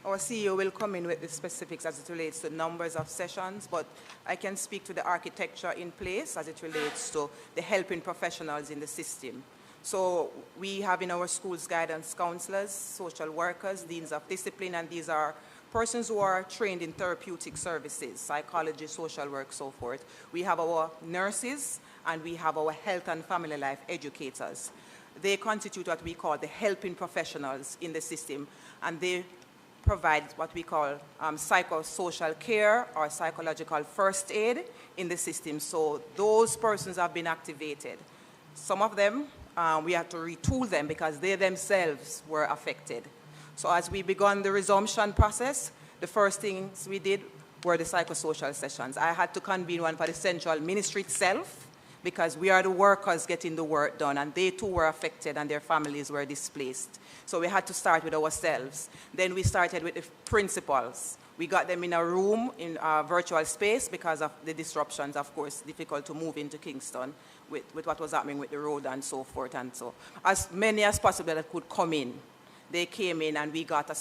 Speaker 11: our CEO will come in with the specifics as it relates to numbers of sessions, but I can speak to the architecture in place as it relates to the helping professionals in the system. So we have in our schools guidance counselors, social workers, deans of discipline, and these are persons who are trained in therapeutic services, psychology, social work, so forth. We have our nurses, and we have our health and family life educators. They constitute what we call the helping professionals in the system, and they provide what we call psychosocial care or psychological first aid in the system. So those persons have been activated. Some of them, we had to retool them because they themselves were affected. So as we began the resumption process, the first things we did were the psychosocial sessions. I had to convene one for the central ministry itself, because we are the workers getting the work done, and they too were affected and their families were displaced. So we had to start with ourselves. Then we started with the principals. We got them in a room, in a virtual space, because of the disruptions, of course, difficult to move into Kingston with what was happening with the road and so forth. And so as many as possible that could come in, they came in, and we got a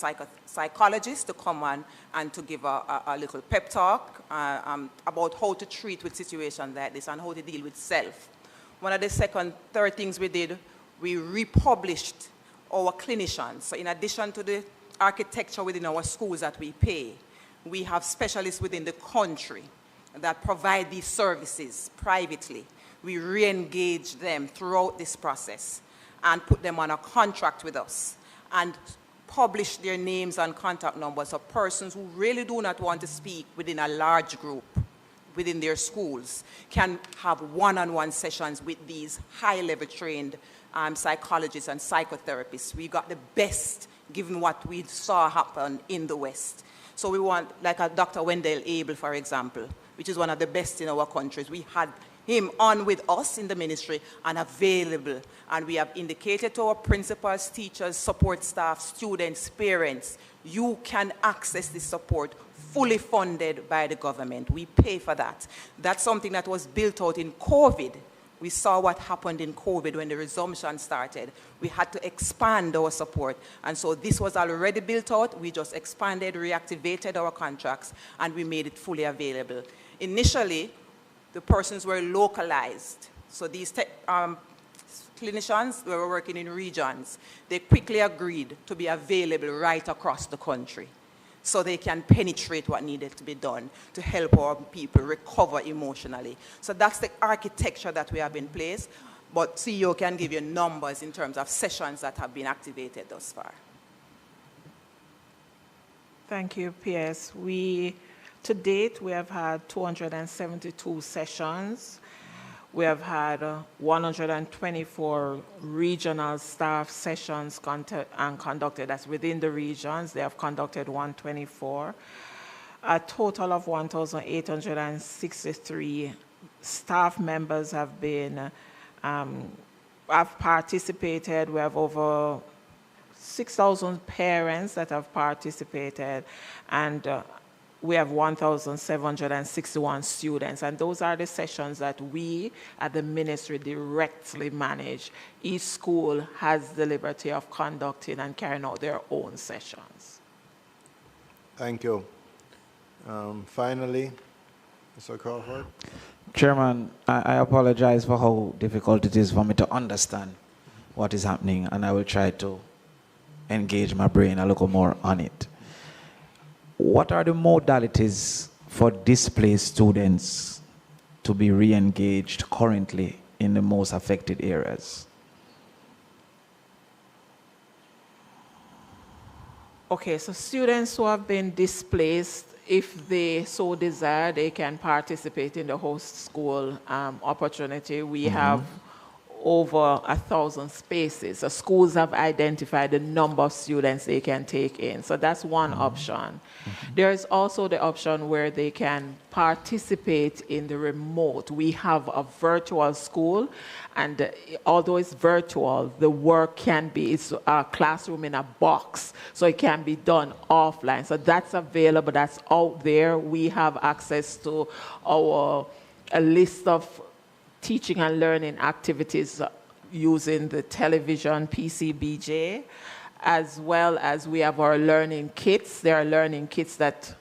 Speaker 11: psychologist to come on and to give a little pep talk about how to treat with situations like this and how to deal with self. One of the third things we did, we republished our clinicians. So in addition to the architecture within our schools that we pay, we have specialists within the country that provide these services privately. We re-engage them throughout this process and put them on a contract with us, and publish their names and contact numbers of persons who really do not want to speak within a large group within their schools can have one-on-one sessions with these high-level trained psychologists and psychotherapists. We got the best given what we saw happen in the West. So we want, like a Dr. Wendell Abel, for example, which is one of the best in our countries. We had him on with us in the ministry and available. And we have indicated to our principals, teachers, support staff, students, parents, you can access this support fully funded by the government. We pay for that. That's something that was built out in COVID. We saw what happened in COVID when the resumption started. We had to expand our support. And so this was already built out. We just expanded, reactivated our contracts, and we made it fully available. Initially, the persons were localized. So these clinicians, they were working in regions. They quickly agreed to be available right across the country so they can penetrate what needed to be done to help our people recover emotionally. So that's the architecture that we have in place, but CEO can give you numbers in terms of sessions that have been activated thus far.
Speaker 13: Thank you, PS. To date, we have had 272 sessions. We have had 124 regional staff sessions conducted. That's within the regions. They have conducted 124. A total of 1,863 staff members have participated. We have over 6,000 parents that have participated, and we have 1,761 students, and those are the sessions that we at the ministry directly manage. Each school has the liberty of conducting and carrying out their own sessions.
Speaker 1: Thank you. Finally, Mr. Crawford.
Speaker 8: Chairman, I apologize for how difficult it is for me to understand what is happening, and I will try to engage my brain a little more on it. What are the modalities for displaced students to be re-engaged currently in the most affected areas?
Speaker 13: Okay, so students who have been displaced, if they so desire, they can participate in the host school opportunity. We have over 1,000 spaces. So schools have identified the number of students they can take in. So that's one option. There is also the option where they can participate in the remote. We have a virtual school, and although it's virtual, the work can be, it's a classroom in a box, so it can be done offline. So that's available, that's out there. We have access to a list of teaching and learning activities using the television PCBJ, as well as we have our learning kits. There are learning kits that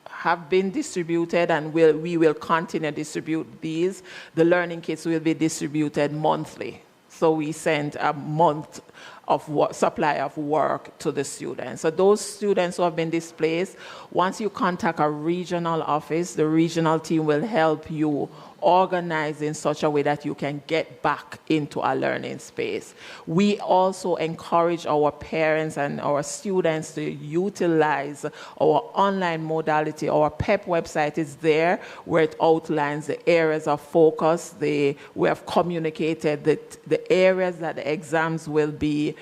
Speaker 13: have been distributed, and we will continue to distribute these. The learning kits will be distributed monthly. So we send a month of supply of work to the students. So those students who have been displaced, once you contact a regional office, the regional team will help you organize in such a way that you can get back into a learning space. We also encourage our parents and our students to utilize our online modality. Our PEP website is there where it outlines the areas of focus. We have communicated that the areas that the exams will be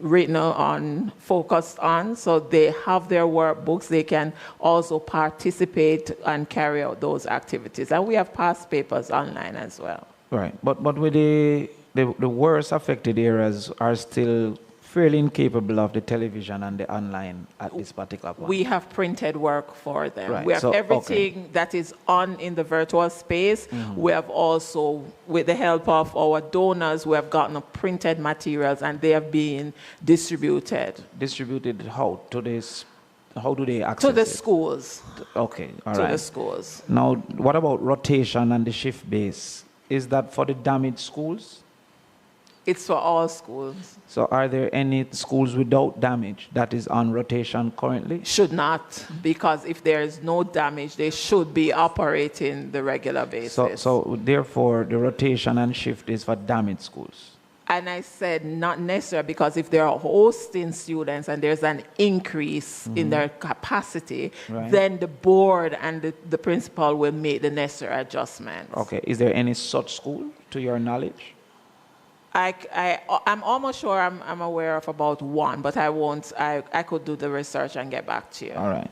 Speaker 13: written on, focused on, so they have their workbooks. They can also participate and carry out those activities. And we have past papers online as well.
Speaker 8: Right, but with the worst affected areas are still fairly incapable of the television and the online at this particular point.
Speaker 13: We have printed work for them.
Speaker 8: Right.
Speaker 13: We have
Speaker 8: So,
Speaker 13: everything that is on in the virtual space.
Speaker 8: Mhm.
Speaker 13: We have also, with the help of our donors, we have gotten printed materials and they have been distributed.
Speaker 8: Distributed how? How do they access
Speaker 13: To the
Speaker 8: it?
Speaker 13: schools.
Speaker 8: Okay, all
Speaker 13: To
Speaker 8: right.
Speaker 13: the schools.
Speaker 8: Now, what about rotation and the shift base? Is that for the damaged schools?
Speaker 13: It's for all schools.
Speaker 8: So are there any schools without damage that is on rotation currently?
Speaker 13: Should not, because if there is no damage, they should be operating the regular basis.
Speaker 8: So therefore, the rotation and shift is for damaged schools.
Speaker 13: And I said not necessarily, because if they are hosting students and there's an increase in their capacity,
Speaker 8: Right.
Speaker 13: then the board and the principal will make the necessary adjustments.
Speaker 8: Okay, is there any such school to your knowledge?
Speaker 13: I'm almost sure I'm aware of about one, but I could do the research and get back to you.
Speaker 8: All right.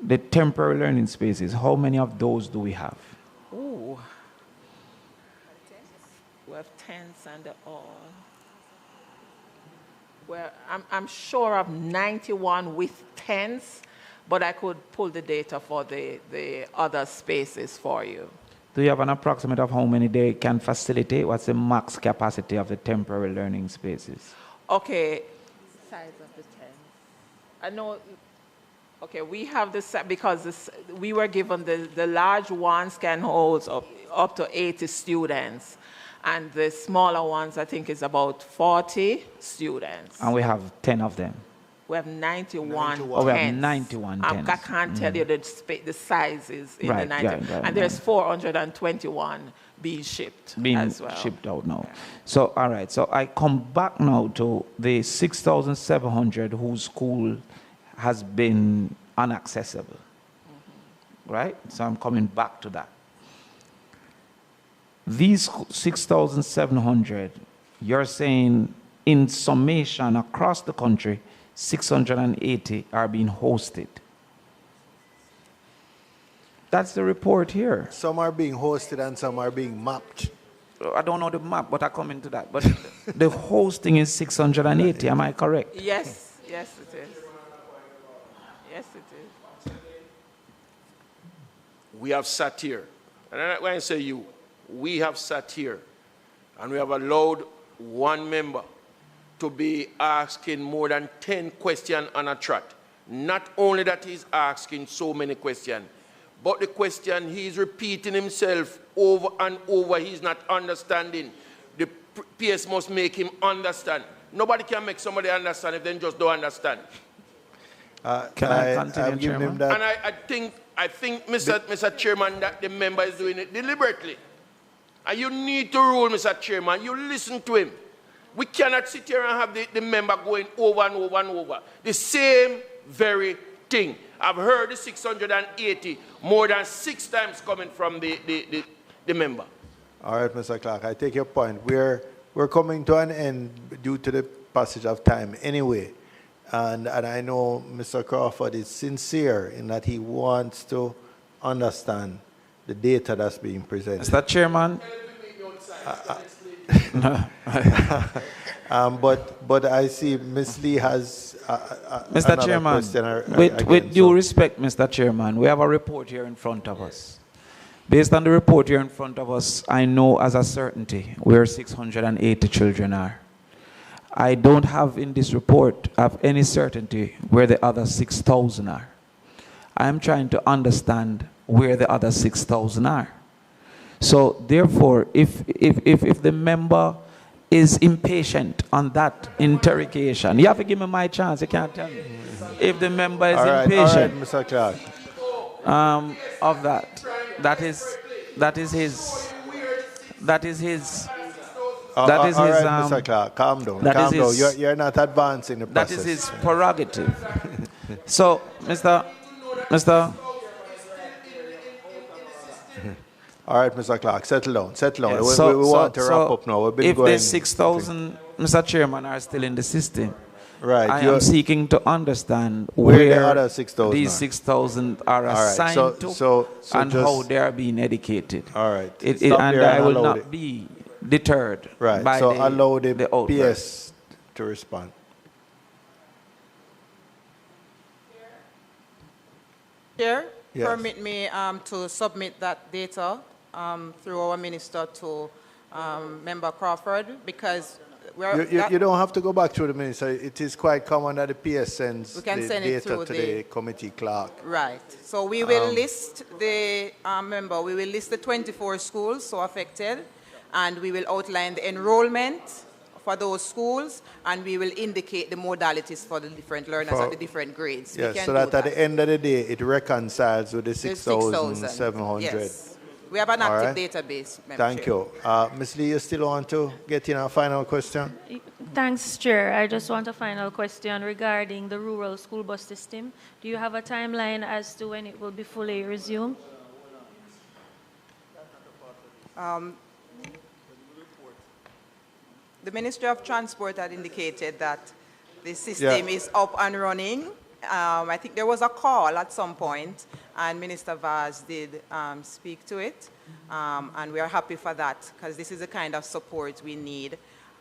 Speaker 8: The temporary learning spaces, how many of those do we have?
Speaker 13: Ooh. We have tents and all. Well, I'm sure of 91 with tents, but I could pull the data for the other spaces for you.
Speaker 8: Do you have an approximate of how many they can facilitate? What's the max capacity of the temporary learning spaces?
Speaker 13: Okay. Size of the tent. I know. Okay, we have the set because we were given the large ones can hold up to 80 students, and the smaller ones I think is about 40 students.
Speaker 8: And we have 10 of them.
Speaker 13: We have 91
Speaker 8: Oh, we have
Speaker 13: tents.
Speaker 8: 91
Speaker 13: I
Speaker 8: tents.
Speaker 13: can't tell you the sizes in
Speaker 8: Right,
Speaker 13: the 90.
Speaker 8: yeah,
Speaker 13: And there's 421 being shipped
Speaker 8: Being
Speaker 13: as well.
Speaker 8: shipped out now. So, all right. So I come back now to the 6,700 whose school has been inaccessible. Right? So I'm coming back to that. These 6,700, you're saying in summation across the country, 680 are being hosted. That's the report here.
Speaker 1: Some are being hosted and some are being mapped.
Speaker 8: I don't know the map, but I come into that. But the hosting is 680, am I correct?
Speaker 13: Yes, yes it is. Yes it is.
Speaker 5: We have sat here, and when I say you, we have sat here, and we have allowed one member to be asking more than 10 questions on a trot. Not only that he's asking so many questions, but the question he's repeating himself over and over, he's not understanding. The PS must make him understand. Nobody can make somebody understand if they just don't understand.
Speaker 1: Can I continue, Chairman? Him that?
Speaker 5: And I think, Mr. Chairman, that the member is doing it deliberately. And you need to rule, Mr. Chairman. You listen to him. We cannot sit here and have the member going over and over and over. The same very thing. I've heard the 680 more than 6 times coming from the member.
Speaker 1: All right, Mr. Clark, I take your point. We're coming to an end due to the passage of time anyway. And I know Mr. Crawford is sincere in that he wants to understand the data that's being presented.
Speaker 8: Mr. Chairman.
Speaker 1: But I see Ms. Lee has
Speaker 8: Mr. Chairman, with due respect, Mr. Chairman, we have a report here in front of us. Based on the report here in front of us, I know as a certainty where 680 children are. I don't have in this report of any certainty where the other 6,000 are. I am trying to understand where the other 6,000 are. So therefore, if the member is impatient on that interrogation, you have to give me my chance, you can't tell me. If the member is impatient,
Speaker 1: Mr. Clark.
Speaker 8: Of that is his.
Speaker 1: Mr. Clark, calm down. Calm down. You're not advancing the process.
Speaker 8: That is his prerogative. So, Mr.
Speaker 1: All right, Mr. Clark, settle down. Settle down. We want to wrap up now. We've been
Speaker 8: if
Speaker 1: going.
Speaker 8: the 6,000, Mr. Chairman, are still in the system,
Speaker 1: right,
Speaker 8: I am seeking to understand
Speaker 1: where the other 6,000
Speaker 8: these 6,000 are assigned to and how they are being educated.
Speaker 1: All right.
Speaker 8: And I will not be deterred by
Speaker 1: so allow the
Speaker 8: outbreak.
Speaker 1: PS to respond.
Speaker 11: Chair,
Speaker 1: Yes.
Speaker 11: permit me to submit that data through our minister to Member Crawford, because
Speaker 1: you don't have to go back to the minister. It is quite common that the PS sends the data to the committee clerk.
Speaker 11: Right. So we will list the we will list the 24 schools so affected, and we will outline the enrollment for those schools, and we will indicate the modalities for the different learners at the different grades.
Speaker 1: Yes, so that at the end of the day, it reconciles with the 6,700.
Speaker 11: Yes. We have an active database.
Speaker 1: Thank you. Ms. Lee, you still want to get in a final question?
Speaker 15: Thanks, Chair. I just want a final question regarding the rural school bus system. Do you have a timeline as to when it will be fully resumed?
Speaker 11: The Ministry of Transport had indicated that the system is up and running. I think there was a call at some point, and Minister Vaz did speak to it, and we are happy for that, because this is the kind of support we need.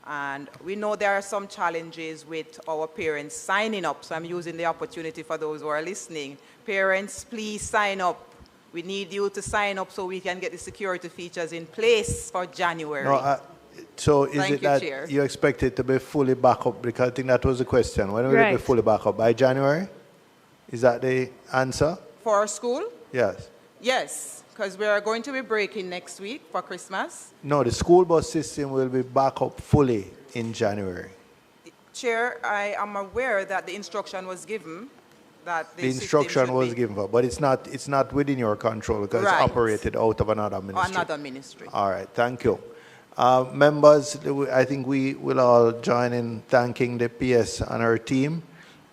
Speaker 11: And we know there are some challenges with our parents signing up, so I'm using the opportunity for those who are listening. Parents, please sign up. We need you to sign up so we can get the security features in place for January.
Speaker 1: No, so is it that you expect it to be fully back up? Because I think that was the question. When will it be fully back up? By January? Is that the answer?
Speaker 11: For our school?
Speaker 1: Yes.
Speaker 11: Yes, because we are going to be breaking next week for Christmas.
Speaker 1: No, the school bus system will be back up fully in January.
Speaker 11: Chair, I am aware that the instruction was given that
Speaker 1: the instruction was given, but it's not within your control because it's operated out of another ministry.
Speaker 11: Another ministry.
Speaker 1: All right, thank you. Members, I think we will all join in thanking the PS and her team.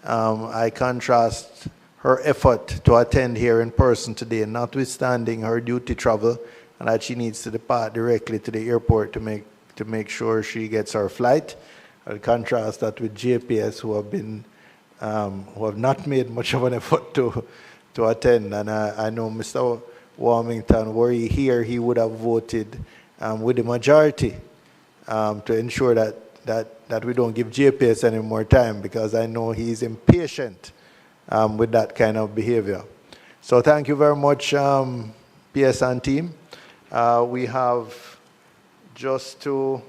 Speaker 1: I contrast her effort to attend here in person today, notwithstanding her duty travel, and that she needs to depart directly to the airport to make sure she gets her flight. I'll contrast that with JPS, who have not made much of an effort to attend. And I know Mr. Warmington, were he here, he would have voted with the majority to ensure that we don't give JPS any more time, because I know he's impatient with that kind of behavior. So thank you very much, PS and team. We have just to,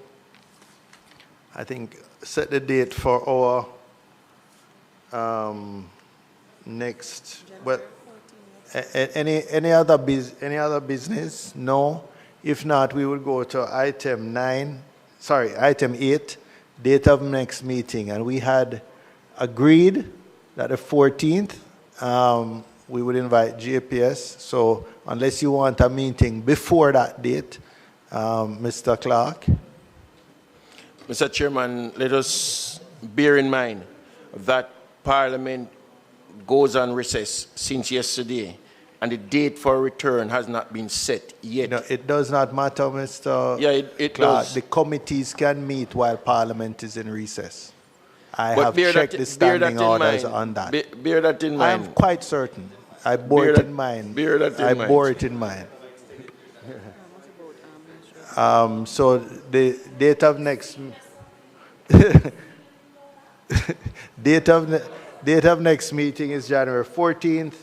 Speaker 1: I think, set the date for our next. Well, any other business? No. If not, we will go to item 8, date of next meeting. And we had agreed that the 14th, we would invite JPS. So unless you want a meeting before that date, Mr. Clark.
Speaker 5: Mr. Chairman, let us bear in mind that Parliament goes on recess since yesterday, and the date for return has not been set yet.
Speaker 1: No, it does not matter, Mr.
Speaker 5: It
Speaker 1: Clark.
Speaker 5: does.
Speaker 1: The committees can meet while Parliament is in recess. I have checked the standing orders on that.
Speaker 5: Bear that in mind.
Speaker 1: I am quite certain. I bore it in mind.
Speaker 5: Bear that in mind.
Speaker 1: I bore it in mind. So the date of next date of next meeting is January 14th,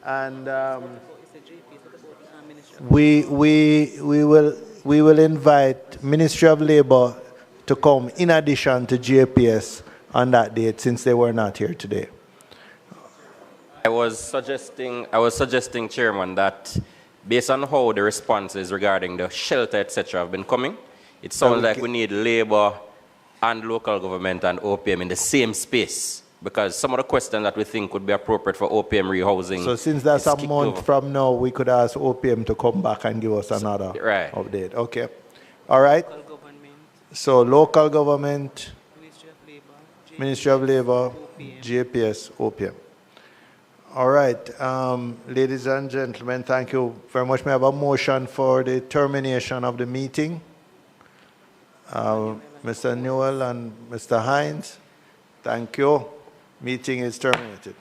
Speaker 1: and we will invite Ministry of Labour to to come in addition to JPS on that date, since they were not here today?
Speaker 6: I was suggesting, Chairman, that based on how the responses regarding the shelter, etc., have been coming, it sounds like we need Labour and local government and OPM in the same space, because some of the questions that we think would be appropriate for OPM rehousing.
Speaker 1: So since that's a month from now, we could ask OPM to come back and give us another update. Okay. All right. So local government, Ministry of Labor, JPS, OPM. All right, ladies and gentlemen, thank you very much. May I have a motion for the termination of the meeting? Mr. Newell and Mr. Hines, thank you. Meeting is terminated.